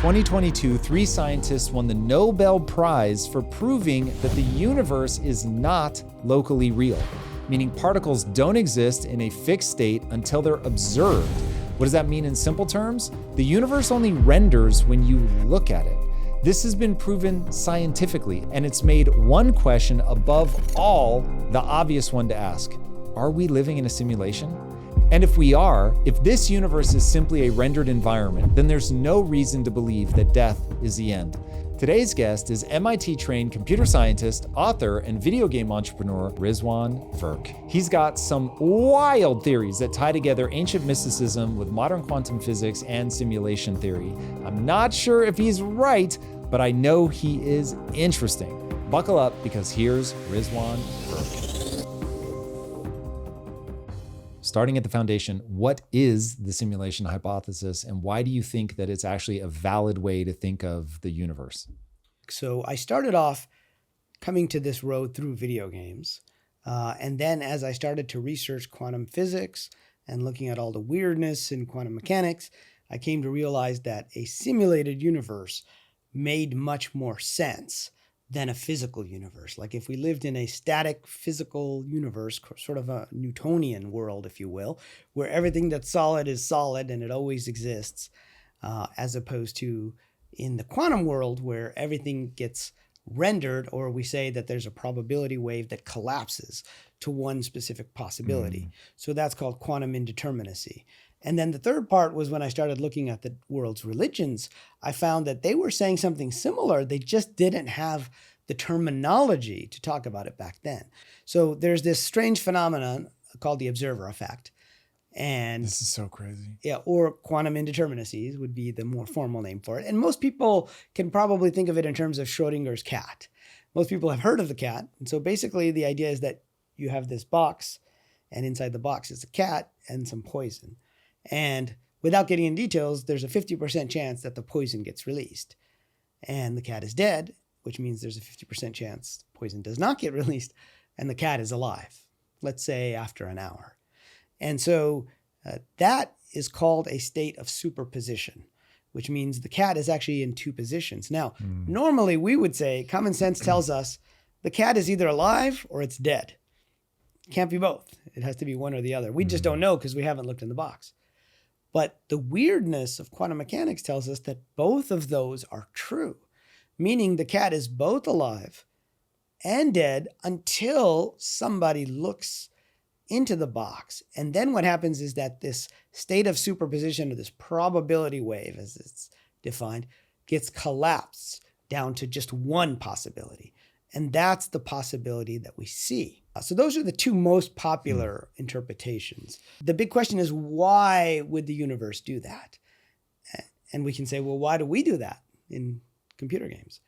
2022, 3 scientists won the Nobel Prize for proving that the universe is not locally real, meaning particles don't exist in a fixed state until they're observed. What does that mean in simple terms? The universe only renders when you look at it. This has been proven scientifically, and it's made one question above all the obvious one to ask. Are we living in a simulation? And if we are, if this universe is simply a rendered environment, then there's no reason to believe that death is the end. Today's guest is MIT-trained computer scientist, author, and video game entrepreneur, Rizwan Virk. He's got some wild theories that tie together ancient mysticism with modern quantum physics and simulation theory. I'm not sure if he's right, but I know he is interesting. Buckle up, because here's Rizwan Virk. Starting at the foundation, what is the simulation hypothesis, and why do you think that it's actually a valid way to think of the universe? So I started off coming to this road through video games. And then as I started to research quantum physics and looking at all the weirdness in quantum mechanics, I came to realize that a simulated universe made much more sense than a physical universe. Like if we lived in a static physical universe, sort of a Newtonian world, if you will, where everything that's solid is solid and it always exists, as opposed to in the quantum world where everything gets rendered, or we say that there's a probability wave that collapses to one specific possibility. So that's called quantum indeterminacy. And then the third part was when I started looking at the world's religions, I found that they were saying something similar. They just didn't have the terminology to talk about it back then. So there's this strange phenomenon called the observer effect. And this is so crazy. Yeah, or quantum indeterminacies would be the more formal name for it. And most people can probably think of it in terms of Schrodinger's cat. Most people have heard of the cat. And so basically the idea is that you have this box, and inside the box is a cat and some poison. And without getting in details, there's a 50% chance that the poison gets released. And the cat is dead, which means there's a 50% chance poison does not get released, and the cat is alive, let's say after an hour. And so that is called a state of superposition, which means the cat is actually in two positions. Now, normally we would say, common sense tells us the cat is either alive or it's dead. It can't be both. It has to be one or the other. We just don't know because we haven't looked in the box. But the weirdness of quantum mechanics tells us that both of those are true, meaning the cat is both alive and dead until somebody looks into the box. And then what happens is that this state of superposition, or this probability wave, as it's defined, gets collapsed down to just one possibility. And that's the possibility that we see. So those are the two most popular interpretations. The big question is, why would the universe do that? And we can say, well, why do we do that in computer games?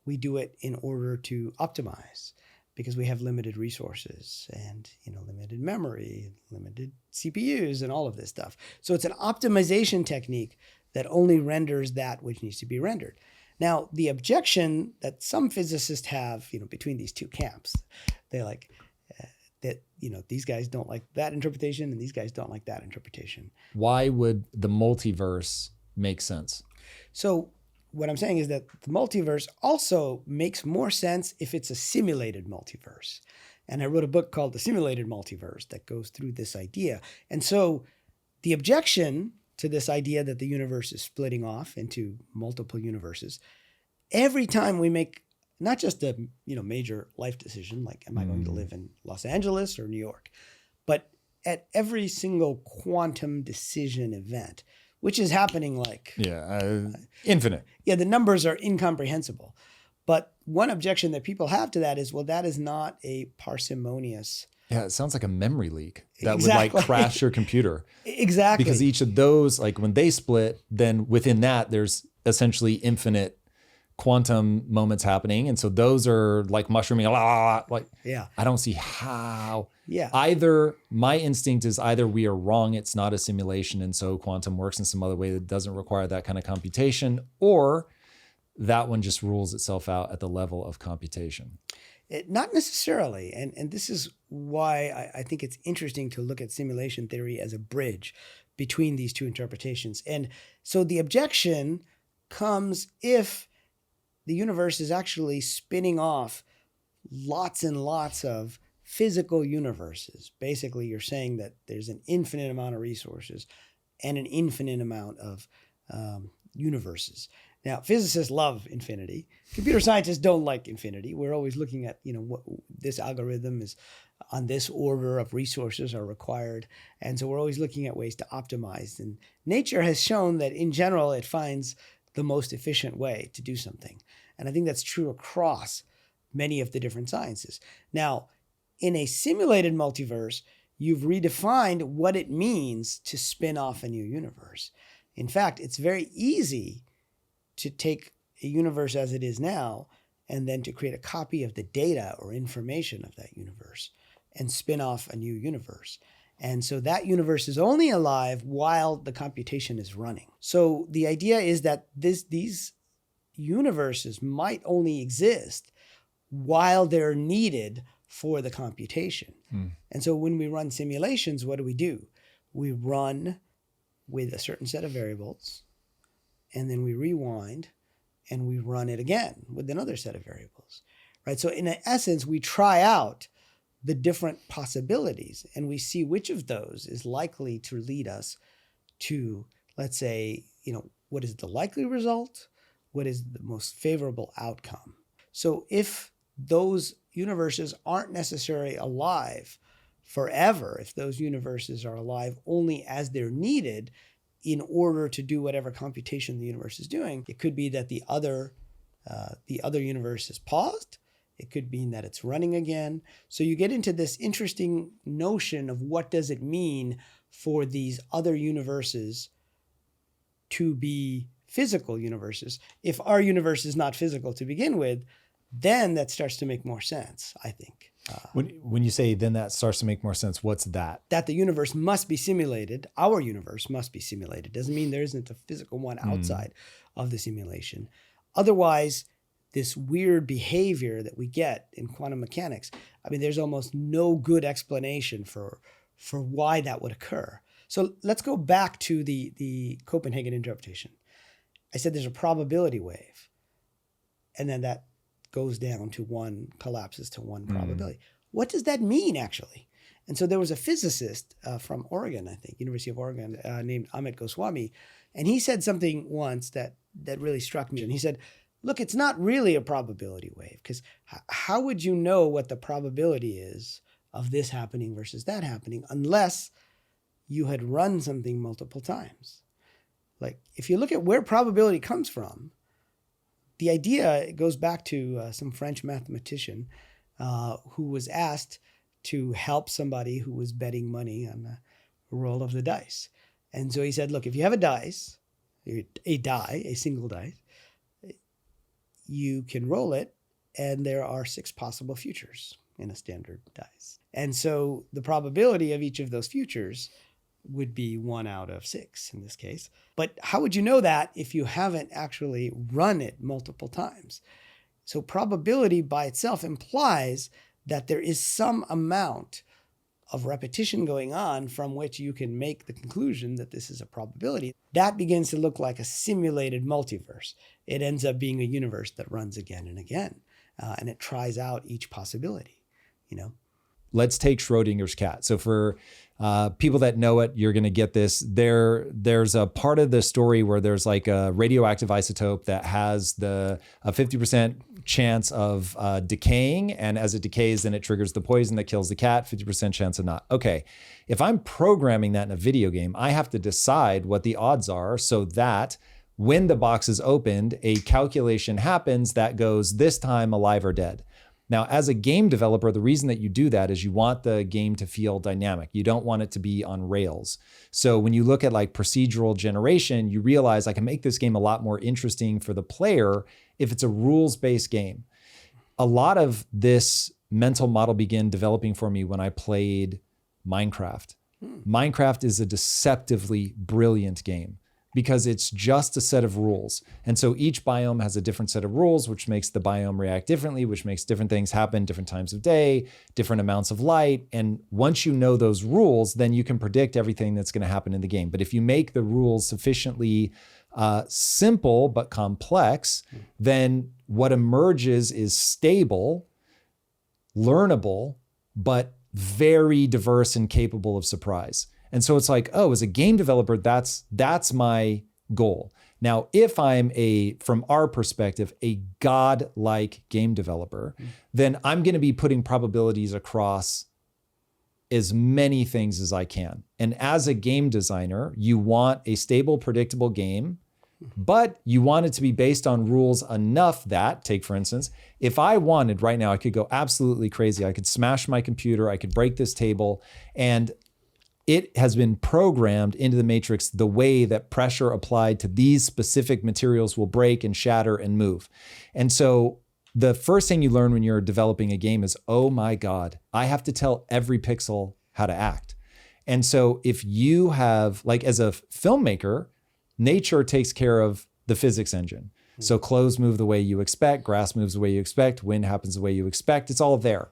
We do it in order to optimize, because we have limited resources and limited memory, limited CPUs, and all of this stuff. So it's an optimization technique that only renders that which needs to be rendered. Now, the objection that some physicists have, between these two camps, they're like, that, these guys don't like that interpretation and these guys don't like that interpretation. Why would the multiverse make sense? So what I'm saying is that the multiverse also makes more sense if it's a simulated multiverse. And I wrote a book called The Simulated Multiverse that goes through this idea. And so the objection to this idea that the universe is splitting off into multiple universes, every time we make not just a major life decision, like am I going to live in Los Angeles or New York, but at every single quantum decision event, which is happening infinite. Yeah, the numbers are incomprehensible. But one objection that people have to that is, well, that is not a parsimonious. Yeah, it sounds like a memory leak that would crash your computer. Exactly. Because each of those, when they split, then within that, there's essentially infinite quantum moments happening. And so those are mushrooming. I don't see how. Yeah. Either my instinct is either we are wrong, it's not a simulation, and so quantum works in some other way that doesn't require that kind of computation, or that one just rules itself out at the level of computation. Not necessarily. And this is why I think it's interesting to look at simulation theory as a bridge between these two interpretations. And so the objection comes if the universe is actually spinning off lots and lots of physical universes. Basically, you're saying that there's an infinite amount of resources and an infinite amount of universes. Now, physicists love infinity. Computer scientists don't like infinity. We're always looking at, what this algorithm is on this order of resources are required. And so we're always looking at ways to optimize. And nature has shown that in general, it finds the most efficient way to do something. And I think that's true across many of the different sciences. Now, in a simulated multiverse, you've redefined what it means to spin off a new universe. In fact, it's very easy to take a universe as it is now and then to create a copy of the data or information of that universe and spin off a new universe. And so that universe is only alive while the computation is running. So the idea is that these universes might only exist while they're needed for the computation. And so when we run simulations, what do? We run with a certain set of variables, and then we rewind and we run it again with another set of variables, right? So in essence, we try out the different possibilities and we see which of those is likely to lead us to, let's say, what is the likely result? What is the most favorable outcome? So if those universes aren't necessarily alive forever, if those universes are alive only as they're needed in order to do whatever computation the universe is doing, it could be that the other universe is paused. It could mean that it's running again. So you get into this interesting notion of what does it mean for these other universes to be physical universes. If our universe is not physical to begin with, then that starts to make more sense, I think. When you say then that starts to make more sense, what's that? That the universe must be simulated. Our universe must be simulated. Doesn't mean there isn't a physical one outside of the simulation. Otherwise, this weird behavior that we get in quantum mechanics, there's almost no good explanation for why that would occur. So let's go back to the Copenhagen interpretation. I said there's a probability wave, and then that goes down to one, collapses to one probability. What does that mean, actually? And so there was a physicist from Oregon, I think, University of Oregon, named Amit Goswami, and he said something once that really struck me. And he said, look, it's not really a probability wave, because how would you know what the probability is of this happening versus that happening unless you had run something multiple times? Like, if you look at where probability comes from, the idea goes back to some French mathematician who was asked to help somebody who was betting money on a roll of the dice. And so he said, look, if you have a dice, a single dice, you can roll it, and there are 6 possible futures in a standard dice. And so the probability of each of those futures would be 1 out of 6 in this case. But how would you know that if you haven't actually run it multiple times? So probability by itself implies that there is some amount of repetition going on from which you can make the conclusion that this is a probability. That begins to look like a simulated multiverse. It ends up being a universe that runs again and again, and it tries out each possibility, Let's take Schrodinger's cat. So for people that know it, you're going to get this. There's a part of the story where there's like a radioactive isotope that has a 50% chance of decaying. And as it decays, then it triggers the poison that kills the cat, 50% chance of not. Okay, if I'm programming that in a video game, I have to decide what the odds are so that when the box is opened, a calculation happens that goes this time alive or dead. Now, as a game developer, the reason that you do that is you want the game to feel dynamic. You don't want it to be on rails. So when you look at like procedural generation, you realize I can make this game a lot more interesting for the player if it's a rules-based game. A lot of this mental model began developing for me when I played Minecraft. Minecraft is a deceptively brilliant game, because it's just a set of rules. And so each biome has a different set of rules, which makes the biome react differently, which makes different things happen, different times of day, different amounts of light. And once you know those rules, then you can predict everything that's going to happen in the game. But if you make the rules sufficiently simple but complex, then what emerges is stable, learnable, but very diverse and capable of surprise. And so it's like, oh, as a game developer, that's my goal. Now, if I'm from our perspective, a godlike game developer, then I'm going to be putting probabilities across as many things as I can. And as a game designer, you want a stable, predictable game, but you want it to be based on rules enough that, take for instance, if I wanted right now, I could go absolutely crazy. I could smash my computer, I could break this table, and it has been programmed into the matrix the way that pressure applied to these specific materials will break and shatter and move. And so the first thing you learn when you're developing a game is, oh my God, I have to tell every pixel how to act. And so if you have, like as a filmmaker, nature takes care of the physics engine. So clothes move the way you expect, grass moves the way you expect, wind happens the way you expect, it's all there.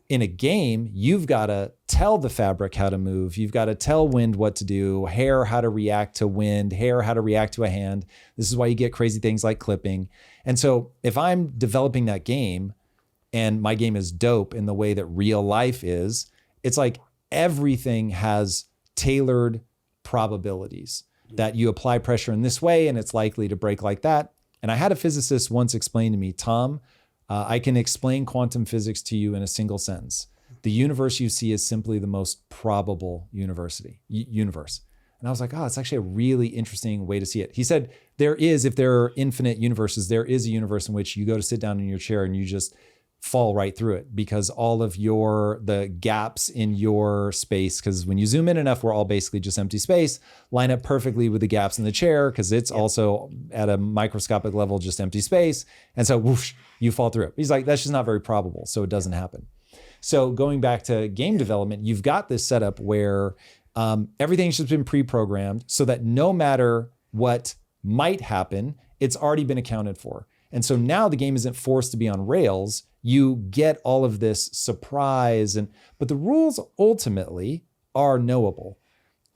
In a game, you've got to tell the fabric how to move. You've got to tell wind what to do, hair how to react to wind, hair how to react to a hand. This is why you get crazy things like clipping. And so if I'm developing that game and my game is dope in the way that real life is, it's like everything has tailored probabilities that you apply pressure in this way and it's likely to break like that. And I had a physicist once explain to me, Tom, I can explain quantum physics to you in a single sentence. The universe you see is simply the most probable universe. And I was like, oh, it's actually a really interesting way to see it. He said, if there are infinite universes, there is a universe in which you go to sit down in your chair and you just fall right through it because all of the gaps in your space, because when you zoom in enough, we're all basically just empty space, line up perfectly with the gaps in the chair because it's also at a microscopic level, just empty space. And so whoosh, you fall through it. He's like, that's just not very probable. So it doesn't happen. So going back to game development, you've got this setup where everything's just been pre-programmed so that no matter what might happen, it's already been accounted for. And so now the game isn't forced to be on rails. You get all of this surprise, but the rules ultimately are knowable.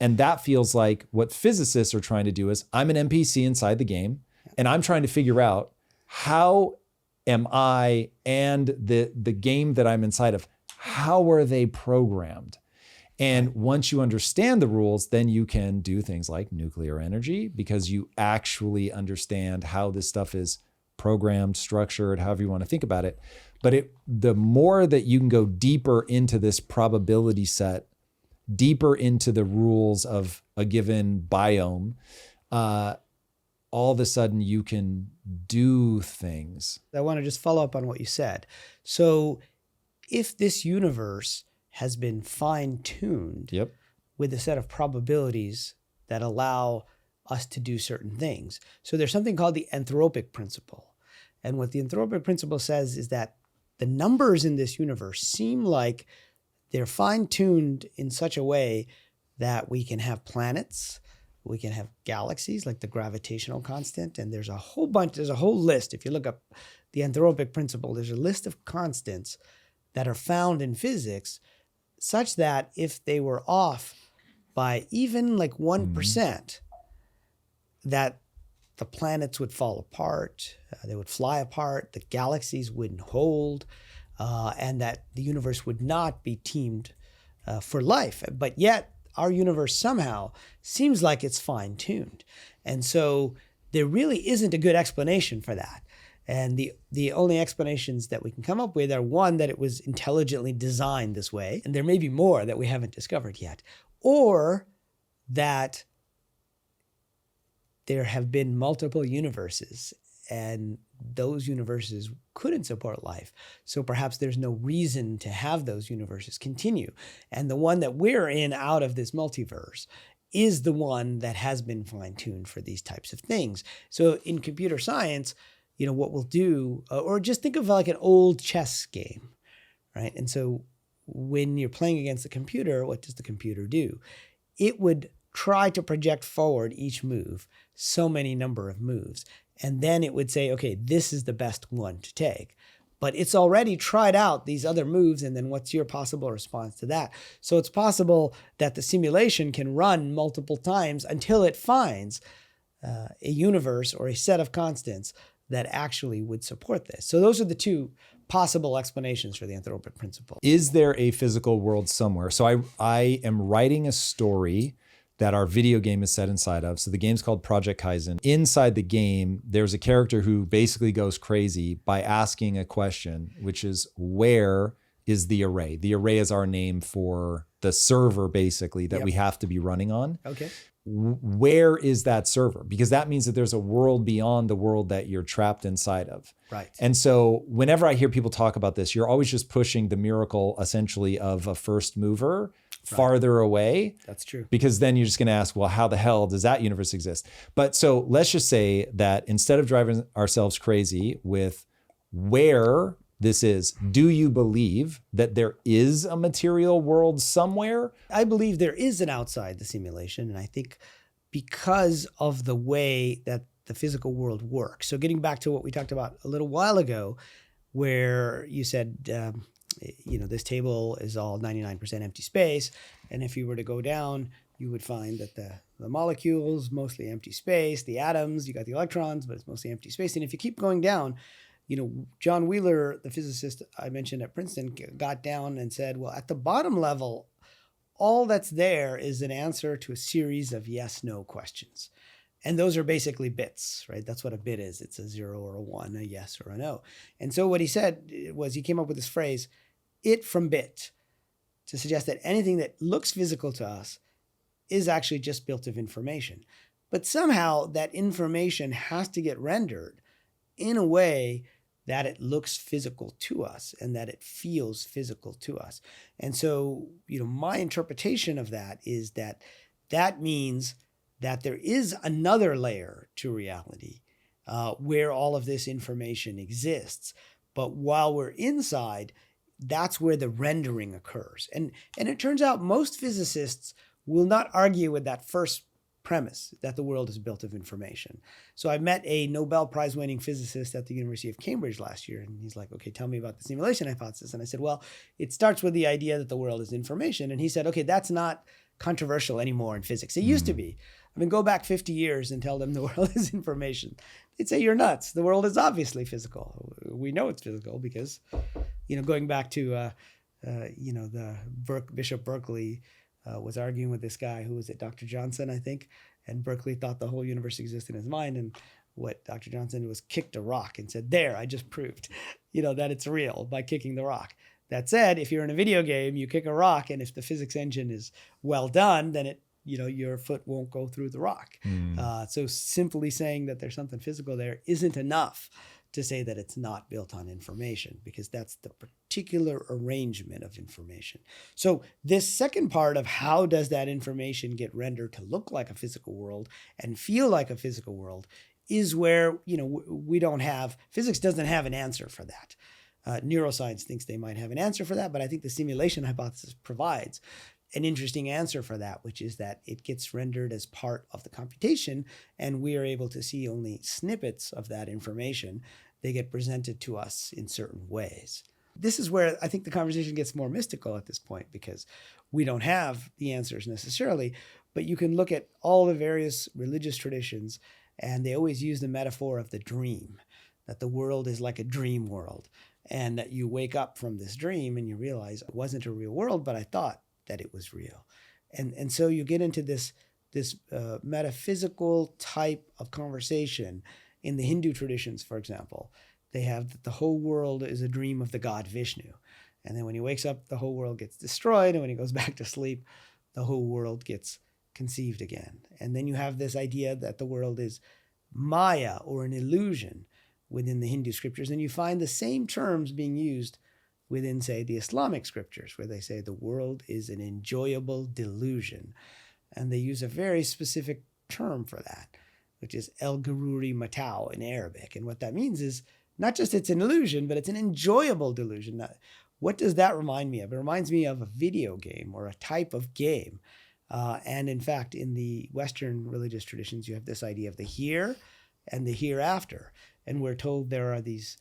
And that feels like what physicists are trying to do is I'm an NPC inside the game and I'm trying to figure out how am I and the game that I'm inside of, how are they programmed? And once you understand the rules, then you can do things like nuclear energy because you actually understand how this stuff is programmed, structured, however you want to think about it. But the more that you can go deeper into this probability set, deeper into the rules of a given biome, all of a sudden you can do things. I want to just follow up on what you said. So if this universe has been fine-tuned with a set of probabilities that allow us to do certain things. So there's something called the anthropic principle. And what the anthropic principle says is that the numbers in this universe seem like they're fine-tuned in such a way that we can have planets, we can have galaxies like the gravitational constant, and there's a whole list. If you look up the anthropic principle, there's a list of constants that are found in physics such that if they were off by even like 1%, that the planets would fall apart, they would fly apart, the galaxies wouldn't hold, and that the universe would not be teamed for life. But yet our universe somehow seems like it's fine-tuned. And so there really isn't a good explanation for that. And the only explanations that we can come up with are one, that it was intelligently designed this way, and there may be more that we haven't discovered yet, or that there have been multiple universes and those universes couldn't support life. So perhaps there's no reason to have those universes continue. And the one that we're in out of this multiverse is the one that has been fine-tuned for these types of things. So in computer science, what we'll do, or just think of like an old chess game, right? And so when you're playing against the computer, what does the computer do? It would try to project forward each move, so many number of moves. And then it would say, okay, this is the best one to take. But it's already tried out these other moves, and then what's your possible response to that? So it's possible that the simulation can run multiple times until it finds a universe or a set of constants that actually would support this. So those are the two possible explanations for the anthropic principle. Is there a physical world somewhere? So I am writing a story that our video game is set inside of. So the game's called Project Kaizen. Inside the game, there's a character who basically goes crazy by asking a question, which is, where is the array? The array is our name for the server, basically, that we have to be running on. Okay. Where is that server? Because that means that there's a world beyond the world that you're trapped inside of. Right. And so whenever I hear people talk about this, you're always just pushing the miracle, essentially, of a first mover farther away. That's true. Because then you're just going to ask, well, how the hell does that universe exist? But so let's just say that instead of driving ourselves crazy with where this is, do you believe that there is a material world somewhere? I believe there is an outside the simulation. And I think because of the way that the physical world works. So getting back to what we talked about a little while ago, where you said, this table is all 99% empty space. And if you were to go down, you would find that the molecules, mostly empty space, the atoms, you got the electrons, but it's mostly empty space. And if you keep going down, John Wheeler, the physicist I mentioned at Princeton, got down and said, well, at the bottom level, all that's there is an answer to a series of yes-no questions. And those are basically bits, right? That's what a bit is. It's a 0 or a 1, a yes or a no. And so what he said was he came up with this phrase, it from bit, to suggest that anything that looks physical to us is actually just built of information. But somehow that information has to get rendered in a way that it looks physical to us and that it feels physical to us. And so, my interpretation of that is that means that there is another layer to reality where all of this information exists. But while we're inside, that's where the rendering occurs. And it turns out most physicists will not argue with that first premise that the world is built of information. So I met a Nobel Prize winning physicist at the University of Cambridge last year, and he's like, okay, tell me about the simulation hypothesis. And I said, well, it starts with the idea that the world is information. And he said, okay, that's not controversial anymore in physics. It used to be. I mean, go back 50 years and tell them the world is information. They'd say, you're nuts. The world is obviously physical. We know it's physical because, going back to, Bishop Berkeley was arguing with this guy who was at Dr. Johnson, I think, and Berkeley thought the whole universe existed in his mind. And what Dr. Johnson was kicked a rock and said, there, I just proved, that it's real by kicking the rock. That said, if you're in a video game, you kick a rock, and if the physics engine is well done, then your foot won't go through the rock. So simply saying that there's something physical there isn't enough to say that it's not built on information, because that's the particular arrangement of information. So this second part of how does that information get rendered to look like a physical world and feel like a physical world is where, physics doesn't have an answer for that. Neuroscience thinks they might have an answer for that, but I think the simulation hypothesis provides an interesting answer for that, which is that it gets rendered as part of the computation, and we are able to see only snippets of that information. They get presented to us in certain ways. This is where I think the conversation gets more mystical at this point, because we don't have the answers necessarily, but you can look at all the various religious traditions, and they always use the metaphor of the dream, that the world is like a dream world, and that you wake up from this dream and you realize it wasn't a real world, but I thought that it was real. And so you get into this metaphysical type of conversation. In the Hindu traditions, for example, they have that the whole world is a dream of the god Vishnu. And then when he wakes up, the whole world gets destroyed. And when he goes back to sleep, the whole world gets conceived again. And then you have this idea that the world is Maya, or an illusion, within the Hindu scriptures. And you find the same terms being used within, say, the Islamic scriptures, where they say the world is an enjoyable delusion. And they use a very specific term for that, which is el-gururi matao in Arabic. And what that means is not just it's an illusion, but it's an enjoyable delusion. Now, what does that remind me of? It reminds me of a video game or a type of game. And in fact, in the Western religious traditions, you have this idea of the here and the hereafter. And we're told there are these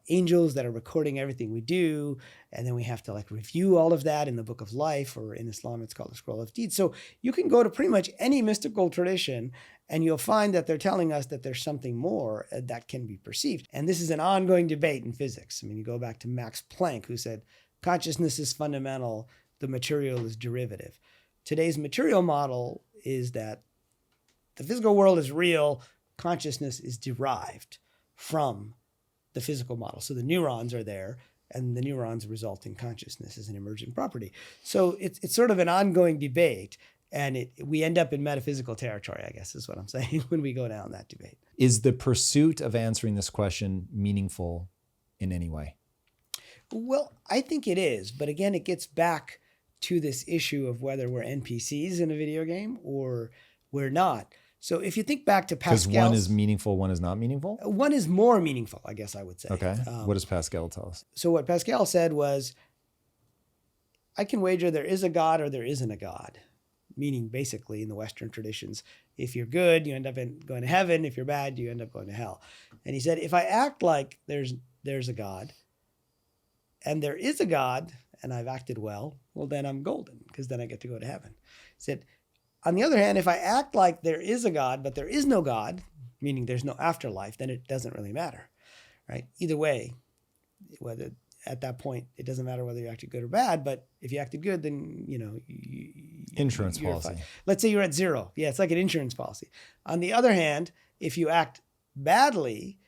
angels that are recording everything we do, and then we have to review all of that in the Book of Life, or in Islam it's called the Scroll of Deeds. So you can go to pretty much any mystical tradition And you'll find that they're telling us that there's something more that can be perceived. And this is an ongoing debate in physics. I mean, you go back to Max Planck, who said, consciousness is fundamental, the material is derivative. Today's material model is that the physical world is real, consciousness is derived from the physical model. So the neurons are there, and the neurons result in consciousness as an emergent property. So it's sort of an ongoing debate. And we end up in metaphysical territory, I guess, is what I'm saying, when we go down that debate. Is the pursuit of answering this question meaningful in any way? Well, I think it is. But again, it gets back to this issue of whether we're NPCs in a video game or we're not. So if you think back to Pascal's... Because one is meaningful, one is not meaningful? One is more meaningful, I guess I would say. Okay. What does Pascal tell us? So what Pascal said was, I can wager there is a God or there isn't a God. Meaning basically in the Western traditions, if you're good, you end up going to heaven. If you're bad, you end up going to hell. And he said, if I act like there's a God and there is a God and I've acted well, then I'm golden because then I get to go to heaven. He said, on the other hand, if I act like there is a God, but there is no God, meaning there's no afterlife, then it doesn't really matter, right? Either way, whether at that point, it doesn't matter whether you acted good or bad, but if you acted good, then, insurance policy. Fine. Let's say you're at zero. Yeah, it's like an insurance policy. On the other hand, if you act badly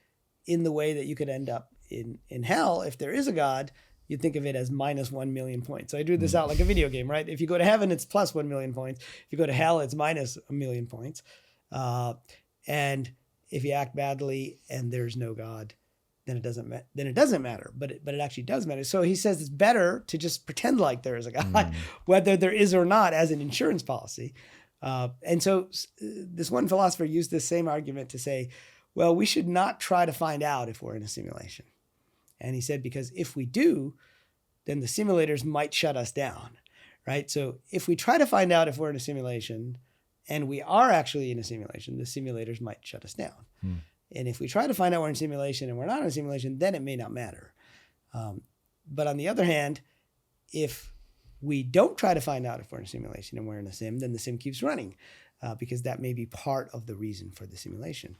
in the way that you could end up in hell, if there is a God, you think of it as minus 1 million points. So I drew this out like a video game, right? If you go to heaven, it's plus 1 million points. If you go to hell, it's minus 1 million points. And if you act badly and there's no God, then it doesn't matter, but it actually does matter. So he says it's better to just pretend like there is a God, whether there is or not, as an insurance policy. And so this one philosopher used this same argument to say, well, we should not try to find out if we're in a simulation. And he said, because if we do, then the simulators might shut us down, right? So if we try to find out if we're in a simulation and we are actually in a simulation, the simulators might shut us down. And if we try to find out we're in simulation and we're not in a simulation, then it may not matter. But on the other hand, if we don't try to find out if we're in a simulation and we're in a sim, then the sim keeps running because that may be part of the reason for the simulation.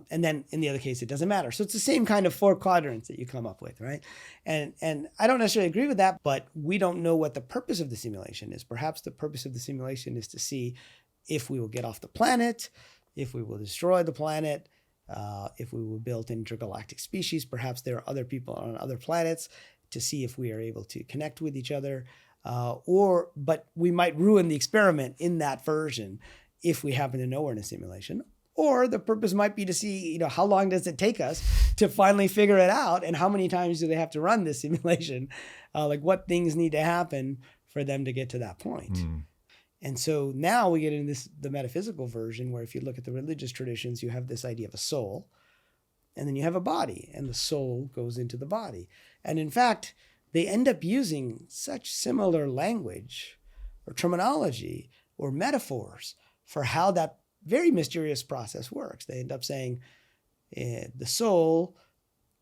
And then in the other case, it doesn't matter. So it's the same kind of 4 quadrants that you come up with, right? And I don't necessarily agree with that, but we don't know what the purpose of the simulation is. Perhaps the purpose of the simulation is to see if we will get off the planet, if we will destroy the planet, if we will build intergalactic species. Perhaps there are other people on other planets to see if we are able to connect with each other. But we might ruin the experiment in that version if we happen to know we're in a simulation. Or the purpose might be to see, how long does it take us to finally figure it out, and how many times do they have to run this simulation? Like what things need to happen for them to get to that point. And so now we get into the metaphysical version, where if you look at the religious traditions, you have this idea of a soul, and then you have a body, and the soul goes into the body. And in fact, they end up using such similar language or terminology or metaphors for how that very mysterious process works. They end up saying the soul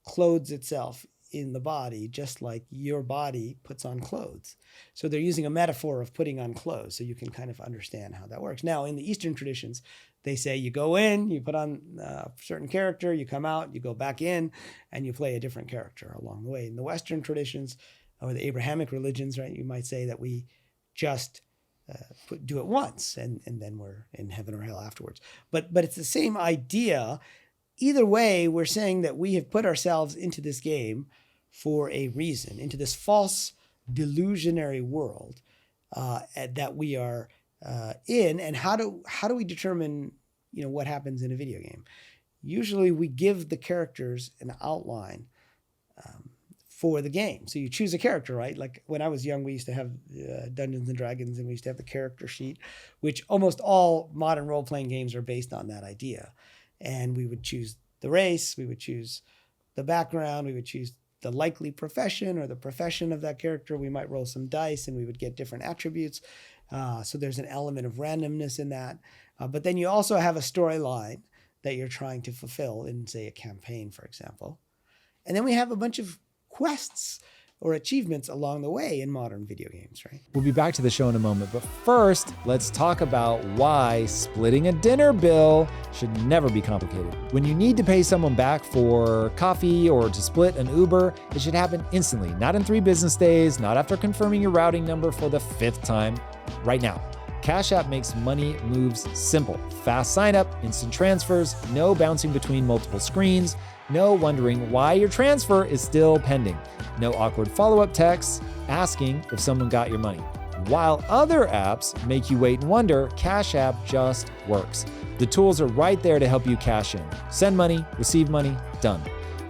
clothes itself in the body, just like your body puts on clothes. So they're using a metaphor of putting on clothes, so you can kind of understand how that works. Now, in the Eastern traditions, they say you go in, you put on a certain character, you come out, you go back in, and you play a different character along the way. In the Western traditions, or the Abrahamic religions, right, you might say that we just do it once, and then we're in heaven or hell afterwards. But it's the same idea. Either way, we're saying that we have put ourselves into this game for a reason, into this false delusionary world that we are in. And how do we determine, what happens in a video game? Usually we give the characters an outline for the game. So you choose a character, right? Like when I was young, we used to have Dungeons and Dragons, and we used to have the character sheet, which almost all modern role-playing games are based on that idea. And we would choose the race, we would choose the background, we would choose the likely profession or the profession of that character. We might roll some dice and we would get different attributes. So there's an element of randomness in that. But then you also have a storyline that you're trying to fulfill in, say, a campaign, for example. And then we have a bunch of quests or achievements along the way in modern video games, right? We'll be back to the show in a moment, but first, let's talk about why splitting a dinner bill should never be complicated. When you need to pay someone back for coffee or to split an Uber, it should happen instantly, not in 3 business days, not after confirming your routing number for the 5th time, right now. Cash App makes money moves simple. Fast sign up, instant transfers, no bouncing between multiple screens, no wondering why your transfer is still pending, no awkward follow-up texts asking if someone got your money. While other apps make you wait and wonder, Cash App just works. The tools are right there to help you cash in. Send money, receive money, done.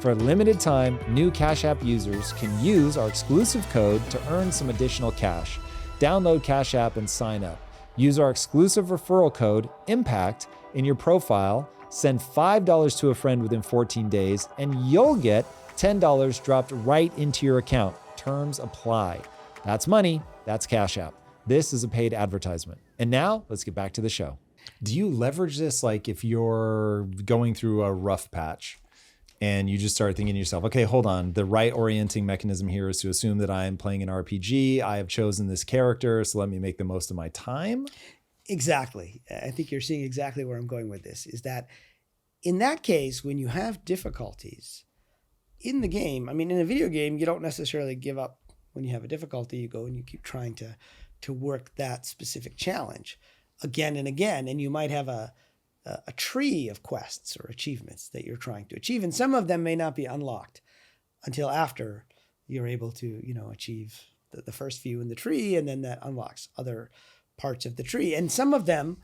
For a limited time, new Cash App users can use our exclusive code to earn some additional cash. Download Cash App and sign up. Use our exclusive referral code, IMPACT, in your profile, send $5 to a friend within 14 days, and you'll get $10 dropped right into your account. Terms apply. That's money. That's Cash App. This is a paid advertisement. And now, let's get back to the show. Do you leverage this like if you're going through a rough patch and you just start thinking to yourself, okay, hold on. The right orienting mechanism here is to assume that I'm playing an RPG. I have chosen this character, so let me make the most of my time? Exactly. I think you're seeing exactly where I'm going with this, is that in that case, when you have difficulties in the game, I mean, in a video game, you don't necessarily give up when you have a difficulty. You go and you keep trying to work that specific challenge again and again. And you might have a tree of quests or achievements that you're trying to achieve. And some of them may not be unlocked until after you're able to, achieve the first few in the tree, and then that unlocks other parts of the tree. And some of them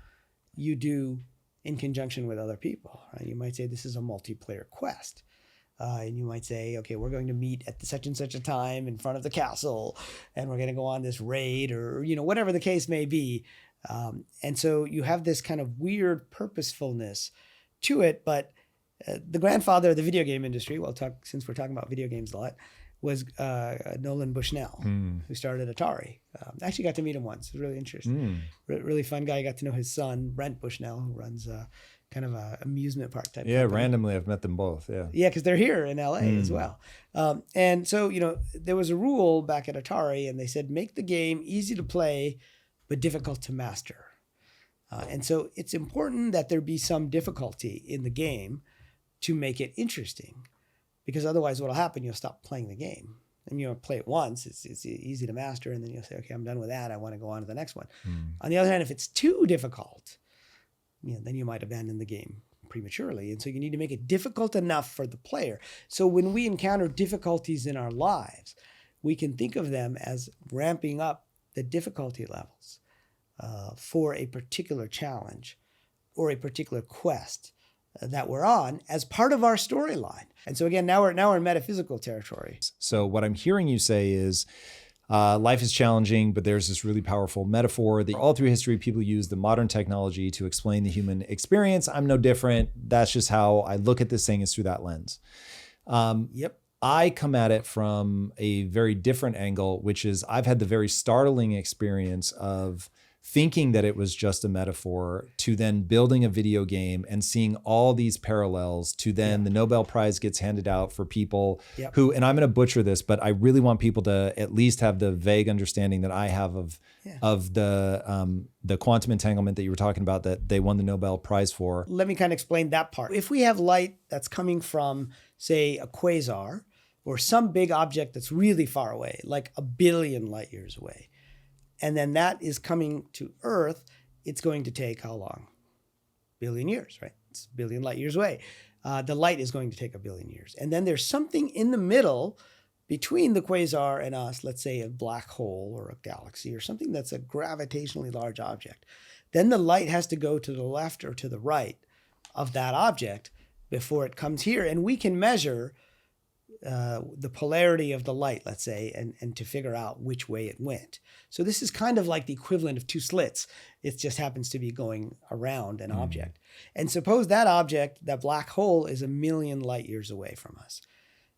you do in conjunction with other people, right? You might say this is a multiplayer quest. And you might say, okay, we're going to meet at such and such a time in front of the castle, and we're going to go on this raid, or, whatever the case may be. And so you have this kind of weird purposefulness to it. But the grandfather of the video game industry, since we're talking about video games a lot, was Nolan Bushnell, who started Atari. I actually got to meet him once. It was really interesting. Really fun guy. I got to know his son, Brent Bushnell, who runs kind of a amusement park type. Yeah, company. randomly I've met them both. Yeah. Yeah, because they're here in LA as well. And so, there was a rule back at Atari, and they said, make the game easy to play, but difficult to master. And so it's important that there be some difficulty in the game to make it interesting, because otherwise what'll happen, you'll stop playing the game. And you'll play it once, it's easy to master, and then you'll say, okay, I'm done with that, I want to go on to the next one. On the other hand, if it's too difficult, then you might abandon the game prematurely. And so you need to make it difficult enough for the player. So when we encounter difficulties in our lives, we can think of them as ramping up the difficulty levels for a particular challenge or a particular quest that we're on as part of our storyline. And so again, now we're in metaphysical territory. So what I'm hearing you say is life is challenging, but there's this really powerful metaphor that all through history, people use the modern technology to explain the human experience. I'm no different. That's just how I look at this thing, is through that lens. Yep. I come at it from a very different angle, which is I've had the very startling experience of thinking that it was just a metaphor, to then building a video game and seeing all these parallels, to then the Nobel Prize gets handed out for people who, and I'm going to butcher this, but I really want people to at least have the vague understanding that I have of the quantum entanglement that you were talking about that they won the Nobel Prize for. Let me kind of explain that part. If we have light that's coming from, say, a quasar or some big object that's really far away, like 1 billion light years away, and then that is coming to Earth, it's going to take how long? 1 billion years, right? It's 1 billion light years away. The light is going to take 1 billion years. And then there's something in the middle between the quasar and us, let's say a black hole or a galaxy or something that's a gravitationally large object. Then the light has to go to the left or to the right of that object before it comes here. And we can measure the polarity of the light, let's say, and to figure out which way it went. So this is kind of like the equivalent of 2 slits. It just happens to be going around an object. And suppose that object, that black hole, is 1 million light years away from us.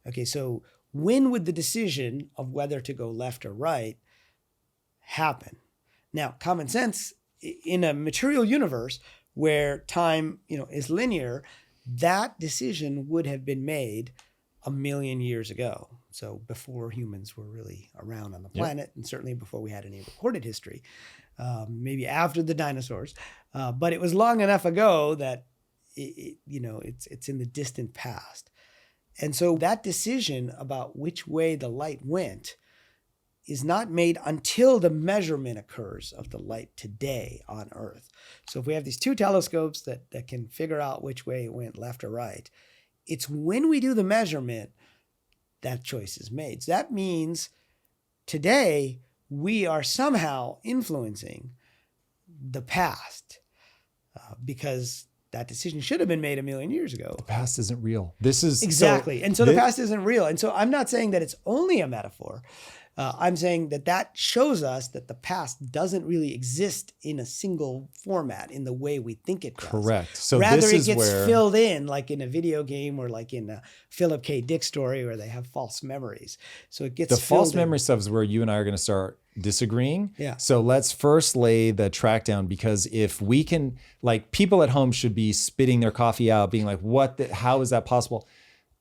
Okay, so when would the decision of whether to go left or right happen? Now, common sense, in a material universe where time, is linear, that decision would have been made 1 million years ago. So before humans were really around on the planet, and certainly before we had any recorded history, maybe after the dinosaurs. But it was long enough ago that it's in the distant past. And so that decision about which way the light went is not made until the measurement occurs of the light today on Earth. So if we have these two telescopes that can figure out which way it went, left or right, it's when we do the measurement that choice is made. So that means today we are somehow influencing the past because that decision should have been made 1 million years ago. The past isn't real. This is exactly. The past isn't real. And so I'm not saying that it's only a metaphor. I'm saying that shows us that the past doesn't really exist in a single format in the way we think it does. Correct. So rather, this is it gets where filled in like in a video game or like in a Philip K. Dick story where they have false memories. So it gets the false memory stuff is where you and I are going to start disagreeing. Yeah. So let's first lay the track down, because if we can, like, people at home should be spitting their coffee out, being like, how is that possible?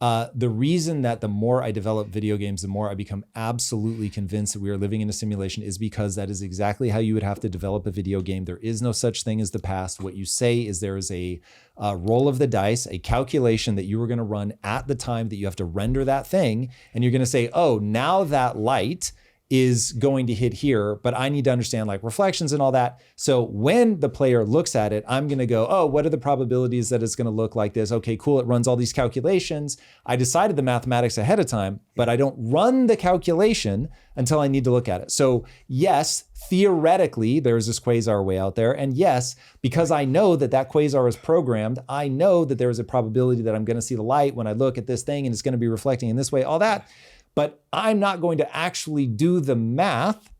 The reason that the more I develop video games, the more I become absolutely convinced that we are living in a simulation is because that is exactly how you would have to develop a video game. There is no such thing as the past. What you say is there is a roll of the dice, a calculation that you were going to run at the time that you have to render that thing. And you're going to say, oh, now that light is going to hit here, but I need to understand like reflections and all that. So when the player looks at it, I'm going to go, oh, what are the probabilities that it's going to look like this? Okay, cool. It runs all these calculations. I decided the mathematics ahead of time, but I don't run the calculation until I need to look at it. So yes, theoretically, there's this quasar way out there. And yes, because I know that quasar is programmed, I know that there is a probability that I'm going to see the light when I look at this thing and it's going to be reflecting in this way, all that. But I'm not going to actually do the math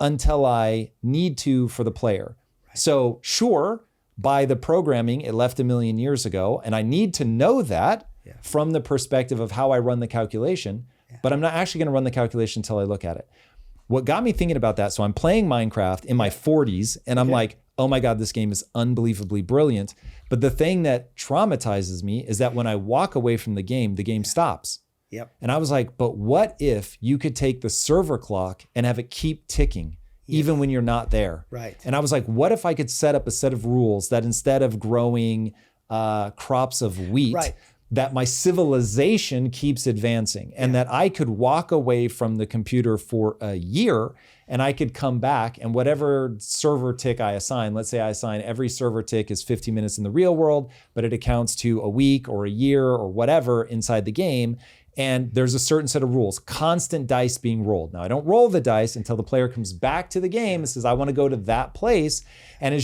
until I need to for the player. Right. So sure, by the programming, it left 1 million years ago, and I need to know that from the perspective of how I run the calculation, but I'm not actually going to run the calculation until I look at it. What got me thinking about that, so I'm playing Minecraft in my 40s, and I'm like, oh my God, this game is unbelievably brilliant. But the thing that traumatizes me is that when I walk away from the game stops. Yep. And I was like, but what if you could take the server clock and have it keep ticking even when you're not there? Right. And I was like, what if I could set up a set of rules that instead of growing crops of wheat, that my civilization keeps advancing and that I could walk away from the computer for a year and I could come back and whatever server tick I assign, let's say I assign every server tick is 50 minutes in the real world, but it accounts to a week or a year or whatever inside the game. And there's a certain set of rules, constant dice being rolled. Now, I don't roll the dice until the player comes back to the game and says, I want to go to that place. And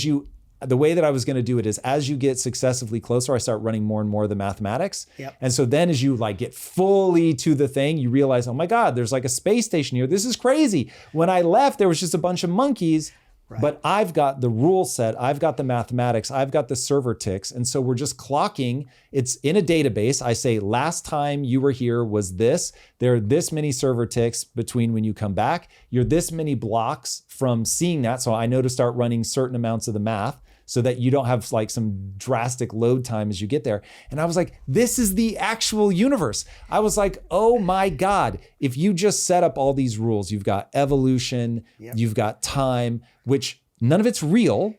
the way that I was going to do it is as you get successively closer, I start running more and more of the mathematics. Yep. And so then as you like get fully to the thing, you realize, oh my God, there's like a space station here. This is crazy. When I left, there was just a bunch of monkeys. Right. But I've got the rule set, I've got the mathematics, I've got the server ticks. And so we're just clocking. It's in a database. I say, last time you were here was this. There are this many server ticks between when you come back. You're this many blocks from seeing that. So I know to start running certain amounts of the math so that you don't have like some drastic load time as you get there. And I was like, this is the actual universe. I was like, oh my God, if you just set up all these rules, you've got evolution, you've got time, which none of it's real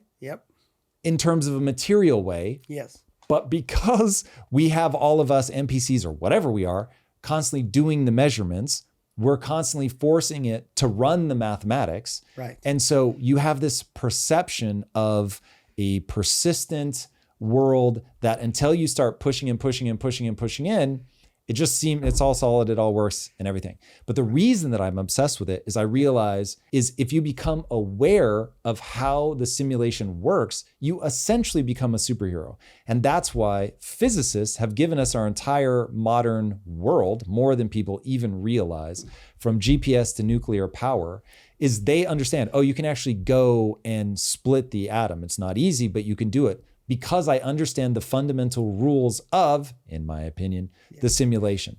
in terms of a material way. Yes. But because we have all of us NPCs or whatever we are constantly doing the measurements, we're constantly forcing it to run the mathematics. Right. And so you have this perception of a persistent world that until you start pushing and pushing and pushing and pushing in, it just seems it's all solid, it all works and everything. But the reason that I'm obsessed with it is I realize is if you become aware of how the simulation works, you essentially become a superhero. And that's why physicists have given us our entire modern world, more than people even realize, from GPS to nuclear power, is they understand, oh, you can actually go and split the atom. It's not easy, but you can do it because I understand the fundamental rules of, in my opinion, the simulation.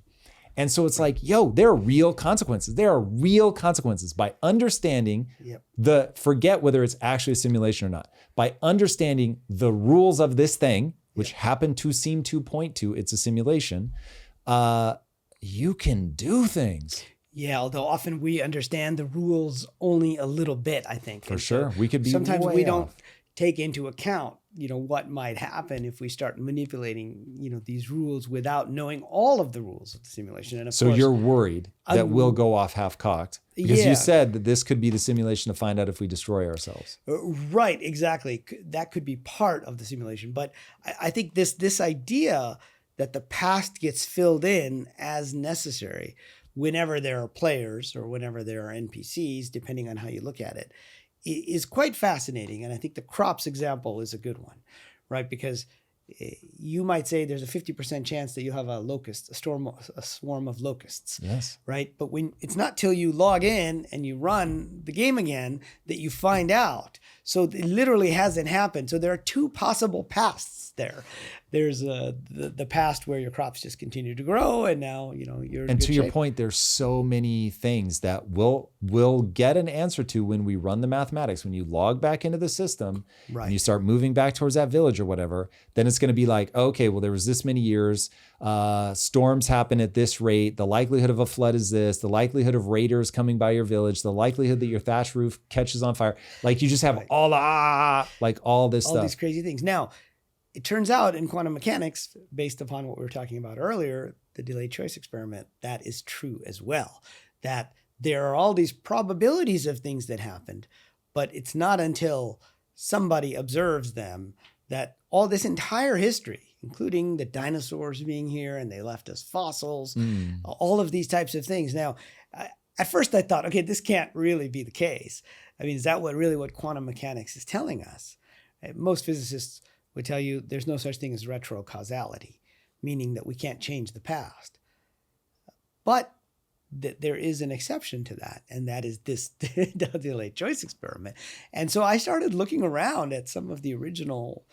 And so it's like, yo, there are real consequences. There are real consequences by understanding forget whether it's actually a simulation or not, by understanding the rules of this thing, which happen to seem to point to it's a simulation, you can do things. Yeah, although often we understand the rules only a little bit, I think. For sure. We could be sometimes way we don't off. take into account, what might happen if we start manipulating, these rules without knowing all of the rules of the simulation. And of So course, you're worried that we'll go off half-cocked because Yeah. you said that this could be the simulation to find out if we destroy ourselves. Right, exactly. That could be part of the simulation. But I think this idea that the past gets filled in as necessary whenever there are players or whenever there are NPCs, depending on how you look at it, is quite fascinating. And I think the crops example is a good one, right? Because you might say there's a 50% chance that you have a swarm of locusts. Yes. Right? But when it's not till you log in and you run the game again that you find out. So it literally hasn't happened. So there are two possible pasts there. There's the past where your crops just continue to grow, and now you're in And good to your shape. point, there's so many things that we'll get an answer to when we run the mathematics. When you log back into the system Right. and you start moving back towards that village or whatever, then it's going to be like, okay, well, there was this many years, storms happen at this rate, the likelihood of a flood is this, the likelihood of raiders coming by your village, the likelihood that your thatch roof catches on fire. Like you just have Right. all this all stuff. these crazy things. Now, it turns out in quantum mechanics, based upon what we were talking about earlier, the delayed choice experiment, that is true as well. That there are all these probabilities of things that happened, but it's not until somebody observes them that all this entire history, including the dinosaurs being here and they left us fossils, all of these types of things. Now, at first I thought, okay, this can't really be the case. I mean, is that what quantum mechanics is telling us? Most physicists would tell you there's no such thing as retrocausality, meaning that we can't change the past. But there is an exception to that, and that is this delayed choice experiment. And so I started looking around at some of the original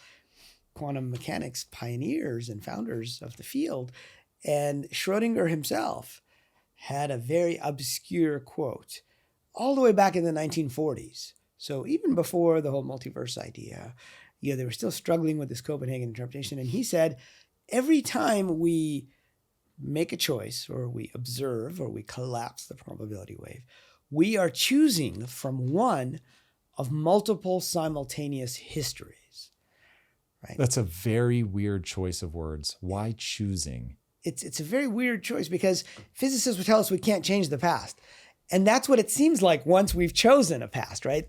quantum mechanics pioneers and founders of the field, and Schrodinger himself had a very obscure quote all the way back in the 1940s. So even before the whole multiverse idea, they were still struggling with this Copenhagen interpretation. And he said, every time we make a choice or we observe or we collapse the probability wave, we are choosing from one of multiple simultaneous histories. Right? That's a very weird choice of words. Why choosing? It's a very weird choice because physicists would tell us we can't change the past. And that's what it seems like once we've chosen a past, right?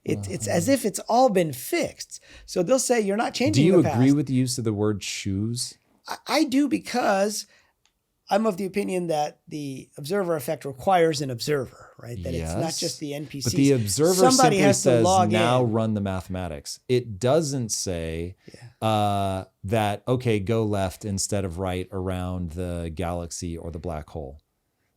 It's as if it's all been fixed. So they'll say you're not changing the past. Do you agree with the use of the word choose? I do, because I'm of the opinion that the observer effect requires an observer, right? That it's not just the NPCs. But the observer Somebody simply has to says, log now in. run the mathematics. It doesn't say that, okay, go left instead of right around the galaxy or the black hole.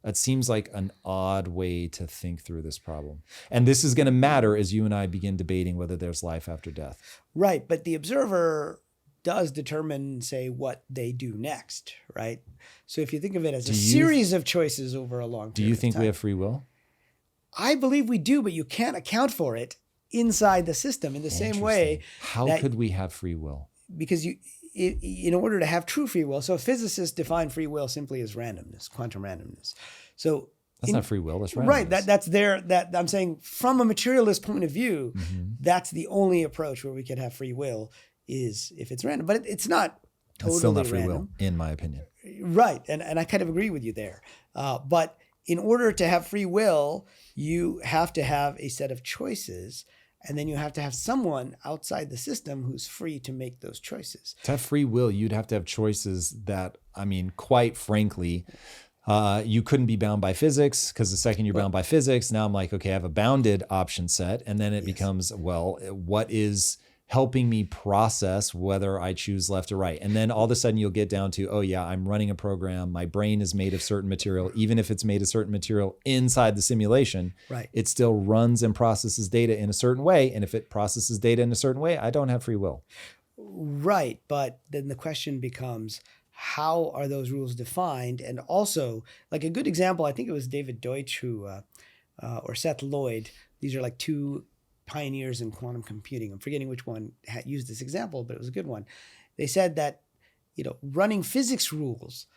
That seems like an odd way to think through this problem. And this is going to matter as you and I begin debating whether there's life after death. Right, but the observer does determine, say, what they do next, right? So if you think of it as a series of choices over a long period of time. Do you think we have free will? I believe we do, but you can't account for it inside the system in the same way. How could we have free will? Because in order to have true free will, so physicists define free will simply as randomness, quantum randomness. So that's not free will, that's randomness. Right, that I'm saying from a materialist point of view, that's the only approach where we could have free will is if it's random. But it's not totally It's still not free random. will, in my opinion. Right, and I kind of agree with you there. But in order to have free will, you have to have a set of choices, and then you have to have someone outside the system who's free to make those choices. To have free will, you'd have to have choices that, I mean, quite frankly, you couldn't be bound by physics, because the second you're bound by physics, now I'm like, okay, I have a bounded option set. And then it becomes, well, what is helping me process whether I choose left or right? And then all of a sudden you'll get down to, oh yeah, I'm running a program. My brain is made of certain material. Even if it's made of certain material inside the simulation, Right. it still runs and processes data in a certain way. And if it processes data in a certain way, I don't have free will. Right, but then the question becomes, how are those rules defined? And also, like a good example, I think it was David Deutsch or Seth Lloyd. These are like two pioneers in quantum computing. I'm forgetting which one used this example, but it was a good one. They said that, running physics rules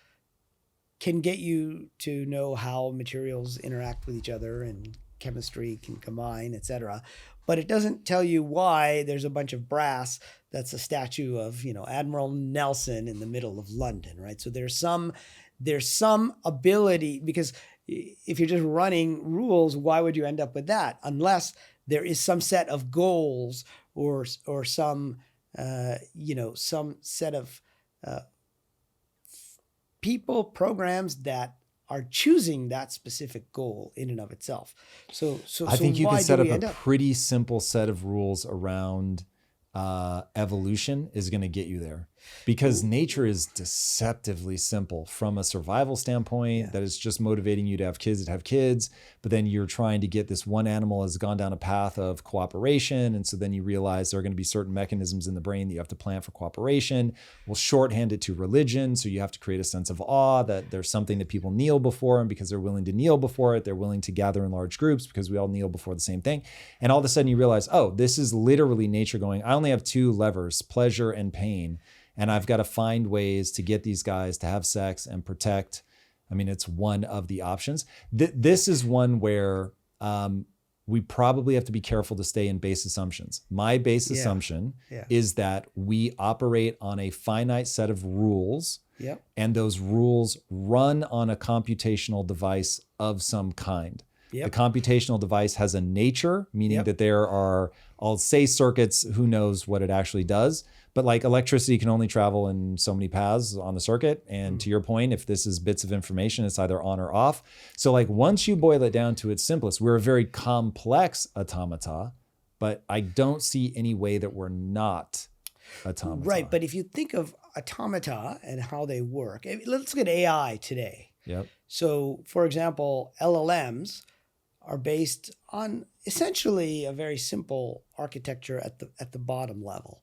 can get you to know how materials interact with each other and chemistry can combine, etc. But it doesn't tell you why there's a bunch of brass that's a statue of, Admiral Nelson in the middle of London, right? So there's some ability, because if you're just running rules, why would you end up with that? Unless there is some set of goals or some set of people, programs that are choosing that specific goal in and of itself. So I think you can set up a pretty simple set of rules around evolution is going to get you there, because nature is deceptively simple from a survival standpoint. That is just motivating you to have kids that have kids, but then you're trying to get this one animal has gone down a path of cooperation, and so then you realize there are going to be certain mechanisms in the brain that you have to plant for cooperation. We'll shorthand it to religion, so you have to create a sense of awe that there's something that people kneel before, and because they're willing to kneel before it, they're willing to gather in large groups because we all kneel before the same thing. And all of a sudden you realize, oh, this is literally nature going, I only have two levers, pleasure and pain. And I've got to find ways to get these guys to have sex and protect. I mean, it's one of the options. This is one where we probably have to be careful to stay in base assumptions. My base assumption is that we operate on a finite set of rules, and those rules run on a computational device of some kind. The computational device has a nature, meaning that there are, I'll say circuits, who knows what it actually does, but like electricity can only travel in so many paths on the circuit. And to your point, if this is bits of information, it's either on or off. So like once you boil it down to its simplest, we're a very complex automata, but I don't see any way that we're not automata. Right, but if you think of automata and how they work, let's look at AI today. So for example, LLMs are based on essentially a very simple architecture at the bottom level.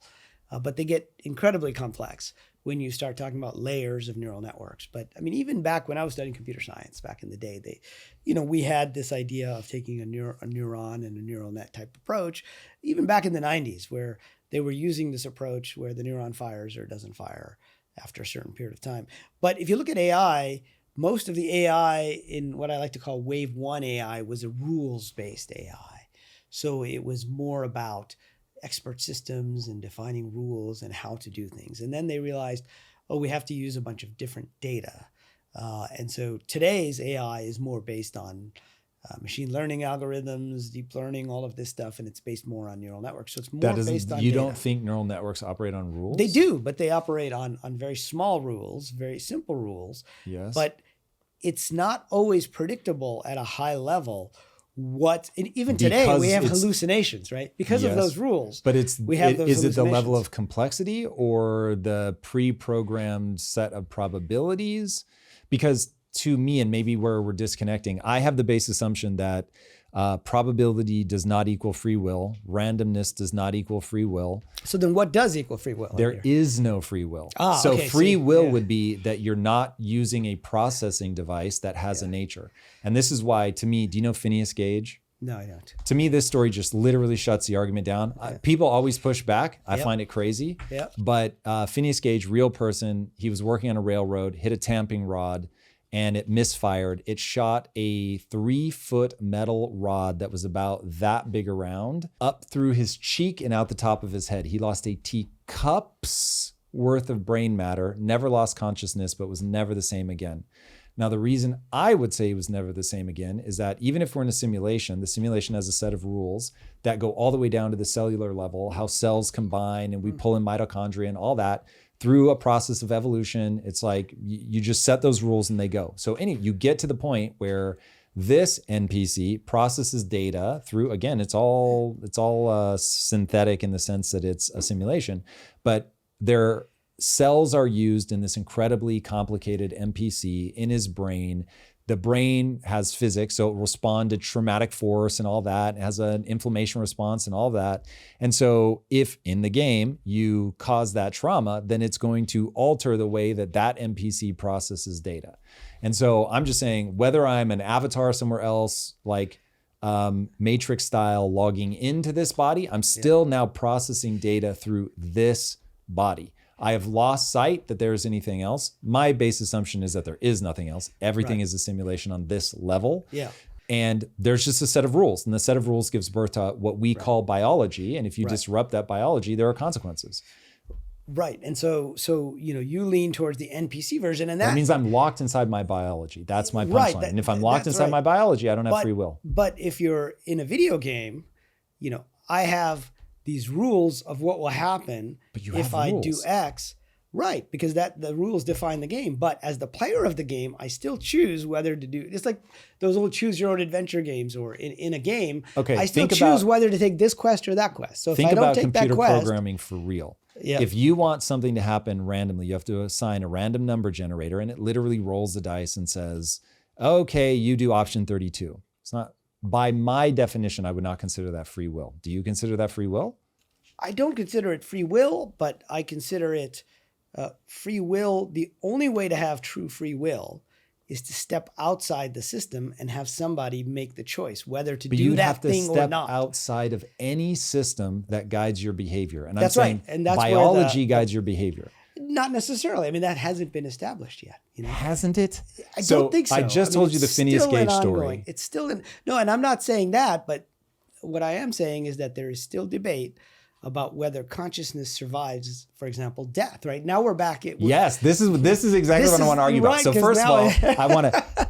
But they get incredibly complex when you start talking about layers of neural networks. But I mean, even back when I was studying computer science back in the day, we had this idea of taking a neuron and a neural net type approach, even back in the 90s, where they were using this approach where the neuron fires or doesn't fire after a certain period of time. But if you look at AI, most of the AI in what I like to call wave one AI was a rules-based AI. So it was more about expert systems and defining rules and how to do things. And then they realized, we have to use a bunch of different data. And so today's AI is more based on machine learning algorithms, deep learning, all of this stuff, and it's based more on neural networks. So it's more based on You data. don't think neural networks operate on rules? They do, but they operate on very small rules, very simple rules. Yes. But it's not always predictable at a high level. Even today we have hallucinations, right? Because of those rules. But we have those is it the level hallucinations. of complexity or the pre-programmed set of probabilities? Because to me, and maybe where we're disconnecting, I have the base assumption that probability does not equal free will. Randomness does not equal free will. So then what does equal free will? There is no free will. So free will would be that you're not using a processing device that has a nature. And this is why, to me, do you know Phineas Gage? No, I don't. To me, this story just literally shuts the argument down. People always push back. I find it crazy. But Phineas Gage, real person, he was working on a railroad, hit a tamping rod, and it misfired. It shot a 3-foot metal rod that was about that big around up through his cheek and out the top of his head. He lost a teacup's worth of brain matter, never lost consciousness, but was never the same again. Now, the reason I would say he was never the same again is that even if we're in a simulation, the simulation has a set of rules that go all the way down to the cellular level, how cells combine and we pull in mitochondria and all that. Through a process of evolution, it's like you just set those rules and they go. So you get to the point where this NPC processes data through, again, it's all synthetic in the sense that it's a simulation, but their cells are used in this incredibly complicated NPC in his brain. The brain has physics, so it will respond to traumatic force and all that. It has an inflammation response and all that. And so if in the game you cause that trauma, then it's going to alter the way that NPC processes data. And so I'm just saying, whether I'm an avatar somewhere else, like Matrix style logging into this body, I'm still now processing data through this body. I have lost sight that there is anything else. My base assumption is that there is nothing else. Everything is a simulation on this level. Yeah. And there's just a set of rules. And the set of rules gives birth to what we call biology. And if you disrupt that biology, there are consequences. Right. And so you lean towards the NPC version, and that means I'm locked inside my biology. That's my punchline. And if I'm locked inside my biology, I don't have free will. But if you're in a video game, I have these rules of what will happen if I do X. Right, because the rules define the game. But as the player of the game, I still choose whether to do. It's like those old choose your own adventure games, or in a game, I still choose whether to take this quest or that quest. So if I don't take that quest, think about computer programming for real. Yeah. If you want something to happen randomly, you have to assign a random number generator, and it literally rolls the dice and says, "Okay, you do option 32." It's not, by my definition, I would not consider that free will. Do you consider that free will? I don't consider it free will, but I consider it. Free will, the only way to have true free will is to step outside the system and have somebody make the choice whether to do that thing or not. You have to step outside of any system that guides your behavior. And that's I'm saying right. And that's biology guides your behavior. Not necessarily. I mean, that hasn't been established yet. Hasn't it? I don't think so. I just told you the Phineas Gage story. It's still no, and I'm not saying that, but what I am saying is that there is still debate about whether consciousness survives, for example, death. Right now we're back at yes. This is exactly what I want to argue about. So first of all,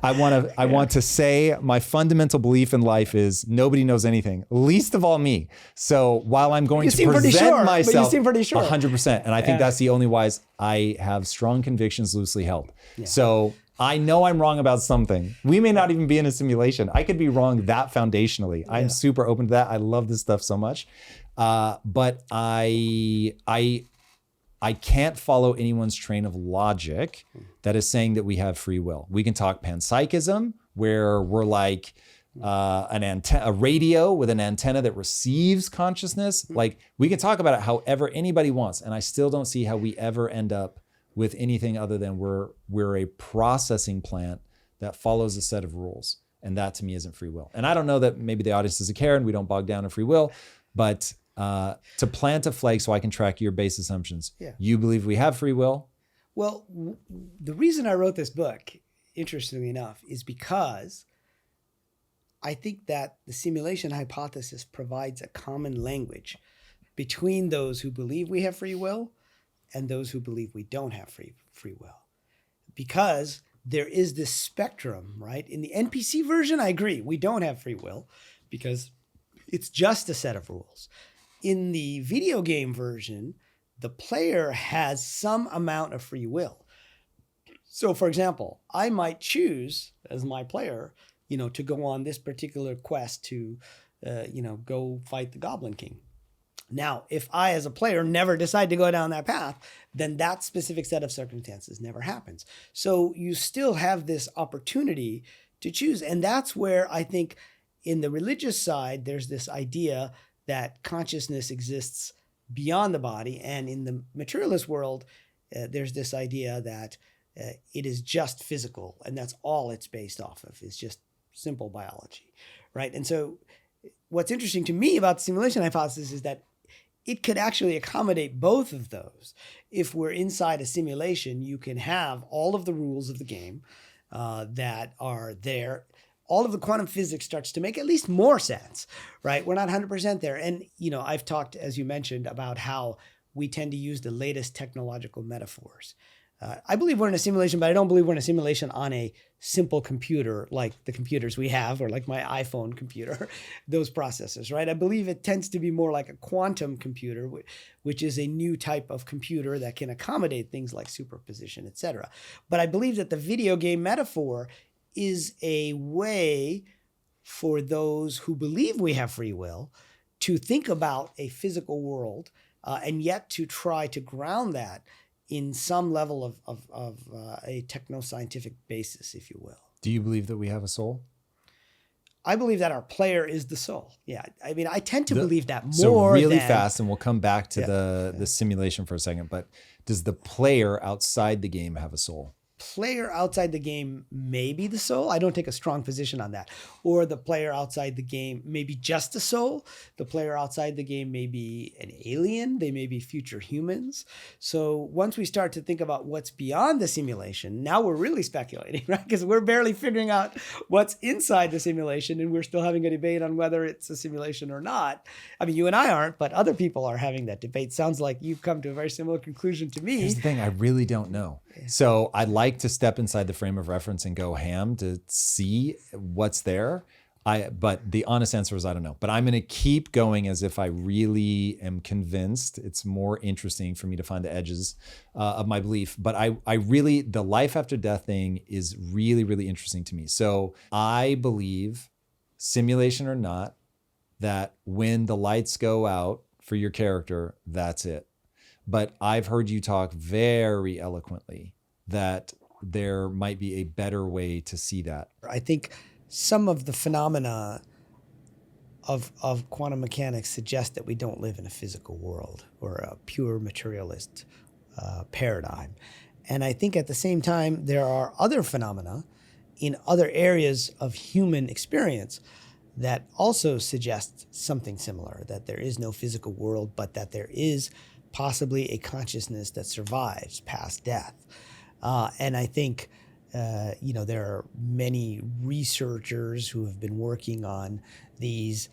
I want to say my fundamental belief in life is nobody knows anything, least of all me. So while I'm going to present myself, you seem pretty sure, 100%, and I think that's the only wise. I have strong convictions, loosely held. Yeah. So I know I'm wrong about something. We may not even be in a simulation. I could be wrong that foundationally. I'm super open to that. I love this stuff so much. But I can't follow anyone's train of logic that is saying that we have free will. We can talk panpsychism, where we're like a radio with an antenna that receives consciousness. Like, we can talk about it however anybody wants, and I still don't see how we ever end up with anything other than we're a processing plant that follows a set of rules, and that to me isn't free will. And I don't know that maybe the audience doesn't care and we don't bog down in free will, but to plant a flag so I can track your base assumptions. Yeah. You believe we have free will? Well, the reason I wrote this book, interestingly enough, is because I think that the simulation hypothesis provides a common language between those who believe we have free will and those who believe we don't have free will. Because there is this spectrum, right? In the NPC version, I agree, we don't have free will because it's just a set of rules. In the video game version, the player has some amount of free will. So for example, I might choose as my player, to go on this particular quest to, go fight the Goblin King. Now, if I as a player never decide to go down that path, then that specific set of circumstances never happens. So you still have this opportunity to choose. And that's where I think in the religious side, there's this idea that consciousness exists beyond the body. And in the materialist world, there's this idea that it is just physical, and that's all it's based off of. It's just simple biology, right? And so what's interesting to me about the simulation hypothesis is that it could actually accommodate both of those. If we're inside a simulation, you can have all of the rules of the game that are there. All of the quantum physics starts to make at least more sense, right? We're not 100% there. And, I've talked, as you mentioned, about how we tend to use the latest technological metaphors. I believe we're in a simulation, but I don't believe we're in a simulation on a simple computer like the computers we have, or like my iPhone computer, those processors, right? I believe it tends to be more like a quantum computer, which is a new type of computer that can accommodate things like superposition, et cetera. But I believe that the video game metaphor is a way for those who believe we have free will to think about a physical world and yet to try to ground that in some level of a techno-scientific basis, if you will. Do you believe that we have a soul? I believe that our player is the soul. Yeah. I mean, I tend to believe that more So really fast, and we'll come back to the simulation for a second, but does the player outside the game have a soul? player outside the game may be the soul. I don't take a strong position on that. Or the player outside the game may be just a soul. The player outside the game may be an alien. They may be future humans. So once we start to think about what's beyond the simulation, now we're really speculating, right? Because we're barely figuring out what's inside the simulation, and we're still having a debate on whether it's a simulation or not. I mean, you and I aren't, but other people are having that debate. Sounds like you've come to a very similar conclusion to me. Here's the thing, I really don't know. So I'd like to step inside the frame of reference and go ham to see what's there. But the honest answer is I don't know. But I'm going to keep going as if I really am convinced. It's more interesting for me to find the edges of my belief. But I really, the life after death thing is really, really interesting to me. So I believe, simulation or not, that when the lights go out for your character, that's it. But I've heard you talk very eloquently that there might be a better way to see that. I think some of the phenomena of quantum mechanics suggest that we don't live in a physical world or a pure materialist paradigm. And I think at the same time, there are other phenomena in other areas of human experience that also suggest something similar, that there is no physical world, but that there is possibly a consciousness that survives past death. And I think, there are many researchers who have been working on these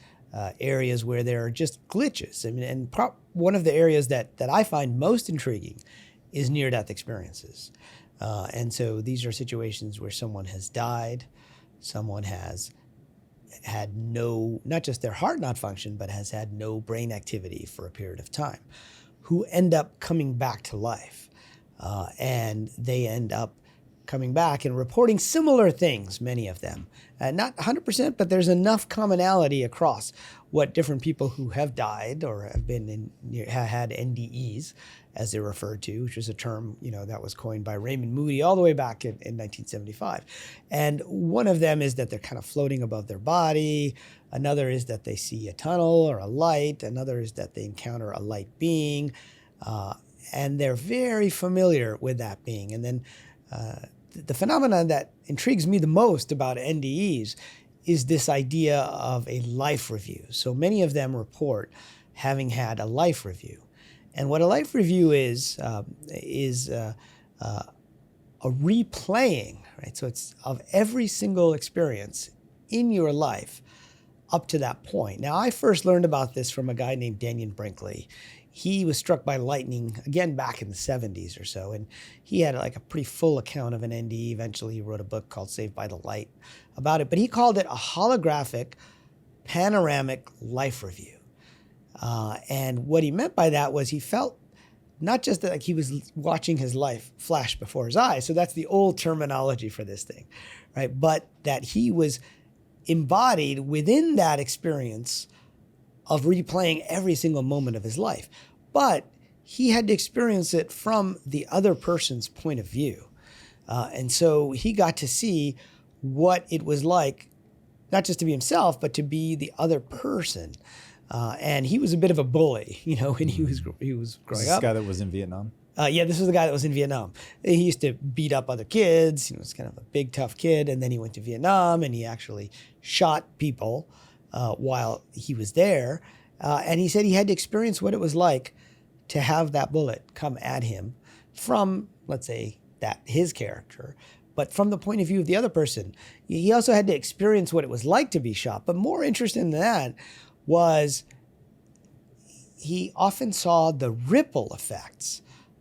areas where there are just glitches. I mean, and one of the areas that I find most intriguing is near-death experiences. And so these are situations where someone has died, someone has had not just their heart not function, but has had no brain activity for a period of time, who end up coming back to life. And they end up coming back and reporting similar things, many of them. Not 100%, but there's enough commonality across what different people who have died or have had NDEs, as they're referred to, which is a term, that was coined by Raymond Moody all the way back in 1975. And one of them is that they're kind of floating above their body. Another is that they see a tunnel or a light. Another is that they encounter a light being. And they're very familiar with that being. And then the phenomenon that intrigues me the most about NDEs is this idea of a life review. So many of them report having had a life review. And what a life review is a replaying, right? So it's of every single experience in your life up to that point. Now, I first learned about this from a guy named Daniel Brinkley. He was struck by lightning, again, back in the 70s or so, and he had like a pretty full account of an NDE. Eventually, he wrote a book called Saved by the Light about it, but he called it a holographic panoramic life review. And what he meant by that was he felt not just that like he was watching his life flash before his eyes, so that's the old terminology for this thing, right? But that he was embodied within that experience of replaying every single moment of his life. But he had to experience it from the other person's point of view. And so he got to see what it was like, not just to be himself, but to be the other person. And he was a bit of a bully, when he was growing up. This guy that was in Vietnam? Yeah, this was the guy that was in Vietnam. He used to beat up other kids. He was kind of a big, tough kid. And then he went to Vietnam and he actually shot people while he was there. And he said he had to experience what it was like to have that bullet come at him from, let's say, his character, but from the point of view of the other person. He also had to experience what it was like to be shot. But more interesting than that was he often saw the ripple effects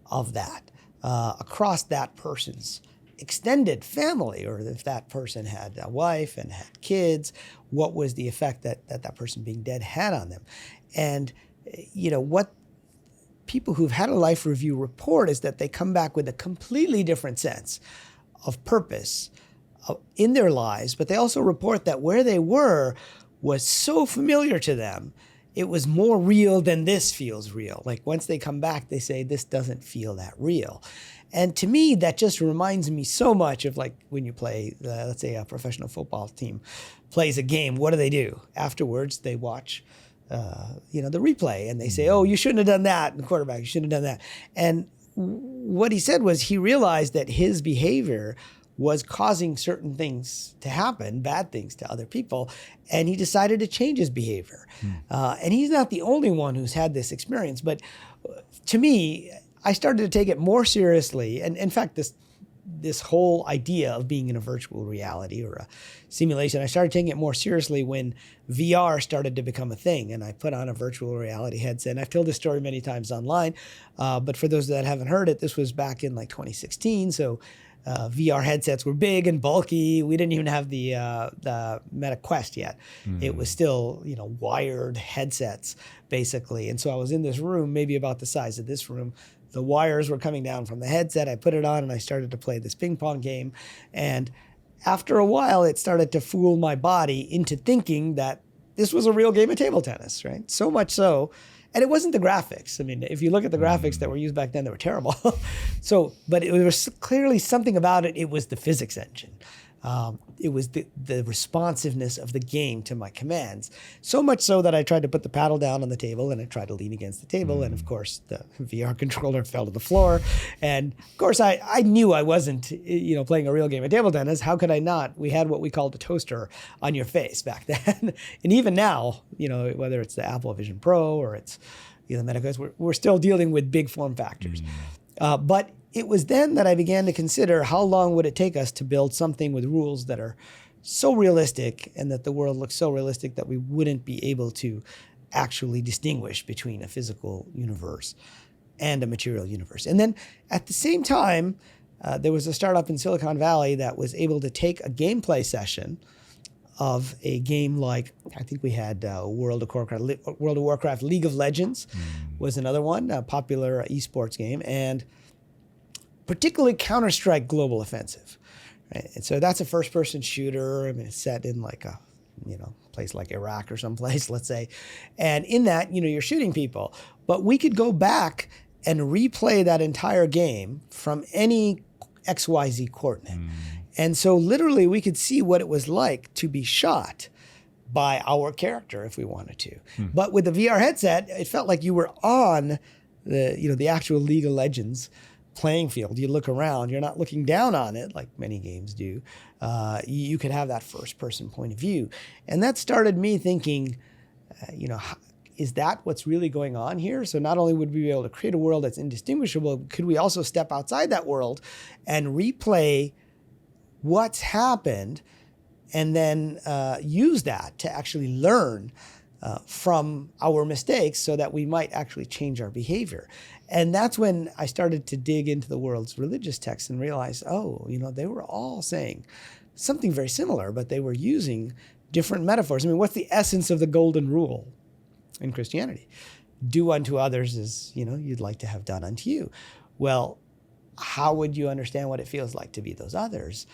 of that across that person's extended family, or if that person had a wife and had kids, what was the effect that person being dead had on them. And, what people who've had a life review report is that they come back with a completely different sense of purpose in their lives, but they also report that where they were was so familiar to them, it was more real than this feels real. Like once they come back, they say, this doesn't feel that real. And to me, that just reminds me so much of like when you play, let's say a professional football team plays a game, what do? Afterwards, they watch the replay and they say, oh, you shouldn't have done that. And the quarterback, you shouldn't have done that. And what he said was he realized that his behavior was causing certain things to happen, bad things to other people, and he decided to change his behavior. And he's not the only one who's had this experience, but to me, I started to take it more seriously. And in fact, this whole idea of being in a virtual reality or a simulation, I started taking it more seriously when VR started to become a thing. And I put on a virtual reality headset. And I've told this story many times online, but for those that haven't heard it, this was back in like 2016. So VR headsets were big and bulky. We didn't even have the Meta Quest yet. It was still, wired headsets basically. And so I was in this room, maybe about the size of this room. The wires were coming down from the headset. I put it on and I started to play this ping pong game. And after a while, it started to fool my body into thinking that this was a real game of table tennis, right? So much so. And it wasn't the graphics. I mean, if you look at the graphics that were used back then, they were terrible. But it was clearly something about it. It was the physics engine. It was the responsiveness of the game to my commands. So much so that I tried to put the paddle down on the table and I tried to lean against the table. And of course, the VR controller fell to the floor. And of course, I knew I wasn't, playing a real game of table tennis. How could I not? We had what we called a toaster on your face back then. And even now, whether it's the Apple Vision Pro or it's the Meta Quest, we're still dealing with big form factors. But it was then that I began to consider how long would it take us to build something with rules that are so realistic and that the world looks so realistic that we wouldn't be able to actually distinguish between a physical universe and a material universe. And then at the same time, there was a startup in Silicon Valley that was able to take a gameplay session of a game like, I think we had World of Warcraft, League of Legends was another one, a popular esports game, and particularly Counter-Strike Global Offensive. Right? And so that's a first-person shooter. I mean, it's set in like a, place like Iraq or someplace, let's say. And in that, you're shooting people. But we could go back and replay that entire game from any XYZ coordinate. And so literally we could see what it was like to be shot by our character if we wanted to. But with the VR headset, it felt like you were on the actual League of Legends playing field. You look around, you're not looking down on it like many games do. You could have that first person point of view. And that started me thinking, is that what's really going on here? So not only would we be able to create a world that's indistinguishable, could we also step outside that world and replay what's happened and then use that to actually learn from our mistakes so that we might actually change our behavior. And that's when I started to dig into the world's religious texts and realize, they were all saying something very similar, but they were using different metaphors. I mean, what's the essence of the golden rule in Christianity? Do unto others as, you'd like to have done unto you. Well, how would you understand what it feels like to be those others?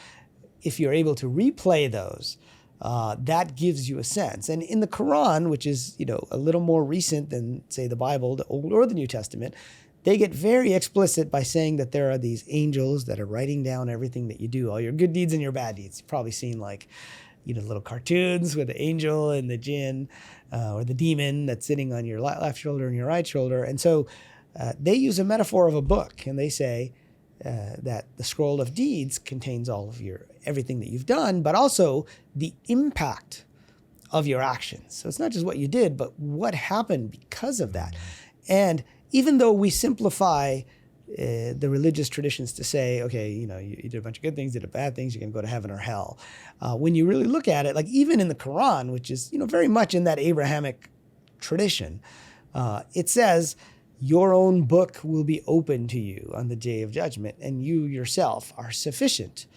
If you're able to replay those, that gives you a sense. And in the Quran, which is, a little more recent than, say, the Bible, the Old or the New Testament, they get very explicit by saying that there are these angels that are writing down everything that you do, all your good deeds and your bad deeds. You've probably seen little cartoons with the angel and the jinn or the demon that's sitting on your left shoulder and your right shoulder. And so they use a metaphor of a book, and they say that the scroll of deeds contains all of everything that you've done, but also the impact of your actions. So it's not just what you did, but what happened because of that. And even though we simplify the religious traditions to say, okay, you did a bunch of good things, did bad things, you're going to go to heaven or hell. When you really look at it, like even in the Quran, which is, very much in that Abrahamic tradition, it says, your own book will be open to you on the day of judgment, and you yourself are sufficient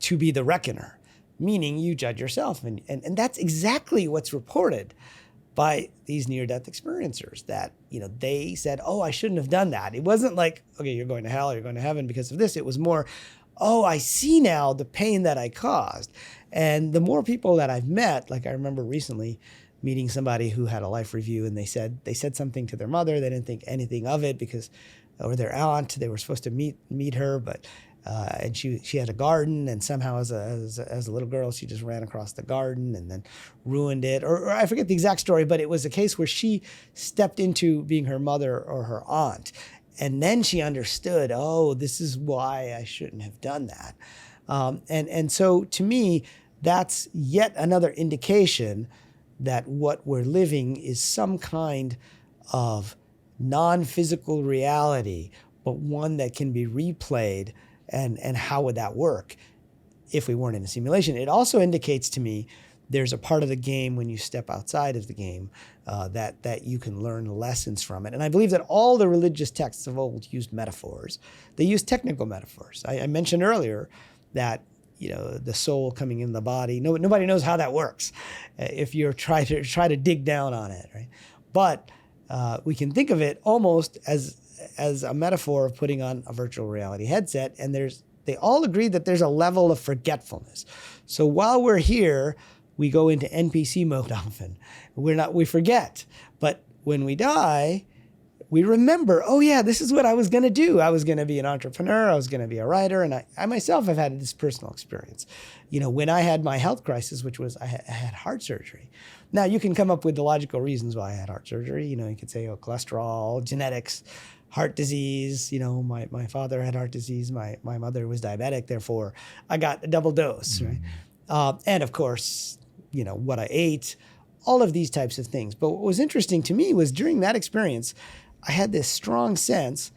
to be the reckoner, meaning you judge yourself. And that's exactly what's reported by these near-death experiencers, that, they said, I shouldn't have done that. It wasn't like, okay, you're going to hell, you're going to heaven because of this. It was more, I see now the pain that I caused. And the more people that I've met, like I remember recently meeting somebody who had a life review, and they said something to their mother. They didn't think anything of it or their aunt, they were supposed to meet her, but and she had a garden, and somehow as a little girl, she just ran across the garden and then ruined it. Or I forget the exact story, but it was a case where she stepped into being her mother or her aunt. And then she understood, oh, this is why I shouldn't have done that. And so to me, that's yet another indication that what we're living is some kind of non-physical reality, but one that can be replayed. And how would that work if we weren't in a simulation? It also indicates to me there's a part of the game when you step outside of the game that you can learn lessons from it. And I believe that all the religious texts of old used metaphors. They used technical metaphors. I mentioned earlier that the soul coming in the body. Nobody knows how that works if you're try to dig down on it, right? But we can think of it almost as a metaphor of putting on a virtual reality headset, and they all agree that there's a level of forgetfulness. So while we're here, we go into NPC mode often. We forget. But when we die, we remember, oh yeah, this is what I was going to do. I was going to be an entrepreneur. I was going to be a writer. And I myself have had this personal experience. When I had my health crisis, which was I had heart surgery. Now you can come up with the logical reasons why I had heart surgery. You could say, cholesterol, genetics, heart disease. My father had heart disease. My mother was diabetic. Therefore, I got a double dose, right? And of course, what I ate, all of these types of things. But what was interesting to me was during that experience, I had this strong sense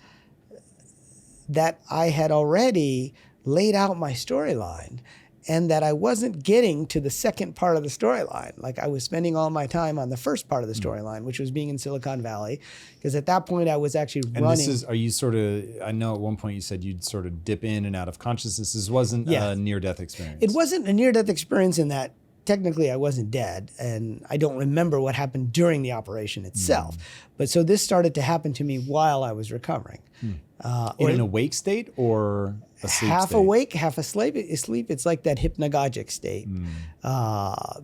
that I had already laid out my storyline and that I wasn't getting to the second part of the storyline. Like I was spending all my time on the first part of the storyline, which was being in Silicon Valley. Because at that point I was actually running. And are you sort of, I know at one point you said you'd sort of dip in and out of consciousness. This wasn't a near-death experience. It wasn't a near-death experience in that technically I wasn't dead, and I don't remember what happened during the operation itself. But so this started to happen to me while I was recovering. In an awake state or a sleep half state? Awake, half asleep. It's like that hypnagogic state.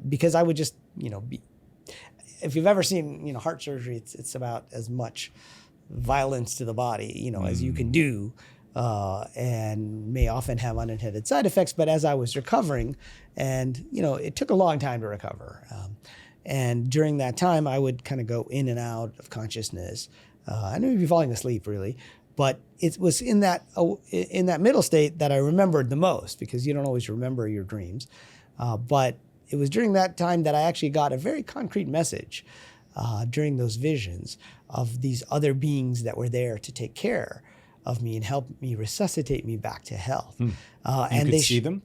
Because I would just, if you've ever seen, heart surgery, it's about as much violence to the body, as you can do. And may often have unintended side effects. But as I was recovering, and it took a long time to recover. And during that time, I would kind of go in and out of consciousness. I knew I'd be falling asleep, really, but it was in that middle state that I remembered the most, because you don't always remember your dreams. But it was during that time that I actually got a very concrete message during those visions of these other beings that were there to take care of me and help me resuscitate me back to health. You could see them?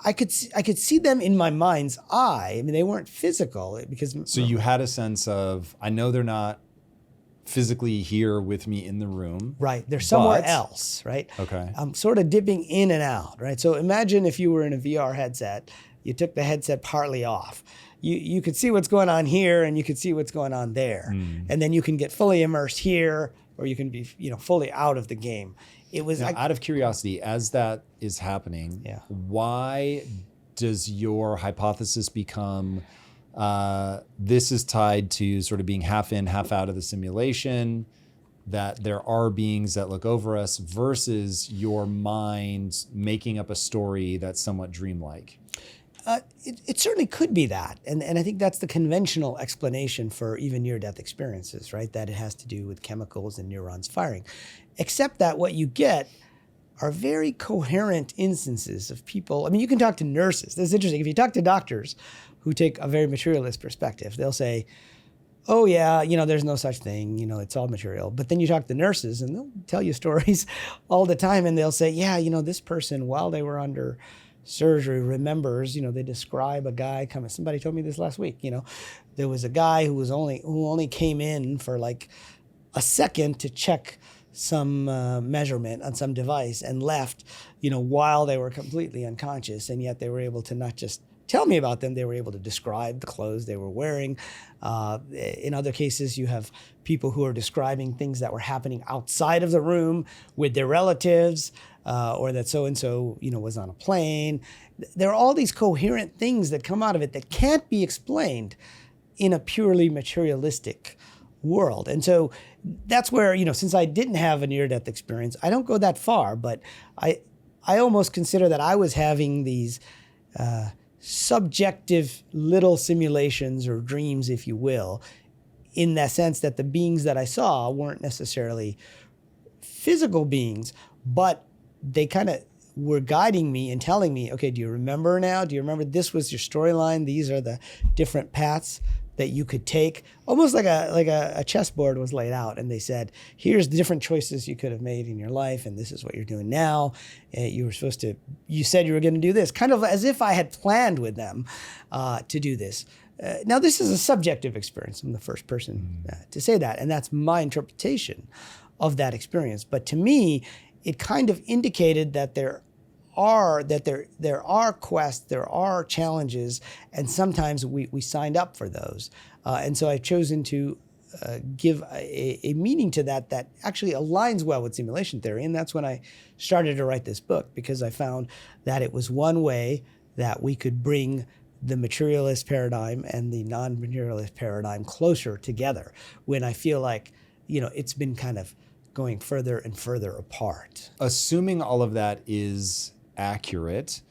I could see them in my mind's eye. I mean, they weren't physical because. So you had a sense of, I know they're not physically here with me in the room. Right. They're somewhere else, right? Okay. I'm sort of dipping in and out, right? So imagine if you were in a VR headset, you took the headset partly off. You could see what's going on here and you could see what's going on there. And then you can get fully immersed here, or you can be, fully out of the game. It was now, out of curiosity, as that is happening, why does your hypothesis become this is tied to sort of being half in, half out of the simulation, that there are beings that look over us, versus your mind making up a story that's somewhat dreamlike? It certainly could be that. And I think that's the conventional explanation for even near-death experiences, right? That it has to do with chemicals and neurons firing. Except that what you get are very coherent instances of people. I mean, you can talk to nurses. This is interesting. If you talk to doctors who take a very materialist perspective, they'll say, oh yeah, there's no such thing, it's all material. But then you talk to nurses and they'll tell you stories all the time, and they'll say, yeah, this person, while they were under surgery, remembers, they describe a guy coming. Somebody told me this last week, there was a guy who only came in for like a second to check some measurement on some device and left, while they were completely unconscious. And yet they were able to not just tell me about them, they were able to describe the clothes they were wearing. In other cases, you have people who are describing things that were happening outside of the room with their relatives, or that so-and-so, was on a plane. There are all these coherent things that come out of it that can't be explained in a purely materialistic world. And so that's where, since I didn't have a near-death experience, I don't go that far, but I almost consider that I was having these subjective little simulations or dreams, if you will, in the sense that the beings that I saw weren't necessarily physical beings, but they kind of were guiding me and telling me, okay, do you remember now? Do you remember this was your storyline? These are the different paths that you could take. Almost like a chessboard was laid out, and they said, here's the different choices you could have made in your life, and this is what you're doing now. You said you were going to do this, kind of as if I had planned with them to do this. Now, this is a subjective experience. I'm the first person to say that, and that's my interpretation of that experience. But to me, it kind of indicated that there are quests, there are challenges, and sometimes we signed up for those. And so I've chosen to give a meaning to that actually aligns well with simulation theory. And that's when I started to write this book, because I found that it was one way that we could bring the materialist paradigm and the non-materialist paradigm closer together, when I feel like, it's been kind of going further and further apart. Assuming all of that is accurate,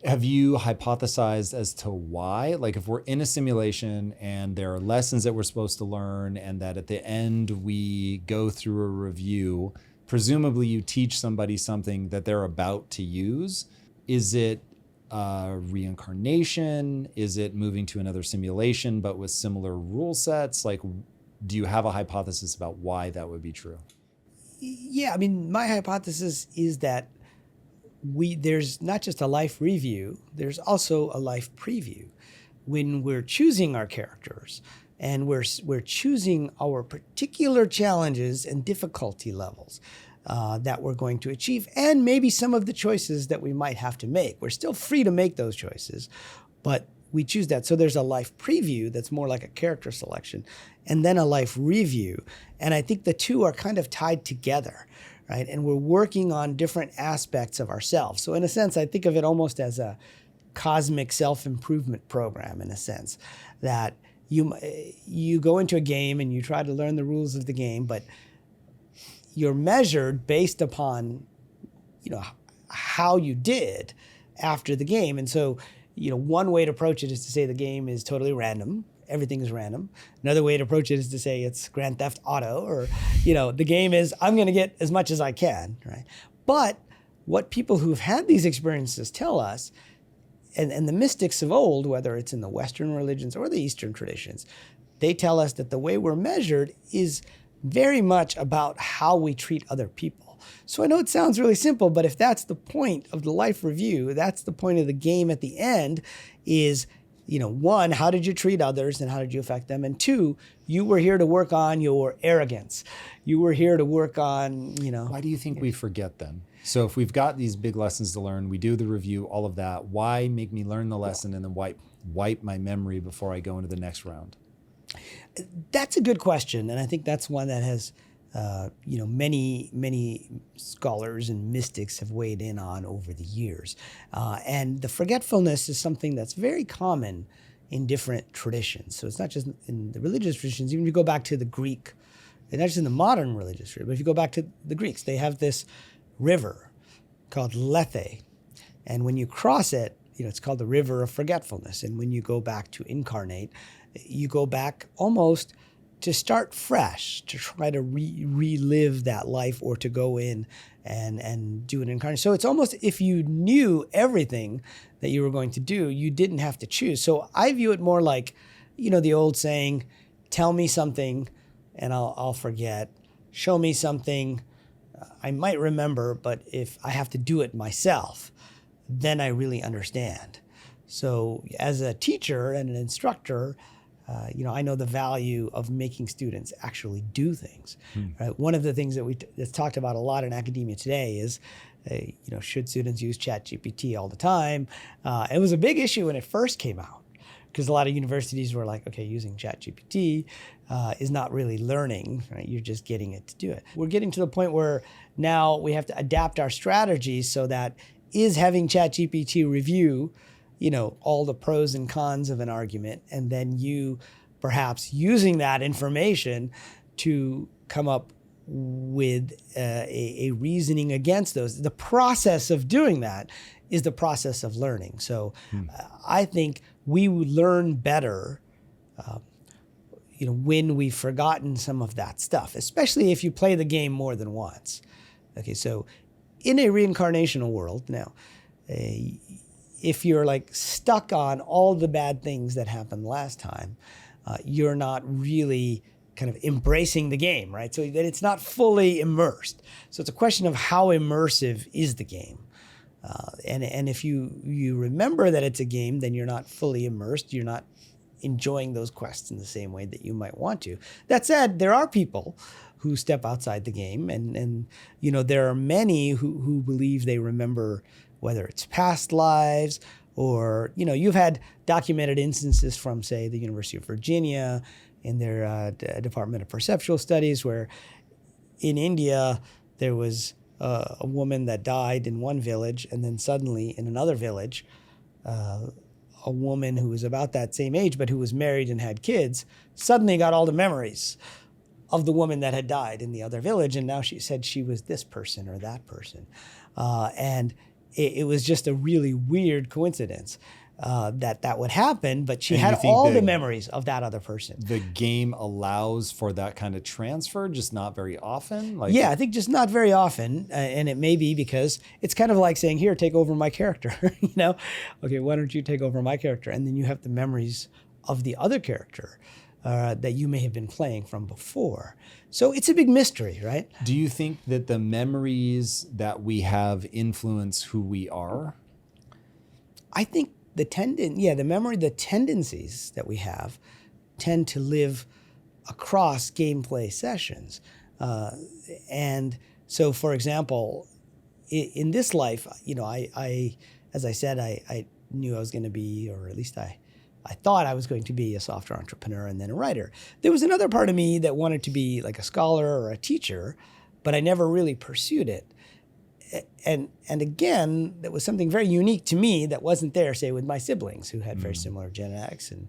have you hypothesized as to why? Like, if we're in a simulation and there are lessons that we're supposed to learn, and that at the end we go through a review, presumably you teach somebody something that they're about to use. Is it reincarnation? Is it moving to another simulation but with similar rule sets? Like, do you have a hypothesis about why that would be true? Yeah, I mean, my hypothesis is that there's not just a life review, there's also a life preview. When we're choosing our characters and we're choosing our particular challenges and difficulty levels that we're going to achieve, and maybe some of the choices that we might have to make. We're still free to make those choices, but we choose that. So there's a life preview that's more like a character selection, and then a life review. And I think the two are kind of tied together, right? And we're working on different aspects of ourselves. So in a sense, I think of it almost as a cosmic self-improvement program, in a sense, that you go into a game and you try to learn the rules of the game, but you're measured based upon, how you did after the game. And so, one way to approach it is to say the game is totally random. Everything is random. Another way to approach it is to say it's Grand Theft Auto, or, the game is, I'm going to get as much as I can, right? But what people who've had these experiences tell us, and the mystics of old, whether it's in the Western religions or the Eastern traditions, they tell us that the way we're measured is very much about how we treat other people. So I know it sounds really simple, but if that's the point of the life review, that's the point of the game at the end, is, one, how did you treat others and how did you affect them? And two, you were here to work on your arrogance. You were here to work on, Why do you think we forget then? So if we've got these big lessons to learn, we do the review, all of that, why make me learn the lesson and then wipe my memory before I go into the next round? That's a good question, and I think that's one that has, many scholars and mystics have weighed in on over the years. And the forgetfulness is something that's very common in different traditions. So it's not just in the religious traditions. Even if you go back to the Greek, and not just in the modern religious tradition, but if you go back to the Greeks, they have this river called Lethe, and when you cross it, it's called the river of forgetfulness. And when you go back to incarnate, you go back almost to start fresh, to try to relive that life, or to go in and do an incarnation. So it's almost, if you knew everything that you were going to do, you didn't have to choose. So I view it more like, the old saying, tell me something and I'll forget. Show me something, I might remember, but if I have to do it myself, then I really understand. So as a teacher and an instructor, I know the value of making students actually do things. Right? One of the things that's talked about a lot in academia today is, should students use ChatGPT all the time? It was a big issue when it first came out, because a lot of universities were like, okay, using ChatGPT is not really learning, right? You're just getting it to do it. We're getting to the point where now we have to adapt our strategies so that is having ChatGPT review all the pros and cons of an argument, and then you perhaps using that information to come up with a reasoning against those. The process of doing that is the process of learning. So I think we would learn better, when we've forgotten some of that stuff, especially if you play the game more than once. Okay, so in a reincarnational world now, if you're like stuck on all the bad things that happened last time, you're not really kind of embracing the game, right? So that it's not fully immersed. So it's a question of how immersive is the game. And if you remember that it's a game, then you're not fully immersed. You're not enjoying those quests in the same way that you might want to. That said, there are people who step outside the game, and there are many who believe they remember, whether it's past lives or you've had documented instances from, say, the University of Virginia in their Department of Perceptual Studies, where in India there was a woman that died in one village, and then suddenly in another village, a woman who was about that same age but who was married and had kids suddenly got all the memories of the woman that had died in the other village, and now she said she was this person or that person. And it was just a really weird coincidence that would happen, but she had all the memories of that other person. The game allows for that kind of transfer, just not very often? Yeah, I think just not very often, and it may be because it's kind of like saying, here, take over my character, Okay, why don't you take over my character? And then you have the memories of the other character that you may have been playing from before. So it's a big mystery, right? Do you think that the memories that we have influence who we are? I think the tendencies that we have tend to live across gameplay sessions. And so, for example, in this life, I as I said, I knew I was going to be, or at least I thought I was going to be a software entrepreneur and then a writer. There was another part of me that wanted to be like a scholar or a teacher, but I never really pursued it. And again, that was something very unique to me that wasn't there, say, with my siblings who had very similar genetics and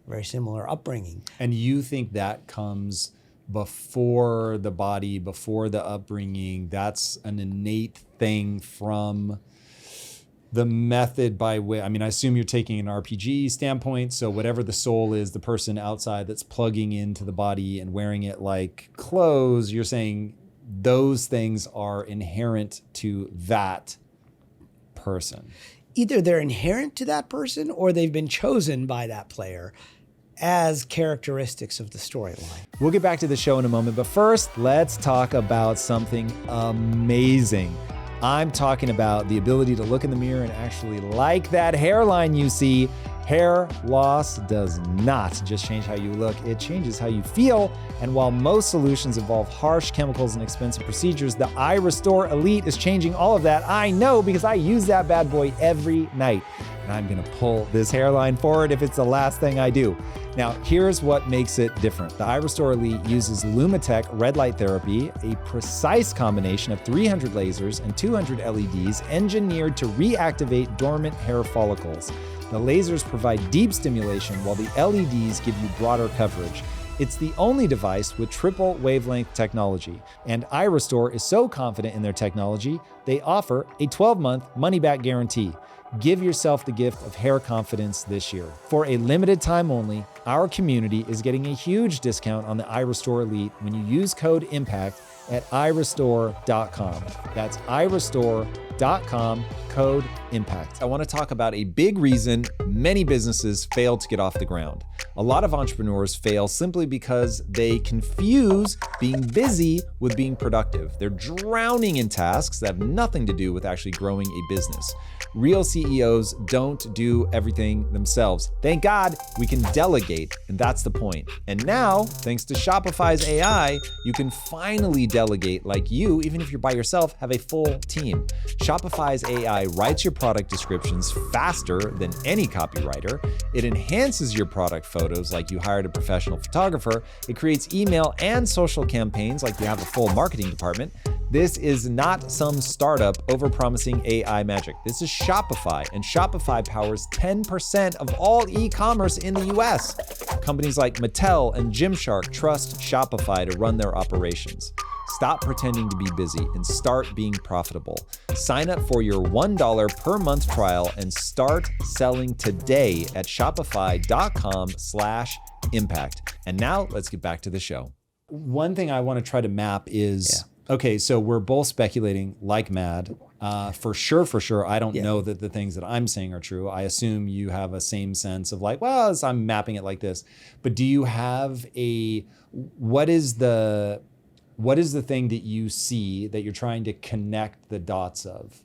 very similar upbringing. And you think that comes before the body, before the upbringing? That's an innate thing from the method by which, I assume you're taking an RPG standpoint, so whatever the soul is, the person outside that's plugging into the body and wearing it like clothes, you're saying those things are inherent to that person. Either they're inherent to that person or they've been chosen by that player as characteristics of the storyline. We'll get back to the show in a moment, but first, let's talk about something amazing. I'm talking about the ability to look in the mirror and actually like that hairline you see. Hair loss does not just change how you look, it changes how you feel. And while most solutions involve harsh chemicals and expensive procedures, the iRestore Elite is changing all of that. I know, because I use that bad boy every night. And I'm gonna pull this hairline forward if it's the last thing I do. Now, here's what makes it different. The iRestore Elite uses Lumitech red light therapy, a precise combination of 300 lasers and 200 LEDs engineered to reactivate dormant hair follicles. The lasers provide deep stimulation while the LEDs give you broader coverage. It's the only device with triple wavelength technology, and iRestore is so confident in their technology, they offer a 12-month money-back guarantee. Give yourself the gift of hair confidence this year. For a limited time only, our community is getting a huge discount on the iRestore Elite when you use code IMPACT at iRestore.com. That's iRestore.com, code IMPACT. I want to talk about a big reason many businesses fail to get off the ground. A lot of entrepreneurs fail simply because they confuse being busy with being productive. They're drowning in tasks that have nothing to do with actually growing a business. Real CEOs don't do everything themselves. Thank God we can delegate, and that's the point. And now, thanks to Shopify's AI, you can finally delegate like you, even if you're by yourself, have a full team. Shopify's AI writes your product descriptions faster than any copywriter. It enhances your product photos like you hired a professional photographer. It creates email and social campaigns like you have a full marketing department. This is not some startup overpromising AI magic. This is Shopify, and Shopify powers 10% of all e-commerce in the US. Companies like Mattel and Gymshark trust Shopify to run their operations. Stop pretending to be busy and start being profitable. Sign up for your $1 per month trial and start selling today at shopify.com/impact. And now let's get back to the show. One thing I want to try to map is, okay, so we're both speculating like mad. For sure, I don't know that the things that I'm saying are true. I assume you have a same sense of like, well, I'm mapping it like this. But do you have what is the thing that you see that you're trying to connect the dots of?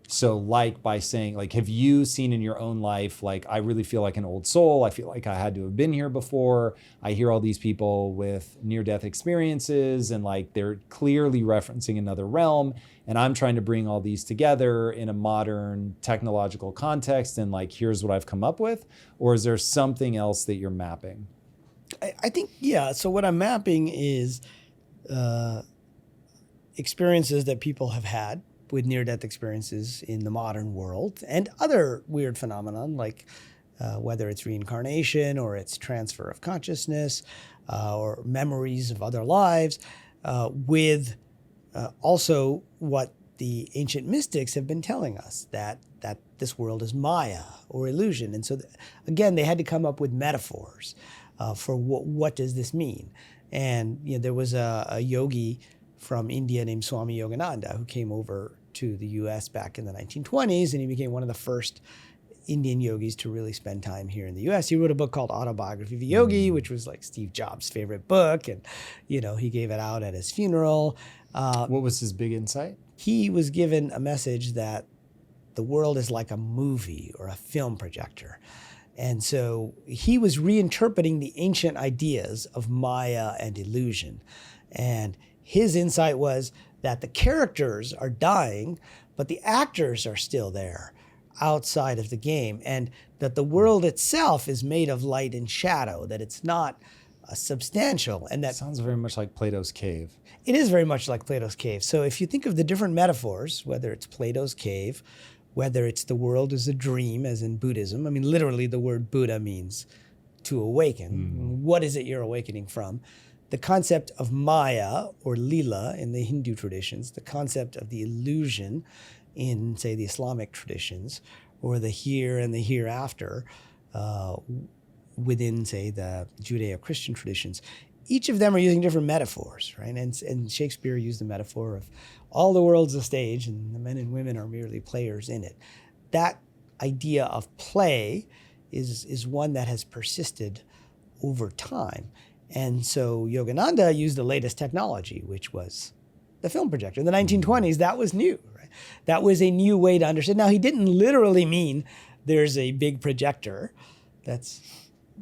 So like by saying, like, have you seen in your own life, like, I really feel like an old soul. I feel like I had to have been here before. I hear all these people with near-death experiences and like they're clearly referencing another realm. And I'm trying to bring all these together in a modern technological context. And like, here's what I've come up with. Or is there something else that you're mapping? I think, so what I'm mapping is experiences that people have had with near-death experiences in the modern world and other weird phenomenon like whether it's reincarnation or it's transfer of consciousness or memories of other lives with also what the ancient mystics have been telling us, that this world is Maya or illusion. And so again, they had to come up with metaphors for what does this mean. And there was a yogi from India named Swami Yogananda who came over to the US back in the 1920s, and he became one of the first Indian yogis to really spend time here in the US. He wrote a book called Autobiography of a Yogi, which was like Steve Jobs' favorite book, and he gave it out at his funeral. What was his big insight? He was given a message that the world is like a movie or a film projector. And so he was reinterpreting the ancient ideas of Maya and illusion. And his insight was that the characters are dying, but the actors are still there outside of the game, and that the world itself is made of light and shadow, that it's not substantial. And that sounds very much like Plato's cave. It is very much like Plato's cave. So if you think of the different metaphors, whether it's Plato's cave, whether it's the world is a dream, as in Buddhism, I mean, literally the word Buddha means to awaken. What is it you're awakening from? The concept of Maya or Lila in the Hindu traditions, the concept of the illusion in, say, the Islamic traditions, or the here and the hereafter within, say, the Judeo-Christian traditions. Each of them are using different metaphors, right? And Shakespeare used the metaphor of all the world's a stage and the men and women are merely players in it. That idea of play is one that has persisted over time. And so Yogananda used the latest technology, which was the film projector. In the 1920s, that was new, right? That was a new way to understand. Now, he didn't literally mean there's a big projector that's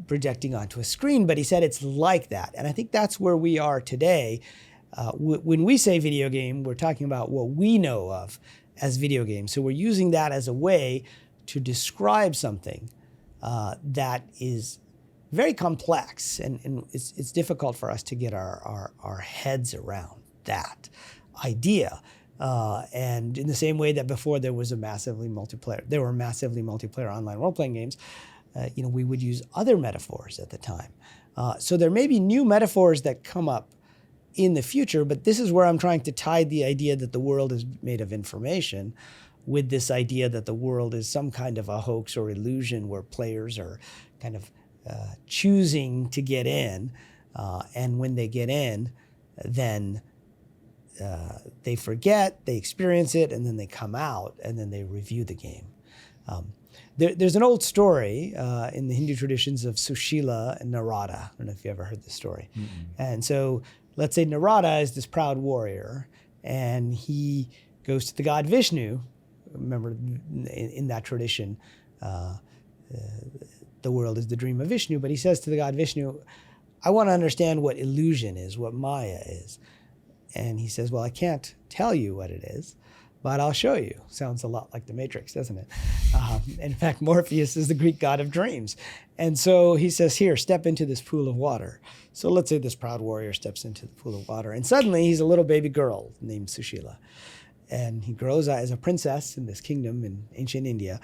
projecting onto a screen, but he said it's like that. And I think that's where we are today. When we say video game, we're talking about what we know of as video games. So we're using that as a way to describe something that is very complex, and it's difficult for us to get our heads around that idea. And in the same way that before there were massively multiplayer online role-playing games, we would use other metaphors at the time. So there may be new metaphors that come up in the future, but this is where I'm trying to tie the idea that the world is made of information with this idea that the world is some kind of a hoax or illusion where players are kind of choosing to get in, and when they get in, then they forget, they experience it, and then they come out, and then they review the game. There's an old story in the Hindu traditions of Sushila and Narada. I don't know if you ever heard this story. And so let's say Narada is this proud warrior, and he goes to the god Vishnu. Remember, in that tradition, the world is the dream of Vishnu, but he says to the god Vishnu, I want to understand what illusion is, what Maya is. And he says, well, I can't tell you what it is, but I'll show you. Sounds a lot like the Matrix, doesn't it? In fact, Morpheus is the Greek god of dreams. And so he says, here, step into this pool of water. So let's say this proud warrior steps into the pool of water, and suddenly he's a little baby girl named Sushila. And he grows up as a princess in this kingdom in ancient India.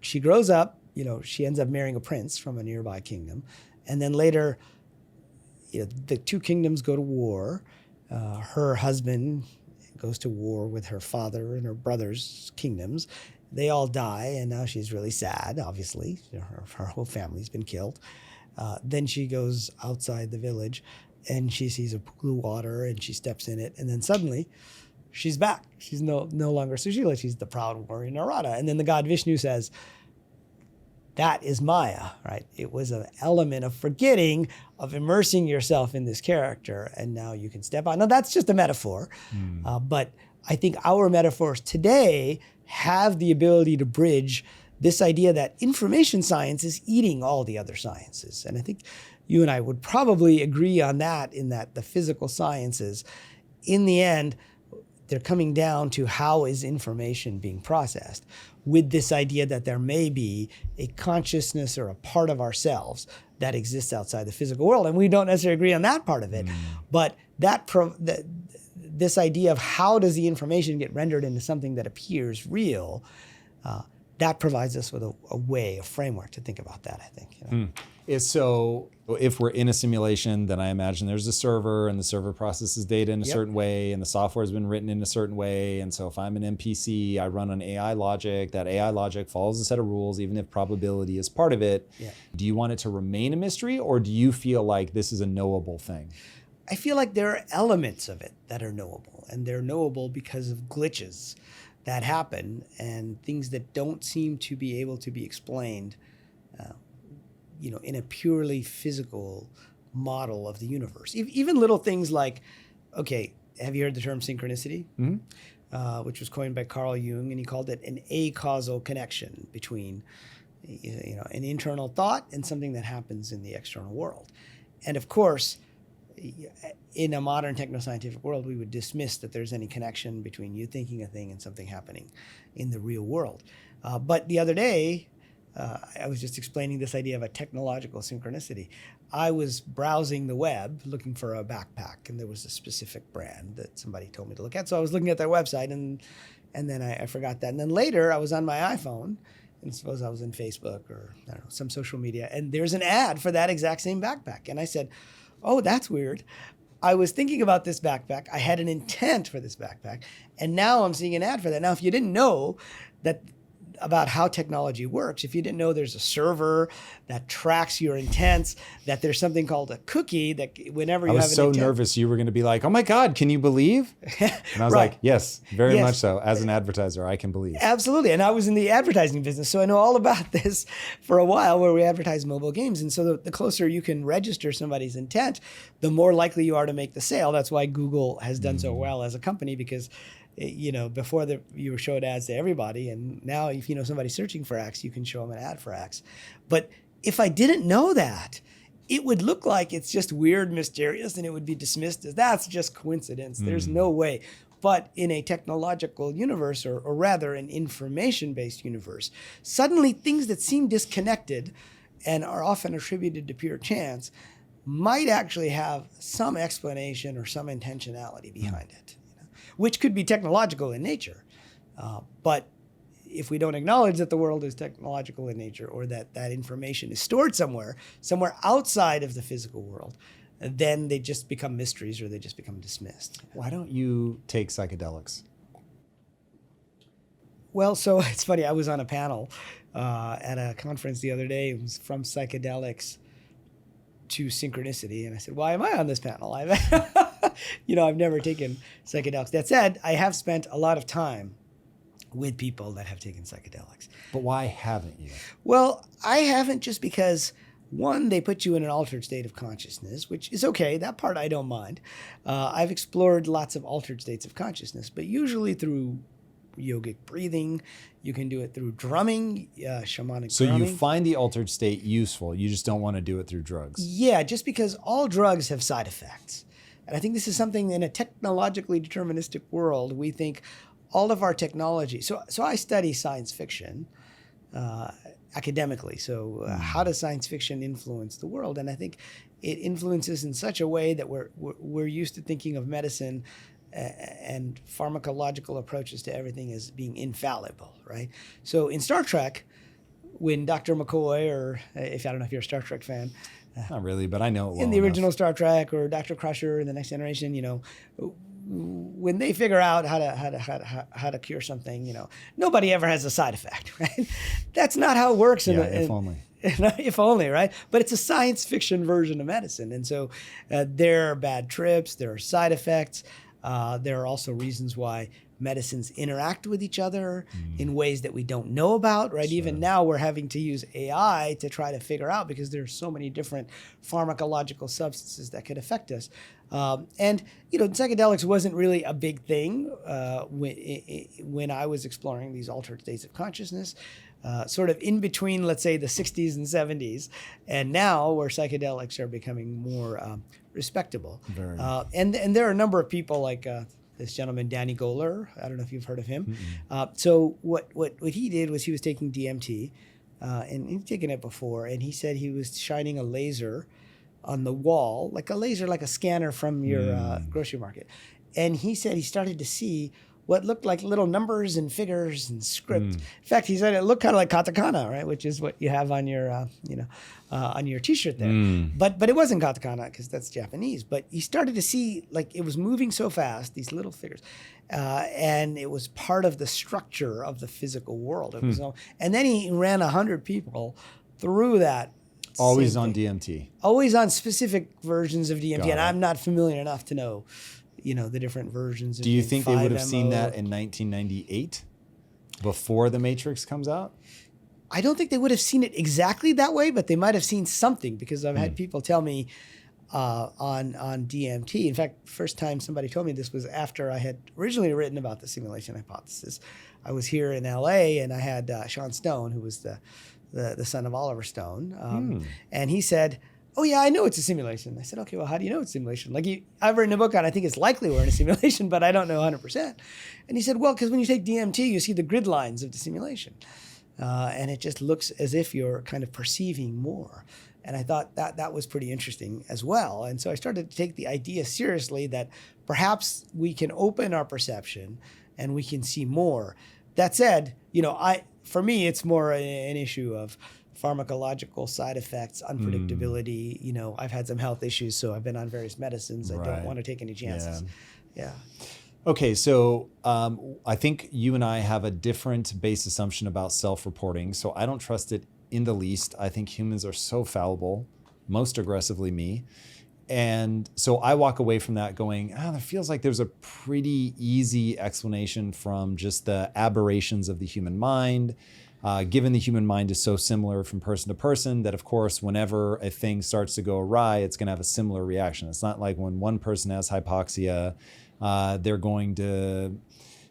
She grows up, she ends up marrying a prince from a nearby kingdom. And then later, the two kingdoms go to war. Her husband goes to war with her father and her brother's kingdoms. They all die, and now she's really sad, obviously. Her whole family's been killed. Then she goes outside the village and she sees a pool of water and she steps in it. And then suddenly she's back. She's no longer Sushila. She's the proud warrior Narada. And then the god Vishnu says, that is Maya, right? It was an element of forgetting, of immersing yourself in this character, and now you can step out. Now, that's just a metaphor, but I think our metaphors today have the ability to bridge this idea that information science is eating all the other sciences. And I think you and I would probably agree on that, in that the physical sciences, in the end, they're coming down to how is information being processed, with this idea that there may be a consciousness or a part of ourselves that exists outside the physical world. And we don't necessarily agree on that part of it, but this idea of how does the information get rendered into something that appears real, that provides us with a way, a framework to think about that, I think. So if we're in a simulation, then I imagine there's a server, and the server processes data in a certain way, and the software has been written in a certain way. And so if I'm an NPC, I run on AI logic. That AI logic follows a set of rules, even if probability is part of it. Do you want it to remain a mystery, or do you feel like this is a knowable thing? I feel like there are elements of it that are knowable, and they're knowable because of glitches that happen and things that don't seem to be able to be explained in a purely physical model of the universe. Even little things like, okay, have you heard the term synchronicity? Which was coined by Carl Jung, and he called it an acausal connection between an internal thought and something that happens in the external world. And of course, in a modern technoscientific world, we would dismiss that there's any connection between you thinking a thing and something happening in the real world. But the other day, I was just explaining this idea of a technological synchronicity. I was browsing the web looking for a backpack, and there was a specific brand that somebody told me to look at. So I was looking at their website, and then I forgot that. And then later I was on my iPhone, and suppose I was in Facebook or I don't know, some social media, and there's an ad for that exact same backpack. And I said, oh, that's weird. I was thinking about this backpack. I had an intent for this backpack, and now I'm seeing an ad for that. Now, if you didn't know that about how technology works, if you didn't know there's a server that tracks your intents, that there's something called a cookie that whenever you have an intent. I was so nervous you were going to be like, oh my God, can you believe? And I was like, yes, very much so. As an advertiser, I can believe. Absolutely. And I was in the advertising business, so I know all about this for a while, where we advertise mobile games. And so the closer you can register somebody's intent, the more likely you are to make the sale. That's why Google has done so well as a company, because before you showed ads to everybody, and now if somebody's searching for X, you can show them an ad for X. But if I didn't know that, it would look like it's just weird, mysterious, and it would be dismissed as that's just coincidence. There's no way. But in a technological universe, or rather an information-based universe, suddenly things that seem disconnected and are often attributed to pure chance might actually have some explanation or some intentionality behind it, which could be technological in nature. But if we don't acknowledge that the world is technological in nature, or that information is stored somewhere outside of the physical world, then they just become mysteries, or they just become dismissed. Why don't you take psychedelics? Well, so it's funny. I was on a panel at a conference the other day. It was from psychedelics to synchronicity. And I said, why am I on this panel? I've never taken psychedelics. That said, I have spent a lot of time with people that have taken psychedelics. But why haven't you? Well, I haven't, just because, one, they put you in an altered state of consciousness, which is okay. That part I don't mind. I've explored lots of altered states of consciousness, but usually through yogic breathing. You can do it through drumming, shamanic drumming. So you find the altered state useful. You just don't want to do it through drugs. Yeah, just because all drugs have side effects. And I think this is something in a technologically deterministic world, we think all of our technology. So I study science fiction academically. So how does science fiction influence the world? And I think it influences in such a way that we're used to thinking of medicine and pharmacological approaches to everything as being infallible, right? So in Star Trek, when Dr. McCoy, or I don't know if you're a Star Trek fan, not really, but I know it well in the enough. original Star Trek, or Dr. Crusher in the Next Generation, when they figure out how to cure something, nobody ever has a side effect, right? That's not how it works. If only. If only, right? But it's a science fiction version of medicine. And so there are bad trips, there are side effects. There are also reasons why medicines interact with each other in ways that we don't know about, right? Sure. Even now we're having to use AI to try to figure out, because there's so many different pharmacological substances that could affect us. And, psychedelics wasn't really a big thing when I was exploring these altered states of consciousness, sort of in between, let's say, the 60s and 70s, and now where psychedelics are becoming more respectable. Very. And there are a number of people like this gentleman, Danny Goler. I don't know if you've heard of him. So what he did was he was taking DMT, and he'd taken it before, and he said he was shining a laser on the wall, like a scanner from your grocery market. And he said he started to see what looked like little numbers and figures and script. In fact, he said it looked kind of like katakana, right? Which is what you have on your, on your T-shirt there. But it wasn't katakana because that's Japanese. But he started to see like it was moving so fast, these little figures, and it was part of the structure of the physical world. It was, and then he ran 100 people through that. Always on DMT. Always on specific versions of DMT, Got and it. I'm not familiar enough to know, the different versions. Do you think they would have 5MO. seen that in 1998 before The Matrix comes out? I don't think they would have seen it exactly that way, but they might have seen something, because I've had people tell me on DMT. In fact, first time somebody told me this was after I had originally written about the simulation hypothesis. I was here in LA, and I had Sean Stone, who was the son of Oliver Stone, and he said, "Oh yeah, I know it's a simulation." I said, "Okay, well, how do you know it's a simulation?" Like I've written a book on, I think it's likely we're in a simulation, but I don't know 100%. And he said, "Well, because when you take DMT, you see the grid lines of the simulation, and it just looks as if you're kind of perceiving more." And I thought that was pretty interesting as well. And so I started to take the idea seriously that perhaps we can open our perception and we can see more. That said, for me, it's more an issue of pharmacological side effects, unpredictability. I've had some health issues, so I've been on various medicines. I don't want to take any chances. Yeah. Okay, so I think you and I have a different base assumption about self-reporting, so I don't trust it in the least. I think humans are so fallible, most aggressively me. And so I walk away from that going, it feels like there's a pretty easy explanation from just the aberrations of the human mind. Given the human mind is so similar from person to person that, of course, whenever a thing starts to go awry, it's going to have a similar reaction. It's not like when one person has hypoxia, they're going to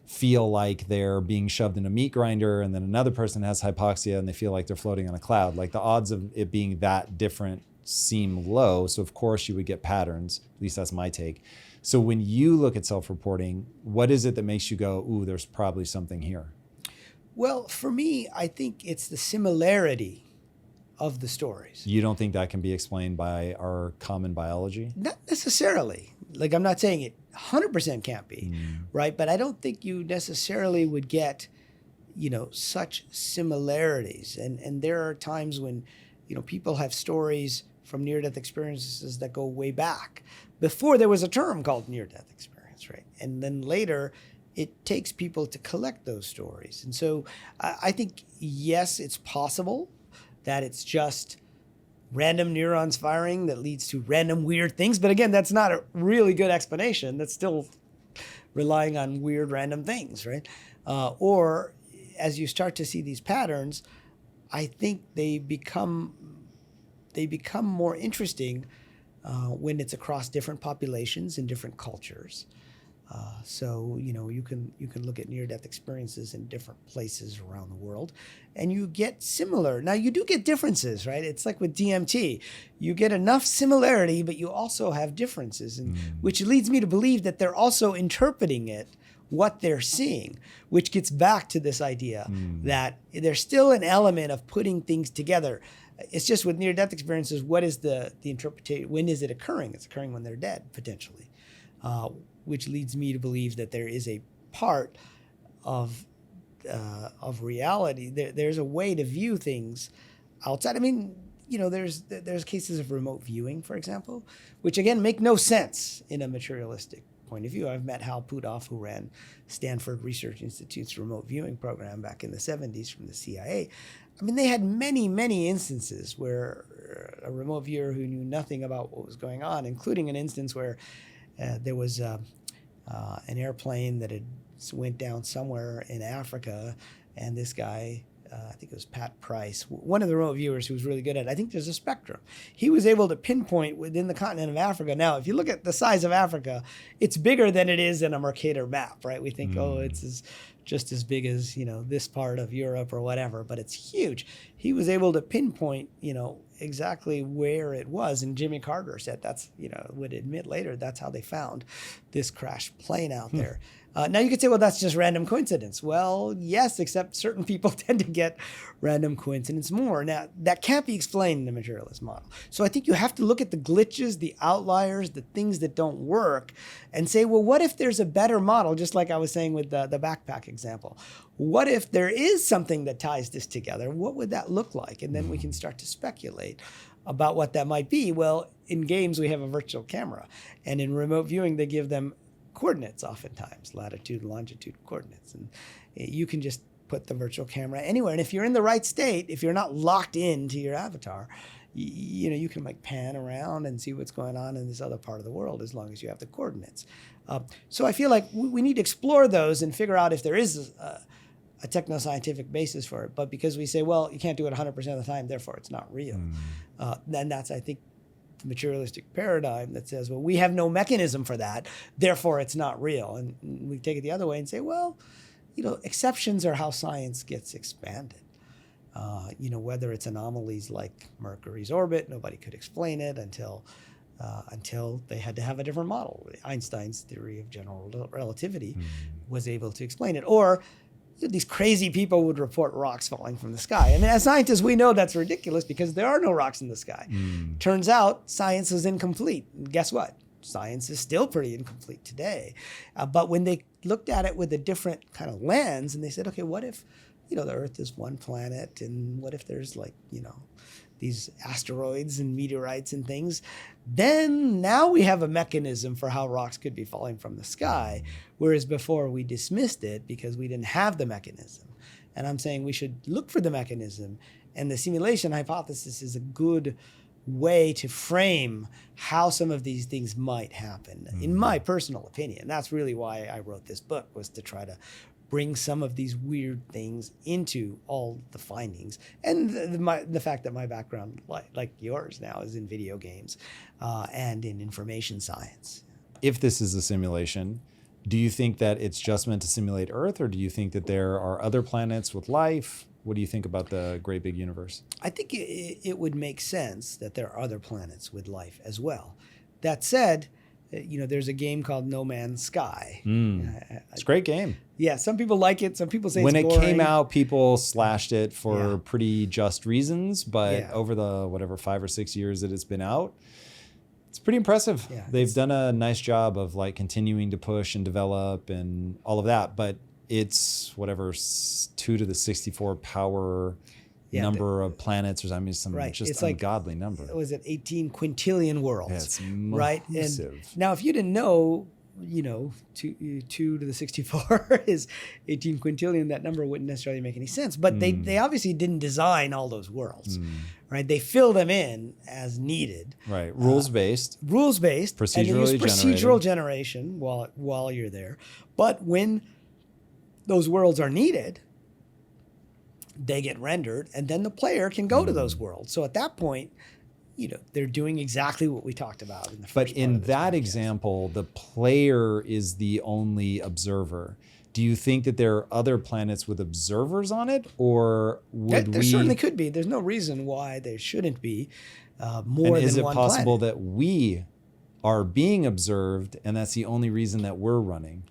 feel like they're being shoved in a meat grinder, and then another person has hypoxia and they feel like they're floating on a cloud. Like the odds of it being that different seem low. So of course you would get patterns. At least that's my take. So when you look at self-reporting, what is it that makes you go, ooh, there's probably something here? Well, for me, I think it's the similarity of the stories. You don't think that can be explained by our common biology? Not necessarily. Like, I'm not saying it 100% can't be, right? But I don't think you necessarily would get, such similarities. And there are times when, people have stories from near-death experiences that go way back, before there was a term called near-death experience, right? And then later, it takes people to collect those stories. And so I think, yes, it's possible that it's just random neurons firing that leads to random weird things. But again, that's not a really good explanation. That's still relying on weird random things, right? Or as you start to see these patterns, I think they become more interesting when it's across different populations and different cultures. So you can look at near-death experiences in different places around the world, and you get similar. Now you do get differences, right? It's like with DMT, you get enough similarity, but you also have differences, and which leads me to believe that they're also interpreting it, what they're seeing, which gets back to this idea that there's still an element of putting things together. It's just with near-death experiences, what is the interpretation? When is it occurring? It's occurring when they're dead, potentially. Which leads me to believe that there is a part of reality. There's a way to view things outside. I mean, there's cases of remote viewing, for example, which again make no sense in a materialistic point of view. I've met Hal Puthoff, who ran Stanford Research Institute's remote viewing program back in the 70s from the CIA. I mean, they had many, many instances where a remote viewer who knew nothing about what was going on, including an instance where there was an airplane that had went down somewhere in Africa, and this guy, I think it was Pat Price, one of the remote viewers who was really good at it. I think there's a spectrum. He was able to pinpoint within the continent of Africa. Now, if you look at the size of Africa, it's bigger than it is in a Mercator map, right? We think, it's just as big as, this part of Europe or whatever, but it's huge. He was able to pinpoint, exactly where it was. And Jimmy Carter said that's, would admit later, that's how they found this crashed plane out there. Now you could say, well, that's just random coincidence. Well, yes, except certain people tend to get random coincidence more. Now, that can't be explained in the materialist model. So I think you have to look at the glitches, the outliers, the things that don't work, and say, well, what if there's a better model, just like I was saying with the backpack example? What if there is something that ties this together? What would that look like? And then we can start to speculate about what that might be. Well, in games, we have a virtual camera. And in remote viewing, they give them coordinates oftentimes, latitude and longitude coordinates. And you can just put the virtual camera anywhere. And if you're in the right state, if you're not locked into your avatar, you can like pan around and see what's going on in this other part of the world as long as you have the coordinates. So I feel like we need to explore those and figure out if there is a techno-scientific basis for it. But because we say, well, you can't do it 100% of the time, therefore it's not real. Then that's, I think, materialistic paradigm that says, well, we have no mechanism for that, therefore it's not real. And we take it the other way and say, well, exceptions are how science gets expanded. Whether it's anomalies like Mercury's orbit, nobody could explain it until they had to have a different model. Einstein's theory of general relativity was able to explain it. Or these crazy people would report rocks falling from the sky. I mean, as scientists, we know that's ridiculous because there are no rocks in the sky. Turns out science is incomplete. And guess what? Science is still pretty incomplete today. But when they looked at it with a different kind of lens and they said, okay, what if, the Earth is one planet, and what if there's these asteroids and meteorites and things, then now we have a mechanism for how rocks could be falling from the sky, whereas before we dismissed it because we didn't have the mechanism. And I'm saying we should look for the mechanism, and the simulation hypothesis is a good way to frame how some of these things might happen, in my personal opinion. That's really why I wrote this book, was to try to bring some of these weird things into all the findings. And the fact that my background, like yours now, is in video games and in information science. If this is a simulation, do you think that it's just meant to simulate Earth, or do you think that there are other planets with life? What do you think about the great big universe? I think it would make sense that there are other planets with life as well. That said, there's a game called No Man's Sky. It's a great game. Yeah, some people like it. Some people say when it's it boring. Came out, people slashed it for pretty just reasons. But over the 5 or 6 years that it's been out, it's pretty impressive. Yeah, they've done a nice job of continuing to push and develop and all of that. But it's 2 to the 64 power number of planets, or some just ungodly number. Was it 18 quintillion worlds? Yeah, it's right. Massive. And now, if you didn't know, 2 to the 64 is 18 quintillion. That number wouldn't necessarily make any sense. But they obviously didn't design all those worlds, right? They fill them in as needed. Right. Rules-based. Procedurally and they use procedural generation while you're there. But when those worlds are needed, they get rendered, and then the player can go to those worlds. So at that point, they're doing exactly what we talked about in the first part of this podcast. But in that example, the player is the only observer. Do you think that there are other planets with observers on it, or there certainly could be. There's no reason why there shouldn't be more than one planet. Is it possible that we are being observed, and that's the only reason that we're running?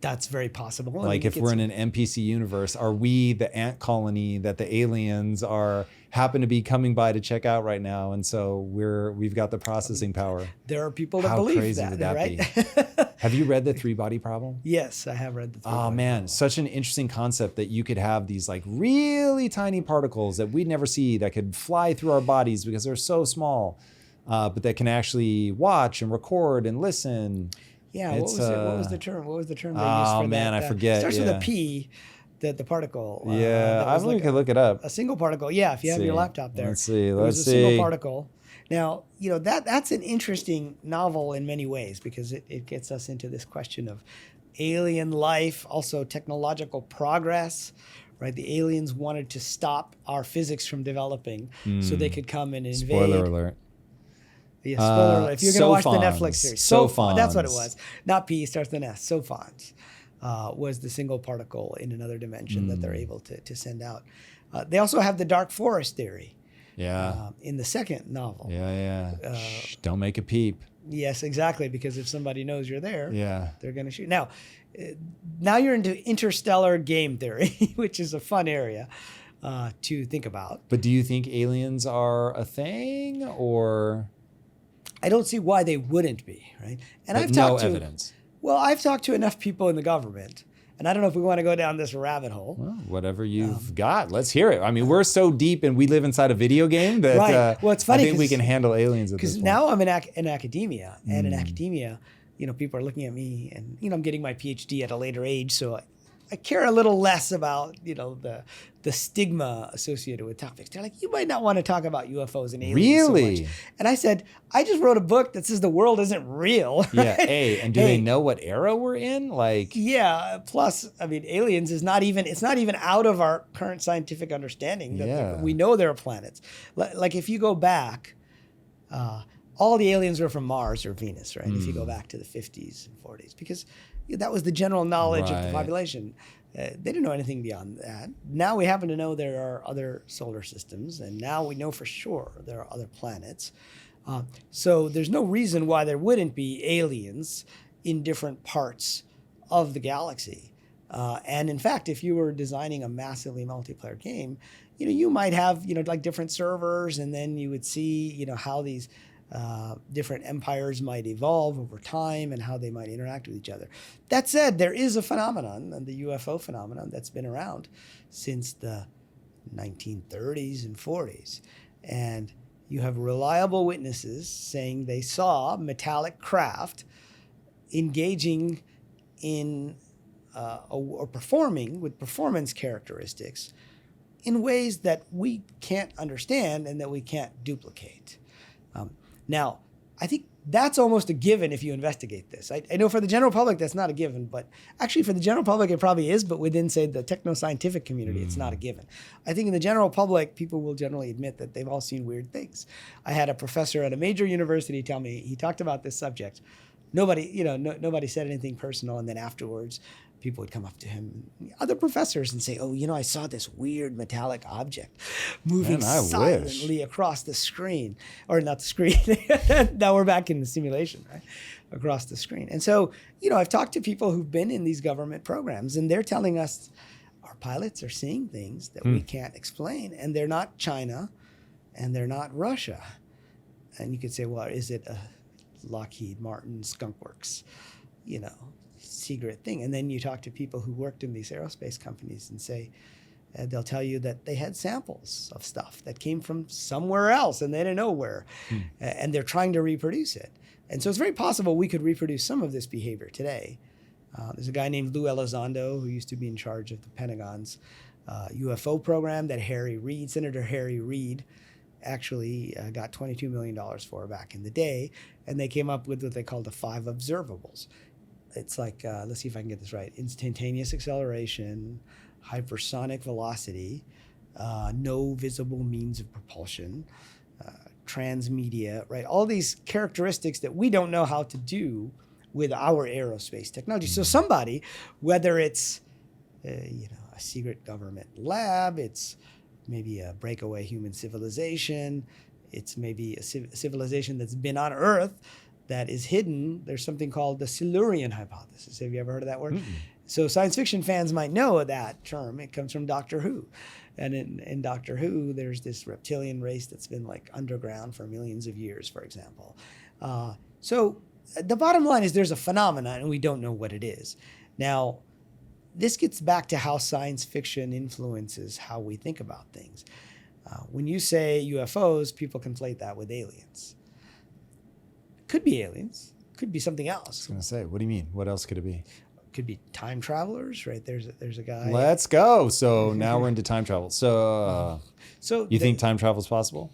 That's very possible. If we're in an NPC universe, are we the ant colony that the aliens happen to be coming by to check out right now? And so we've got the processing power. There are people that believe that. How crazy would that right? be? Have you read the 3-body problem? Yes, I have read the 3-body problem. Man, such an interesting concept that you could have these really tiny particles that we'd never see that could fly through our bodies because they're so small, but that can actually watch and record and listen. Yeah, what was the term? What was the term they used for that? I forget. It starts with a P. The particle. Yeah, that I was believe like we could look it up. a single particle. Yeah, if you have your laptop there. Let's see. It was a single particle. Now, that's an interesting novel in many ways because it gets us into this question of alien life, also technological progress, right? The aliens wanted to stop our physics from developing so they could come and invade. Spoiler alert. Yeah, spoiler alert. If you're going to watch the Netflix series. Sophons. That's what it was. Not P, starts with an S. Sophons was the single particle in another dimension that they're able to send out. They also have the dark forest theory. Yeah. In the second novel. Yeah. Shh, don't make a peep. Yes, exactly. Because if somebody knows you're there, they're going to shoot. Now you're into interstellar game theory, which is a fun area to think about. But do you think aliens are a thing, or? I don't see why they wouldn't be, right? And I've talked to evidence. Well, I've talked to enough people in the government, and I don't know if we want to go down this rabbit hole. Well, whatever you've got, let's hear it. I mean, we're so deep and we live inside a video game that right. Well, it's funny I think we can handle aliens at this point. Because now I'm in academia, and in academia, people are looking at me, and I'm getting my PhD at a later age, so I care a little less about the stigma associated with topics. They're like, you might not want to talk about UFOs and aliens so much. And I said, I just wrote a book that says the world isn't real. Yeah. And do they know what era we're in? Yeah. Plus, I mean, aliens it's not even out of our current scientific understanding that we know there are planets. Like if you go back, all the aliens were from Mars or Venus, right? If you go back to the 50s and 40s, because that was the general knowledge of the population. They didn't know anything beyond that. Now we happen to know there are other solar systems, and now we know for sure there are other planets. So there's no reason why there wouldn't be aliens in different parts of the galaxy. And in fact, if you were designing a massively multiplayer game, you might have like different servers, and then you would see how these different empires might evolve over time and how they might interact with each other. That said, there is a phenomenon, the UFO phenomenon, that's been around since the 1930s and 40s. And you have reliable witnesses saying they saw metallic craft engaging in or performing with performance characteristics in ways that we can't understand and that we can't duplicate. Now, I think that's almost a given if you investigate this. I know for the general public, that's not a given, but actually for the general public, it probably is, but within, say, the techno-scientific community, it's not a given. I think in the general public, people will generally admit that they've all seen weird things. I had a professor at a major university tell me, he talked about this subject. Nobody, nobody said anything personal, and then afterwards, people would come up to him, other professors, and say, I saw this weird metallic object moving silently across the screen. Or not the screen. Now we're back in the simulation, right? Across the screen. And so, I've talked to people who've been in these government programs, and they're telling us our pilots are seeing things that we can't explain. And they're not China, and they're not Russia. And you could say, well, is it a Lockheed Martin Skunk Works, secret thing? And then you talk to people who worked in these aerospace companies and say, they'll tell you that they had samples of stuff that came from somewhere else and they didn't know where. And they're trying to reproduce it. And so it's very possible we could reproduce some of this behavior today. There's a guy named Lou Elizondo who used to be in charge of the Pentagon's UFO program that Senator Harry Reid, actually got $22 million for back in the day. And they came up with what they called the 5 observables. It's like, let's see if I can get this right. Instantaneous acceleration, hypersonic velocity, no visible means of propulsion, transmedia, right? All these characteristics that we don't know how to do with our aerospace technology. So somebody, whether it's, a secret government lab, it's maybe a breakaway human civilization, it's maybe a civilization that's been on Earth that is hidden. There's something called the Silurian hypothesis. Have you ever heard of that word? So science fiction fans might know that term. It comes from Doctor Who. And in Doctor Who, there's this reptilian race that's been underground for millions of years, for example. So the bottom line is there's a phenomenon and we don't know what it is. Now, this gets back to how science fiction influences how we think about things. When you say UFOs, people conflate that with aliens. Could be aliens. Could be something else. I was going to say, what do you mean? What else could it be? could be time travelers, right? There's a guy. Let's go. So now we're into time travel. So you think time travel is possible?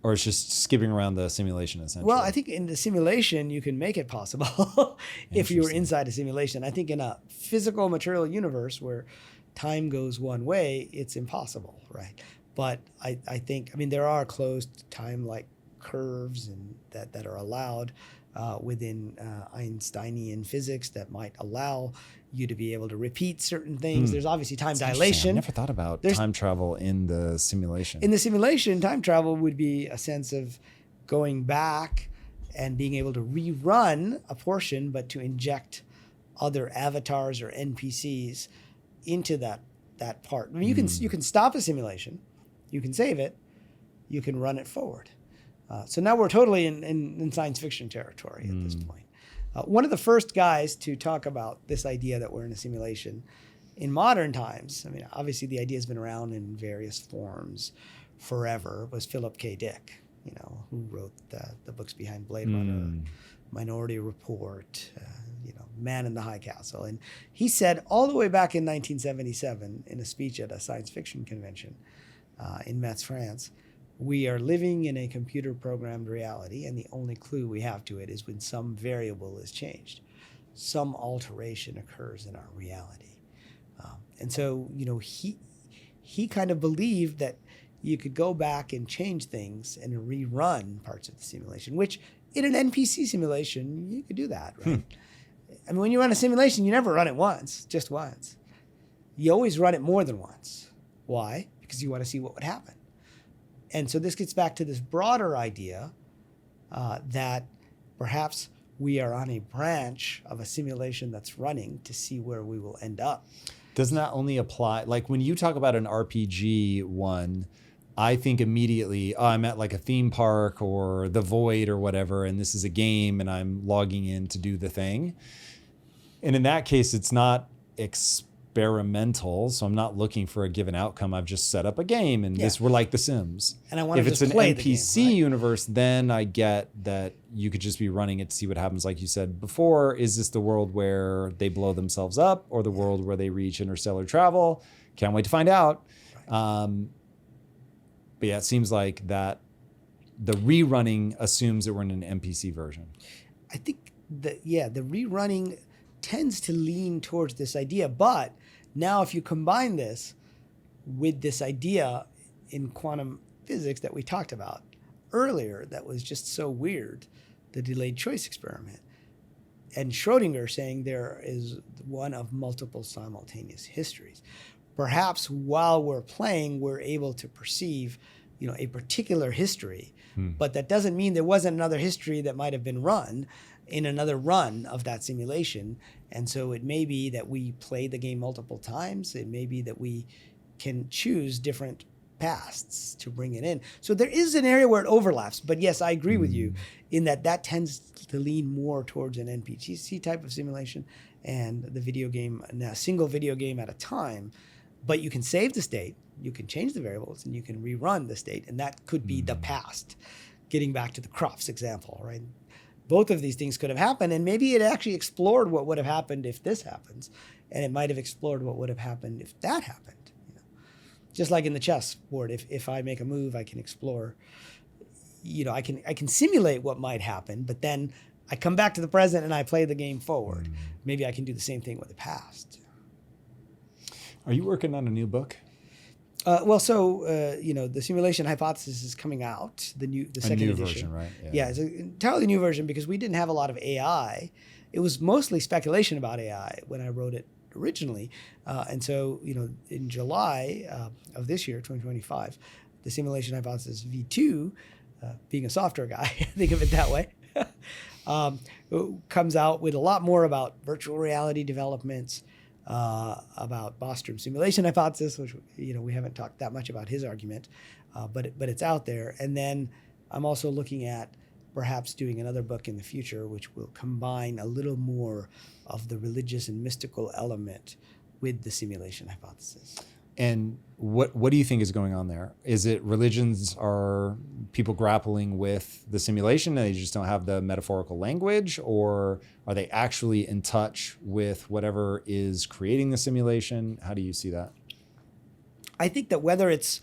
Or it's just skipping around the simulation, essentially? Well, I think in the simulation, you can make it possible if you were inside a simulation. I think in a physical material universe where time goes one way, it's impossible, right? But I think, I mean, there are closed time-like curves and that are allowed within Einsteinian physics that might allow you to be able to repeat certain things. There's obviously time dilation. I never thought about time travel in the simulation. In the simulation, time travel would be a sense of going back and being able to rerun a portion, but to inject other avatars or NPCs into that part. I mean, you can stop a simulation, you can save it, you can run it forward. So now we're totally in science fiction territory at this point. One of the first guys to talk about this idea that we're in a simulation in modern times, I mean, obviously the idea has been around in various forms forever, was Philip K. Dick, who wrote the books behind Blade Runner, Minority Report, Man in the High Castle. And he said all the way back in 1977 in a speech at a science fiction convention in Metz, France, we are living in a computer-programmed reality, and the only clue we have to it is when some variable is changed. Some alteration occurs in our reality. And so, he kind of believed that you could go back and change things and rerun parts of the simulation, which in an NPC simulation, you could do that, right? I mean, when you run a simulation, you never run it once, just once. You always run it more than once. Why? Because you want to see what would happen. And so this gets back to this broader idea that perhaps we are on a branch of a simulation that's running to see where we will end up. Doesn't that only apply? Like when you talk about an RPG one, I think immediately, I'm at like a theme park or the Void or whatever, and this is a game and I'm logging in to do the thing. And in that case, it's not experimental, so I'm not looking for a given outcome. I've just set up a game, and we're like The Sims. And I want if to it's just an play NPC the game, right? universe, then I get that you could just be running it to see what happens. Like you said before, is this the world where they blow themselves up, or the world where they reach interstellar travel? Can't wait to find out. Right. But yeah, it seems like that the rerunning assumes that we're in an NPC version. I think the rerunning tends to lean towards this idea, but now if you combine this with this idea in quantum physics that we talked about earlier that was just so weird, the delayed choice experiment, and Schrodinger saying there is one of multiple simultaneous histories. Perhaps while we're playing, we're able to perceive, a particular history, but that doesn't mean there wasn't another history that might have been run in another run of that simulation. And so it may be that we play the game multiple times. It may be that we can choose different pasts to bring it in. So there is an area where it overlaps. But yes, I agree with you in that tends to lean more towards an NPC type of simulation and the video game, a single video game at a time. But you can save the state, you can change the variables, and you can rerun the state. And that could be the past. Getting back to the Crofts example, right? Both of these things could have happened, and maybe it actually explored what would have happened if this happens, and it might have explored what would have happened if that happened. Just like in the chess board, if I make a move, I can explore. I can simulate what might happen, but then I come back to the present and I play the game forward. Maybe I can do the same thing with the past. Are you working on a new book? The simulation hypothesis is coming out, the second new edition. Version, right? Yeah, it's an entirely new version because we didn't have a lot of AI. It was mostly speculation about AI when I wrote it originally. And so, in July of this year, 2025, the simulation hypothesis V2, being a software guy, think of it that way, comes out with a lot more about virtual reality developments, about Bostrom simulation hypothesis, which we haven't talked that much about his argument, but it's out there. And then I'm also looking at perhaps doing another book in the future, which will combine a little more of the religious and mystical element with the simulation hypothesis. And what do you think is going on there? Is it religions are people grappling with the simulation and they just don't have the metaphorical language, or are they actually in touch with whatever is creating the simulation? How do you see that? I think that whether it's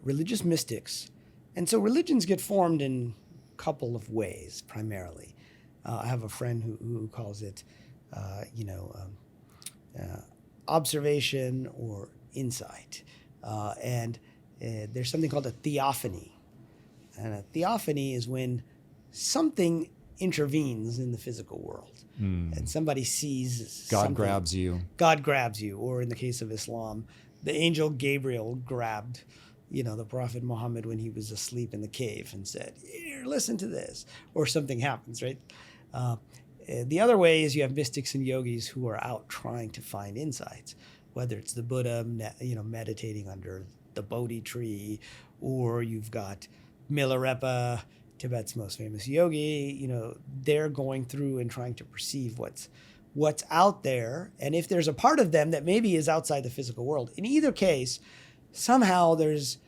religious mystics, and so religions get formed in a couple of ways primarily. I have a friend who calls it, observation or insight. And there's something called a theophany. And a theophany is when something intervenes in the physical world. And somebody sees God grabs you. God grabs you. Or in the case of Islam, the angel Gabriel grabbed, the Prophet Muhammad when he was asleep in the cave and said, "Here, listen to this." Or something happens, right? The other way is you have mystics and yogis who are out trying to find insights, whether it's the Buddha, meditating under the Bodhi tree, or you've got Milarepa, Tibet's most famous yogi. They're going through and trying to perceive what's out there, and if there's a part of them that maybe is outside the physical world. In either case, somehow there's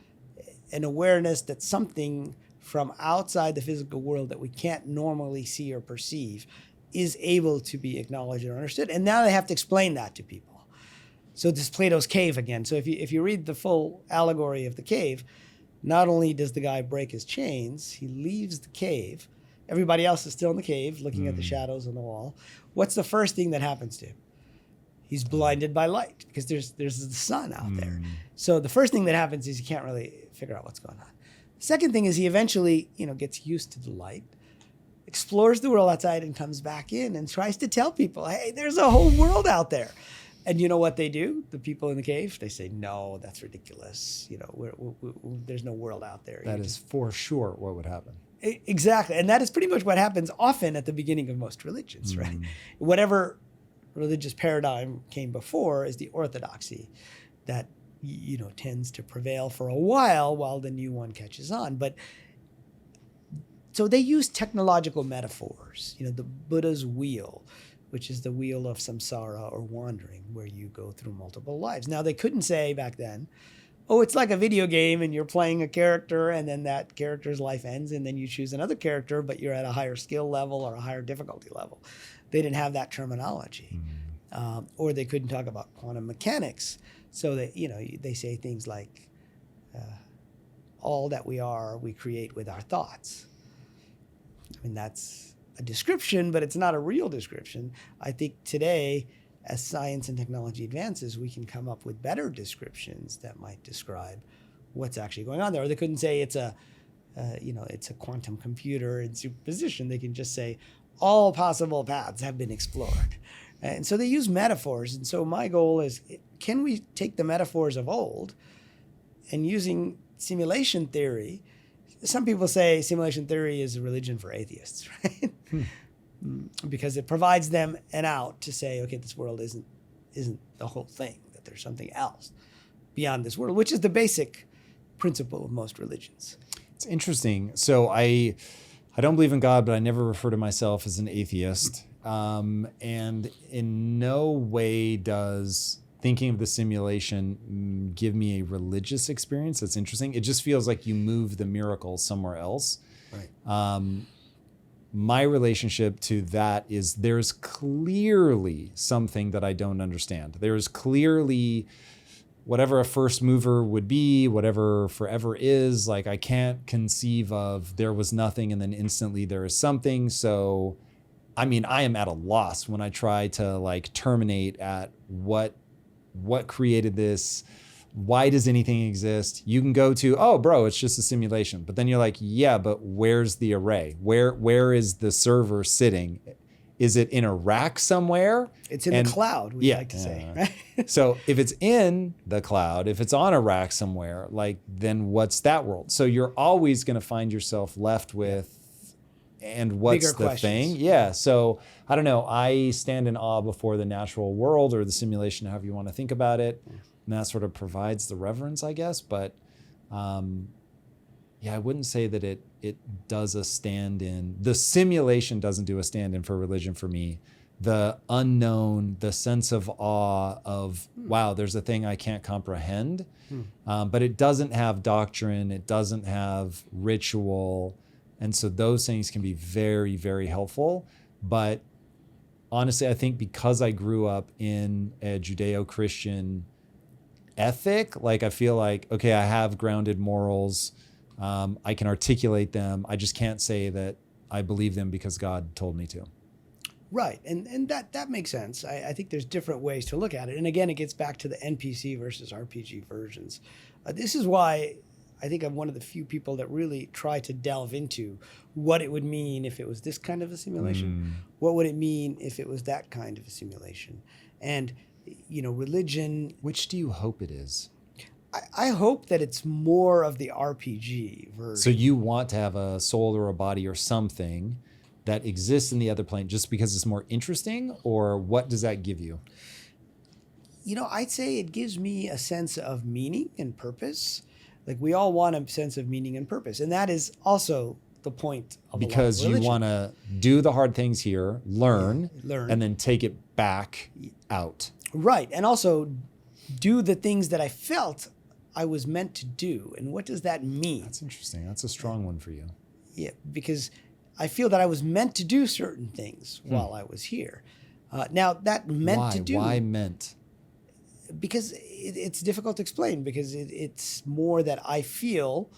an awareness that something from outside the physical world that we can't normally see or perceive is able to be acknowledged or understood. And now they have to explain that to people. So this Plato's cave again. So if you read the full allegory of the cave, not only does the guy break his chains, he leaves the cave. Everybody else is still in the cave looking at the shadows on the wall. What's the first thing that happens to him? He's blinded by light because there's the sun out there. So the first thing that happens is he can't really figure out what's going on. The second thing is he eventually, gets used to the light, explores the world outside and comes back in and tries to tell people, hey, there's a whole world out there. And you know what they do? The people in the cave, they say, no, that's ridiculous. There's no world out there. That is for sure what would happen. Exactly. And that is pretty much what happens often at the beginning of most religions, right? Whatever religious paradigm came before is the orthodoxy that, tends to prevail for a while the new one catches on. But so they use technological metaphors, the Buddha's wheel, which is the wheel of samsara or wandering, where you go through multiple lives. Now, they couldn't say back then, oh, it's like a video game and you're playing a character and then that character's life ends and then you choose another character, but you're at a higher skill level or a higher difficulty level. They didn't have that terminology. Or they couldn't talk about quantum mechanics. So that, they say things like, all that we are, we create with our thoughts. I mean, that's a description, but it's not a real description. I think today, as science and technology advances, we can come up with better descriptions that might describe what's actually going on there. Or they couldn't say it's a quantum computer in superposition. They can just say all possible paths have been explored. And so they use metaphors. And so my goal is, can we take the metaphors of old and using simulation theory? Some people say simulation theory is a religion for atheists, right? Because it provides them an out to say, okay, this world isn't the whole thing, that there's something else beyond this world, which is the basic principle of most religions. It's interesting. So I don't believe in God, but I never refer to myself as an atheist. And in no way does thinking of the simulation give me a religious experience. That's interesting. It just feels like you move the miracle somewhere else. Right. My relationship to that is there's clearly something that I don't understand. There's clearly whatever a first mover would be, whatever forever is, like I can't conceive of there was nothing and then instantly there is something. So, I mean, I am at a loss when I try to terminate at what created this. Why does anything exist? You can go to, oh, bro, it's just a simulation. But then you're like, yeah, but where's the array? Where is the server sitting? Is it in a rack somewhere? It's in the cloud, we like to say, right? So if it's in the cloud, if it's on a rack somewhere, then what's that world? So you're always going to find yourself left with, and what's bigger the questions. thing? Yeah. So I don't know. I stand in awe before the natural world or the simulation, however you want to think about it. And that sort of provides the reverence, I guess. But I wouldn't say that it does a stand-in. The simulation doesn't do a stand-in for religion for me. the unknown, the sense of awe of, wow, there's a thing I can't comprehend. But it doesn't have doctrine. It doesn't have ritual. And so those things can be very, very helpful. But honestly, I think because I grew up in a Judeo-Christian ethic, like I feel like, okay, I have grounded morals. I can articulate them. I just can't say that I believe them because God told me to. Right. And that makes sense. I think there's different ways to look at it. And again, it gets back to the NPC versus RPG versions. This is why I think I'm one of the few people that really try to delve into what it would mean if it was this kind of a simulation. What would it mean if it was that kind of a simulation? And, religion. Which do you hope it is? I hope that it's more of the RPG version. So you want to have a soul or a body or something that exists in the other plane just because it's more interesting, or what does that give you? I'd say it gives me a sense of meaning and purpose. Like we all want a sense of meaning and purpose. And that is also the point of because a lot of religion. You want to do the hard things here, learn, learn, and then take it back out. Right. And also do the things that I felt I was meant to do. And what does that mean? That's interesting. That's a strong one for you. Yeah, because I feel that I was meant to do certain things while I was here. Now, that meant to do... Why meant? Because it's difficult to explain, because it's more that I feel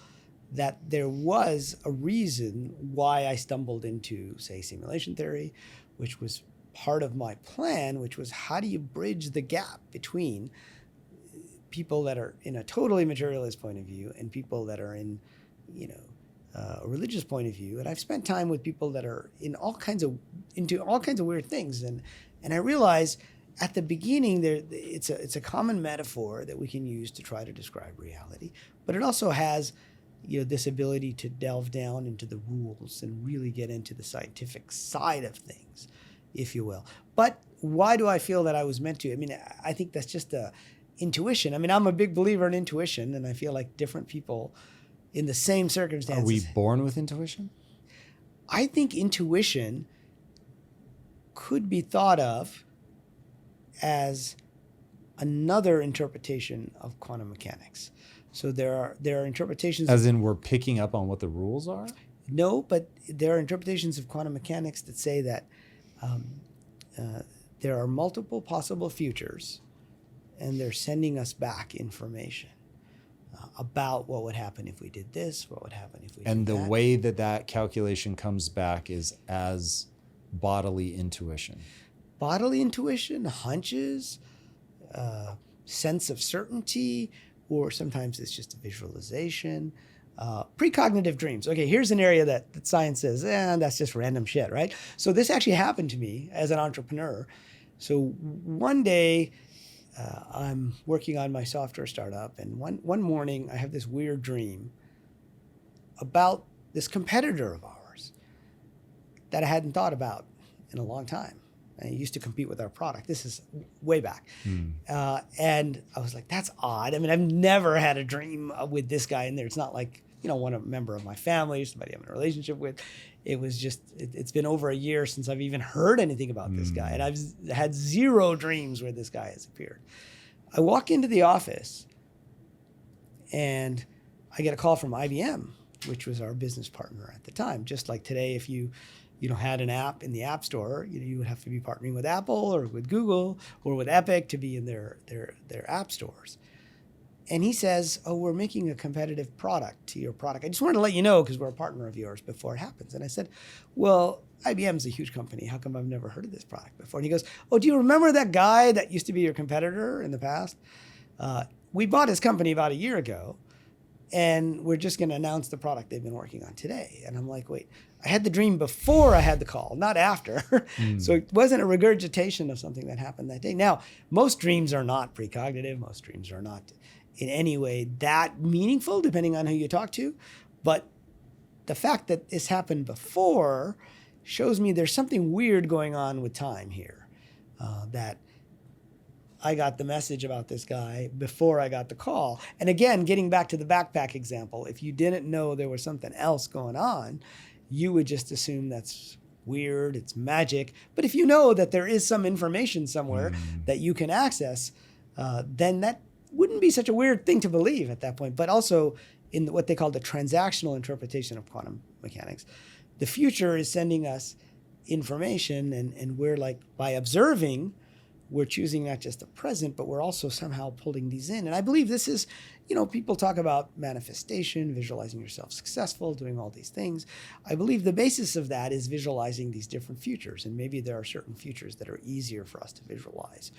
that there was a reason why I stumbled into, say, simulation theory, which was part of my plan, which was how do you bridge the gap between people that are in a totally materialist point of view and people that are in, a religious point of view. And I've spent time with people that are into all kinds of weird things. And I realize at the beginning it's a common metaphor that we can use to try to describe reality, but it also has, this ability to delve down into the rules and really get into the scientific side of things, if you will. But why do I feel that I was meant to? I mean, I think that's just a intuition. I mean, I'm a big believer in intuition, and I feel like different people in the same circumstances. Are we born with intuition? I think intuition could be thought of as another interpretation of quantum mechanics. So there are interpretations. As in we're picking up on what the rules are? No, but there are interpretations of quantum mechanics that say that there are multiple possible futures, and they're sending us back information about what would happen if we did this, what would happen if we did that. And the way that calculation comes back is as bodily intuition. Bodily intuition, hunches, sense of certainty, or sometimes it's just a visualization. Precognitive dreams. Okay, here's an area that science says, that's just random shit, right? So this actually happened to me as an entrepreneur. So one day, I'm working on my software startup, and one morning I have this weird dream about this competitor of ours that I hadn't thought about in a long time. And he used to compete with our product. This is way back. And I was like, that's odd. I mean, I've never had a dream with this guy in there. It's not like, one member of my family, somebody I'm in a relationship with. It was just, it's been over a year since I've even heard anything about this guy. And I've had zero dreams where this guy has appeared. I walk into the office and I get a call from IBM, which was our business partner at the time. Just like today, if you had an app in the App Store, you would have to be partnering with Apple or with Google or with Epic to be in their app stores. And he says, we're making a competitive product to your product. I just wanted to let you know because we're a partner of yours before it happens. And I said, well, IBM's a huge company. How come I've never heard of this product before? And he goes, do you remember that guy that used to be your competitor in the past? We bought his company about a year ago, and we're just going to announce the product they've been working on today. And I'm like, wait, I had the dream before I had the call, not after. So it wasn't a regurgitation of something that happened that day. Now, most dreams are not precognitive. Most dreams are not in any way that meaningful, depending on who you talk to. But the fact that this happened before shows me there's something weird going on with time here, that I got the message about this guy before I got the call. And again, getting back to the backpack example, if you didn't know there was something else going on, you would just assume that's weird, it's magic. But if you know that there is some information somewhere that you can access, then that wouldn't be such a weird thing to believe at that point. But also in what they call the transactional interpretation of quantum mechanics, the future is sending us information, and we're like, by observing, we're choosing not just the present, but we're also somehow pulling these in. And I believe this is, people talk about manifestation, visualizing yourself successful, doing all these things. I believe the basis of that is visualizing these different futures. And maybe there are certain futures that are easier for us to visualize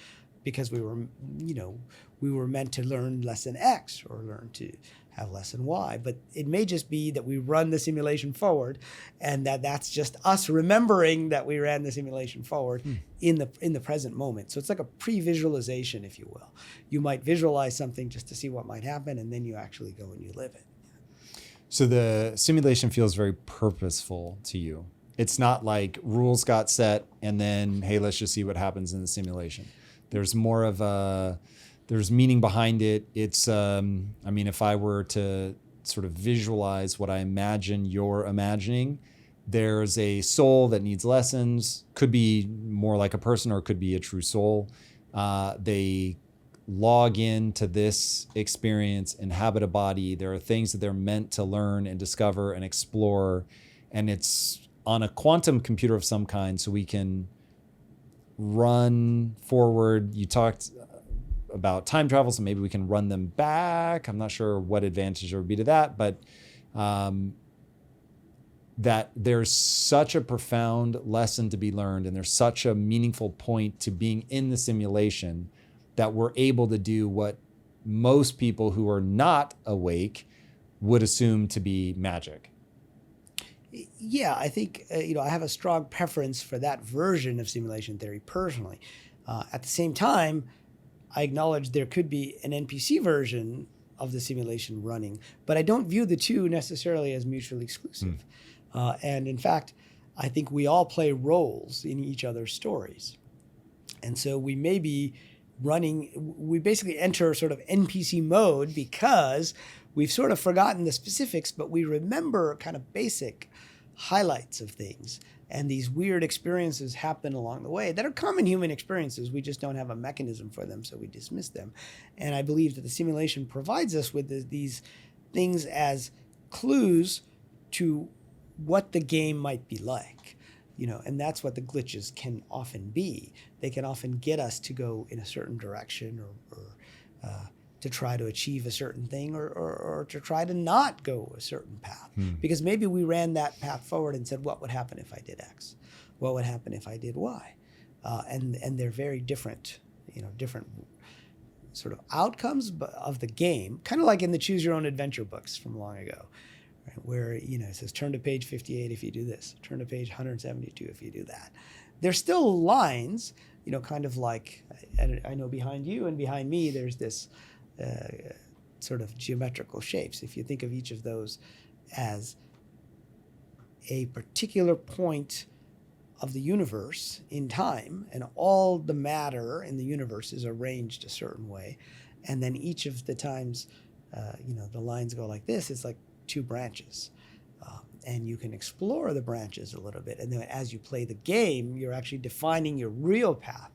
because we were meant to learn lesson X or learn to have lesson Y. But it may just be that we run the simulation forward, and that's just us remembering that we ran the simulation forward in the present moment. So it's like a pre-visualization, if you will. You might visualize something just to see what might happen, and then you actually go and you live it. So the simulation feels very purposeful to you. It's not like rules got set and then, hey, let's just see what happens in the simulation. There's more of there's meaning behind it. It's, if I were to sort of visualize what I imagine you're imagining, there's a soul that needs lessons, could be more like a person or it could be a true soul. They log into this experience, inhabit a body. There are things that they're meant to learn and discover and explore. And it's on a quantum computer of some kind, so we can run forward. You talked about time travel, so maybe we can run them back. I'm not sure what advantage there would be to that, but that there's such a profound lesson to be learned, and there's such a meaningful point to being in the simulation that we're able to do what most people who are not awake would assume to be magic. Yeah, I think, I have a strong preference for that version of simulation theory personally. At the same time, I acknowledge there could be an NPC version of the simulation running, but I don't view the two necessarily as mutually exclusive. And in fact, I think we all play roles in each other's stories. And so we may be we basically enter sort of NPC mode because we've sort of forgotten the specifics, but we remember kind of basic highlights of things. And these weird experiences happen along the way that are common human experiences. We just don't have a mechanism for them, so we dismiss them. And I believe that the simulation provides us with these things as clues to what the game might be like. And that's what the glitches can often be. They can often get us to go in a certain direction or to try to achieve a certain thing or to try to not go a certain path. Because maybe we ran that path forward and said, what would happen if I did X? What would happen if I did Y? And they're very different, different sort of outcomes of the game, kind of like in the Choose Your Own Adventure books from long ago. Where, it says, turn to page 58 if you do this, turn to page 172 if you do that. There's still lines, kind of like, I know behind you and behind me, there's this sort of geometrical shapes. If you think of each of those as a particular point of the universe in time, and all the matter in the universe is arranged a certain way, and then each of the times, the lines go like this, it's like two branches, and you can explore the branches a little bit, and then as you play the game, you're actually defining your real path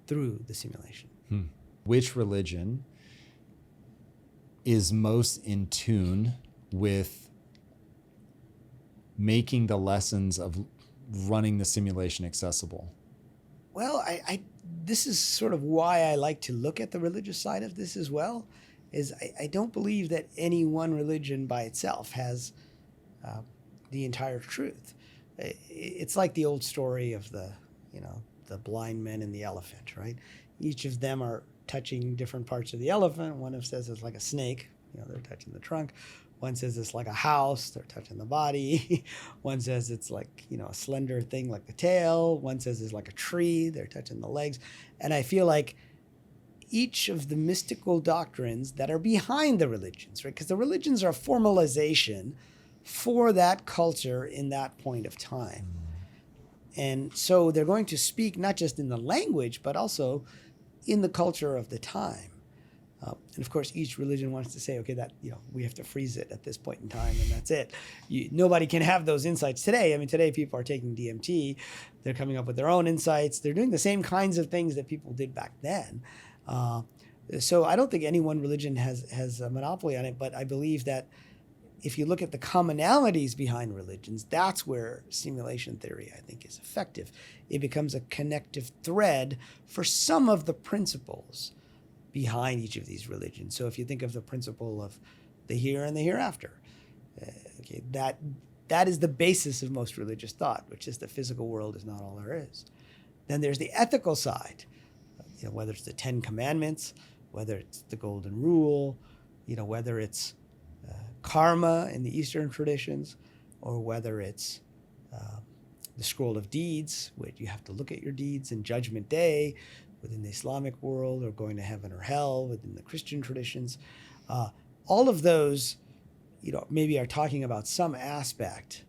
through the simulation. Which religion is most in tune with making the lessons of running the simulation accessible? Well, this is sort of why I like to look at the religious side of this as well. Is I don't believe that any one religion by itself has the entire truth. It's like the old story of the blind men and the elephant, right? Each of them are touching different parts of the elephant. One of them says it's like a snake, they're touching the trunk. One says it's like a house, they're touching the body. One says it's like, a slender thing like the tail. One says it's like a tree, they're touching the legs. And I feel like each of the mystical doctrines that are behind the religions, right? Because the religions are formalization for that culture in that point of time. And so they're going to speak not just in the language, but also in the culture of the time. And of course, each religion wants to say, okay, that we have to freeze it at this point in time, and that's it. Nobody can have those insights today. I mean, today people are taking DMT, they're coming up with their own insights, they're doing the same kinds of things that people did back then. So I don't think any one religion has a monopoly on it, but I believe that if you look at the commonalities behind religions, that's where simulation theory, I think, is effective. It becomes a connective thread for some of the principles behind each of these religions. So if you think of the principle of the here and the hereafter, okay, that is the basis of most religious thought, which is the physical world is not all there is. Then there's the ethical side, whether it's the 10 Commandments, whether it's the Golden Rule, whether it's karma in the Eastern traditions, or whether it's the Scroll of Deeds, where you have to look at your deeds in Judgment Day within the Islamic world, or going to heaven or hell within the Christian traditions. All of those, maybe are talking about some aspect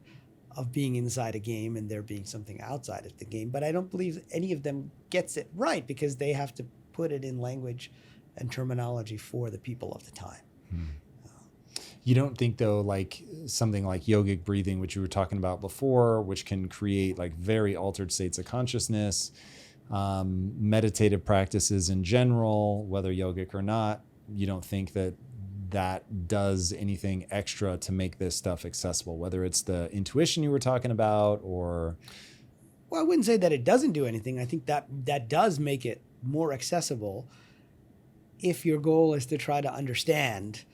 of being inside a game and there being something outside of the game. But I don't believe any of them gets it right, because they have to put it in language and terminology for the people of the time. You don't think, though, like something like yogic breathing, which you were talking about before, which can create like very altered states of consciousness, meditative practices in general, whether yogic or not, you don't think that does anything extra to make this stuff accessible, whether it's the intuition you were talking about or... Well, I wouldn't say that it doesn't do anything. I think that does make it more accessible if your goal is to try to understand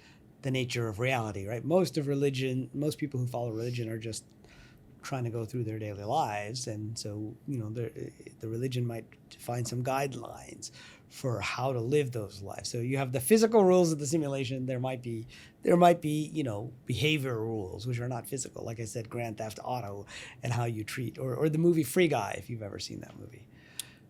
the nature of reality, right? Most people who follow religion are just trying to go through their daily lives. And so, the religion might find some guidelines for how to live those lives. So you have the physical rules of the simulation. There might be, behavior rules, which are not physical. Like I said, Grand Theft Auto and how you treat, or the movie Free Guy, if you've ever seen that movie.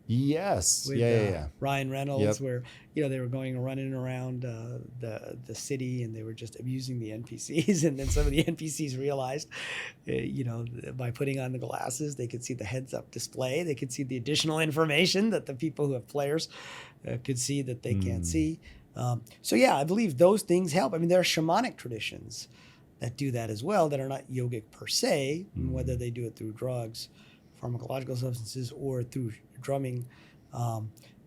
Yes. With, Yeah. Ryan Reynolds, Yep. where they were running around the city, and they were just abusing the NPCs, and then some of the NPCs realized, by putting on the glasses, they could see the heads-up display, they could see the additional information that the people who have players could see that they can't see. So yeah, I believe those things help. I mean, there are shamanic traditions that do that as well, that are not yogic per se, whether they do it through drugs, pharmacological substances, or through drumming.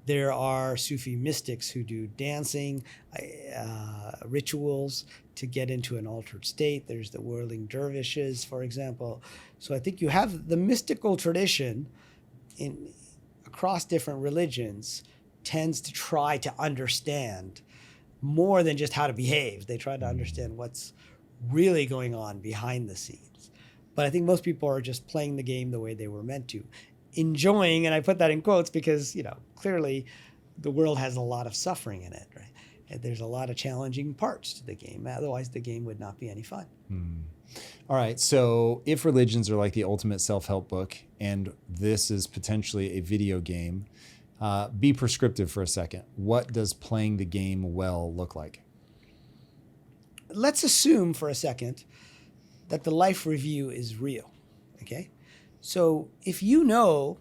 There are Sufi mystics who do dancing, rituals to get into an altered state. There's the whirling dervishes, for example. So I think you have the mystical tradition across different religions tends to try to understand more than just how to behave. They try to understand what's really going on behind the scenes. But I think most people are just playing the game the way they were meant to. Enjoying, and I put that in quotes because, clearly the world has a lot of suffering in it, right? And there's a lot of challenging parts to the game. Otherwise, the game would not be any fun. All right. So if religions are like the ultimate self-help book, and this is potentially a video game, be prescriptive for a second. What does playing the game well look like? Let's assume for a second that the life review is real, okay? So if you know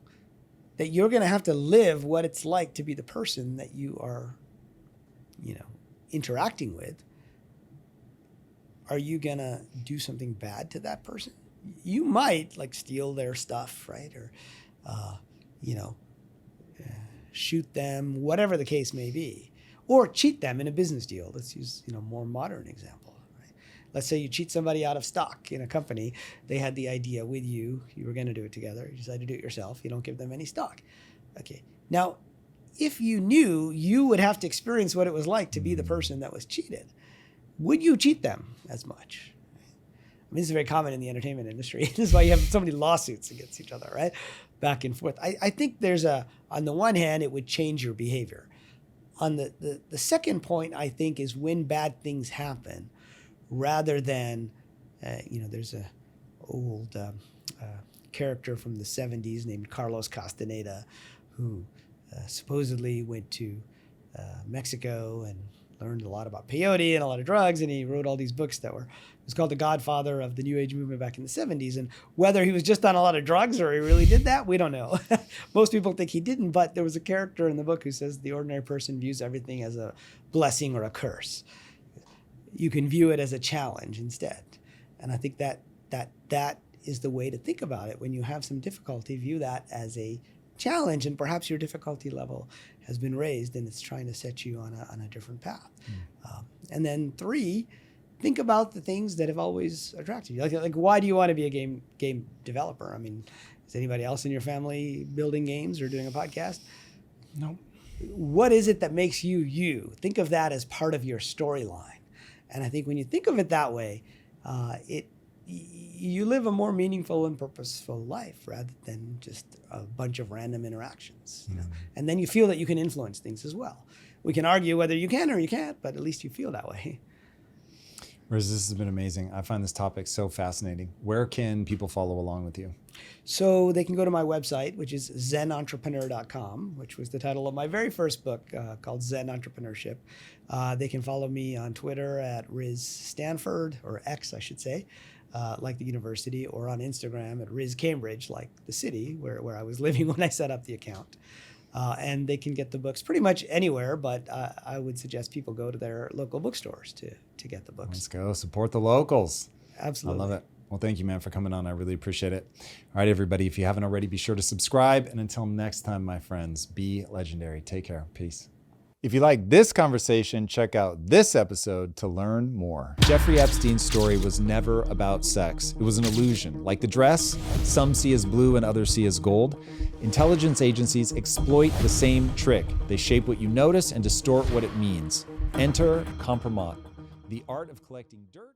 that you're going to have to live what it's like to be the person that you are, interacting with, are you going to do something bad to that person? You might steal their stuff, right? Or, shoot them, whatever the case may be, or cheat them in a business deal. Let's use, more modern example. Let's say you cheat somebody out of stock in a company. They had the idea with you. You were going to do it together. You decided to do it yourself. You don't give them any stock. Okay. Now, if you knew you would have to experience what it was like to be the person that was cheated, would you cheat them as much? I mean, this is very common in the entertainment industry. This is why you have so many lawsuits against each other, right? Back and forth. I think on the one hand, it would change your behavior. On the second point, I think, is when bad things happen, rather than, there's a old character from the 70s named Carlos Castaneda, who supposedly went to Mexico and learned a lot about peyote and a lot of drugs, and he wrote all these books it was called the godfather of the New Age movement back in the 70s. And whether he was just on a lot of drugs or he really did that, we don't know. Most people think he didn't, but there was a character in the book who says the ordinary person views everything as a blessing or a curse. You can view it as a challenge instead. And I think that is the way to think about it. When you have some difficulty, view that as a challenge, and perhaps your difficulty level has been raised and it's trying to set you on a different path. And then 3, think about the things that have always attracted you. Like why do you want to be a game developer? I mean, is anybody else in your family building games or doing a podcast? No. What is it that makes you you? Think of that as part of your storyline. And I think when you think of it that way, you live a more meaningful and purposeful life rather than just a bunch of random interactions. You know? And then you feel that you can influence things as well. We can argue whether you can or you can't, but at least you feel that way. Riz, this has been amazing. I find this topic so fascinating. Where can people follow along with you? So they can go to my website, which is zenentrepreneur.com, which was the title of my very first book called Zen Entrepreneurship. They can follow me on Twitter at Riz Stanford, or X, I should say, like the university, or on Instagram at Riz Cambridge, like the city where I was living when I set up the account. And they can get the books pretty much anywhere, but I would suggest people go to their local bookstores to get the books. Let's go. Support the locals. Absolutely. I love it. Well, thank you, man, for coming on. I really appreciate it. All right, everybody, if you haven't already, be sure to subscribe. And until next time, my friends, be legendary. Take care. Peace. If you like this conversation, check out this episode to learn more. Jeffrey Epstein's story was never about sex. It was an illusion. Like the dress, some see as blue and others see as gold. Intelligence agencies exploit the same trick. They shape what you notice and distort what it means. Enter Kompromat, the art of collecting dirt.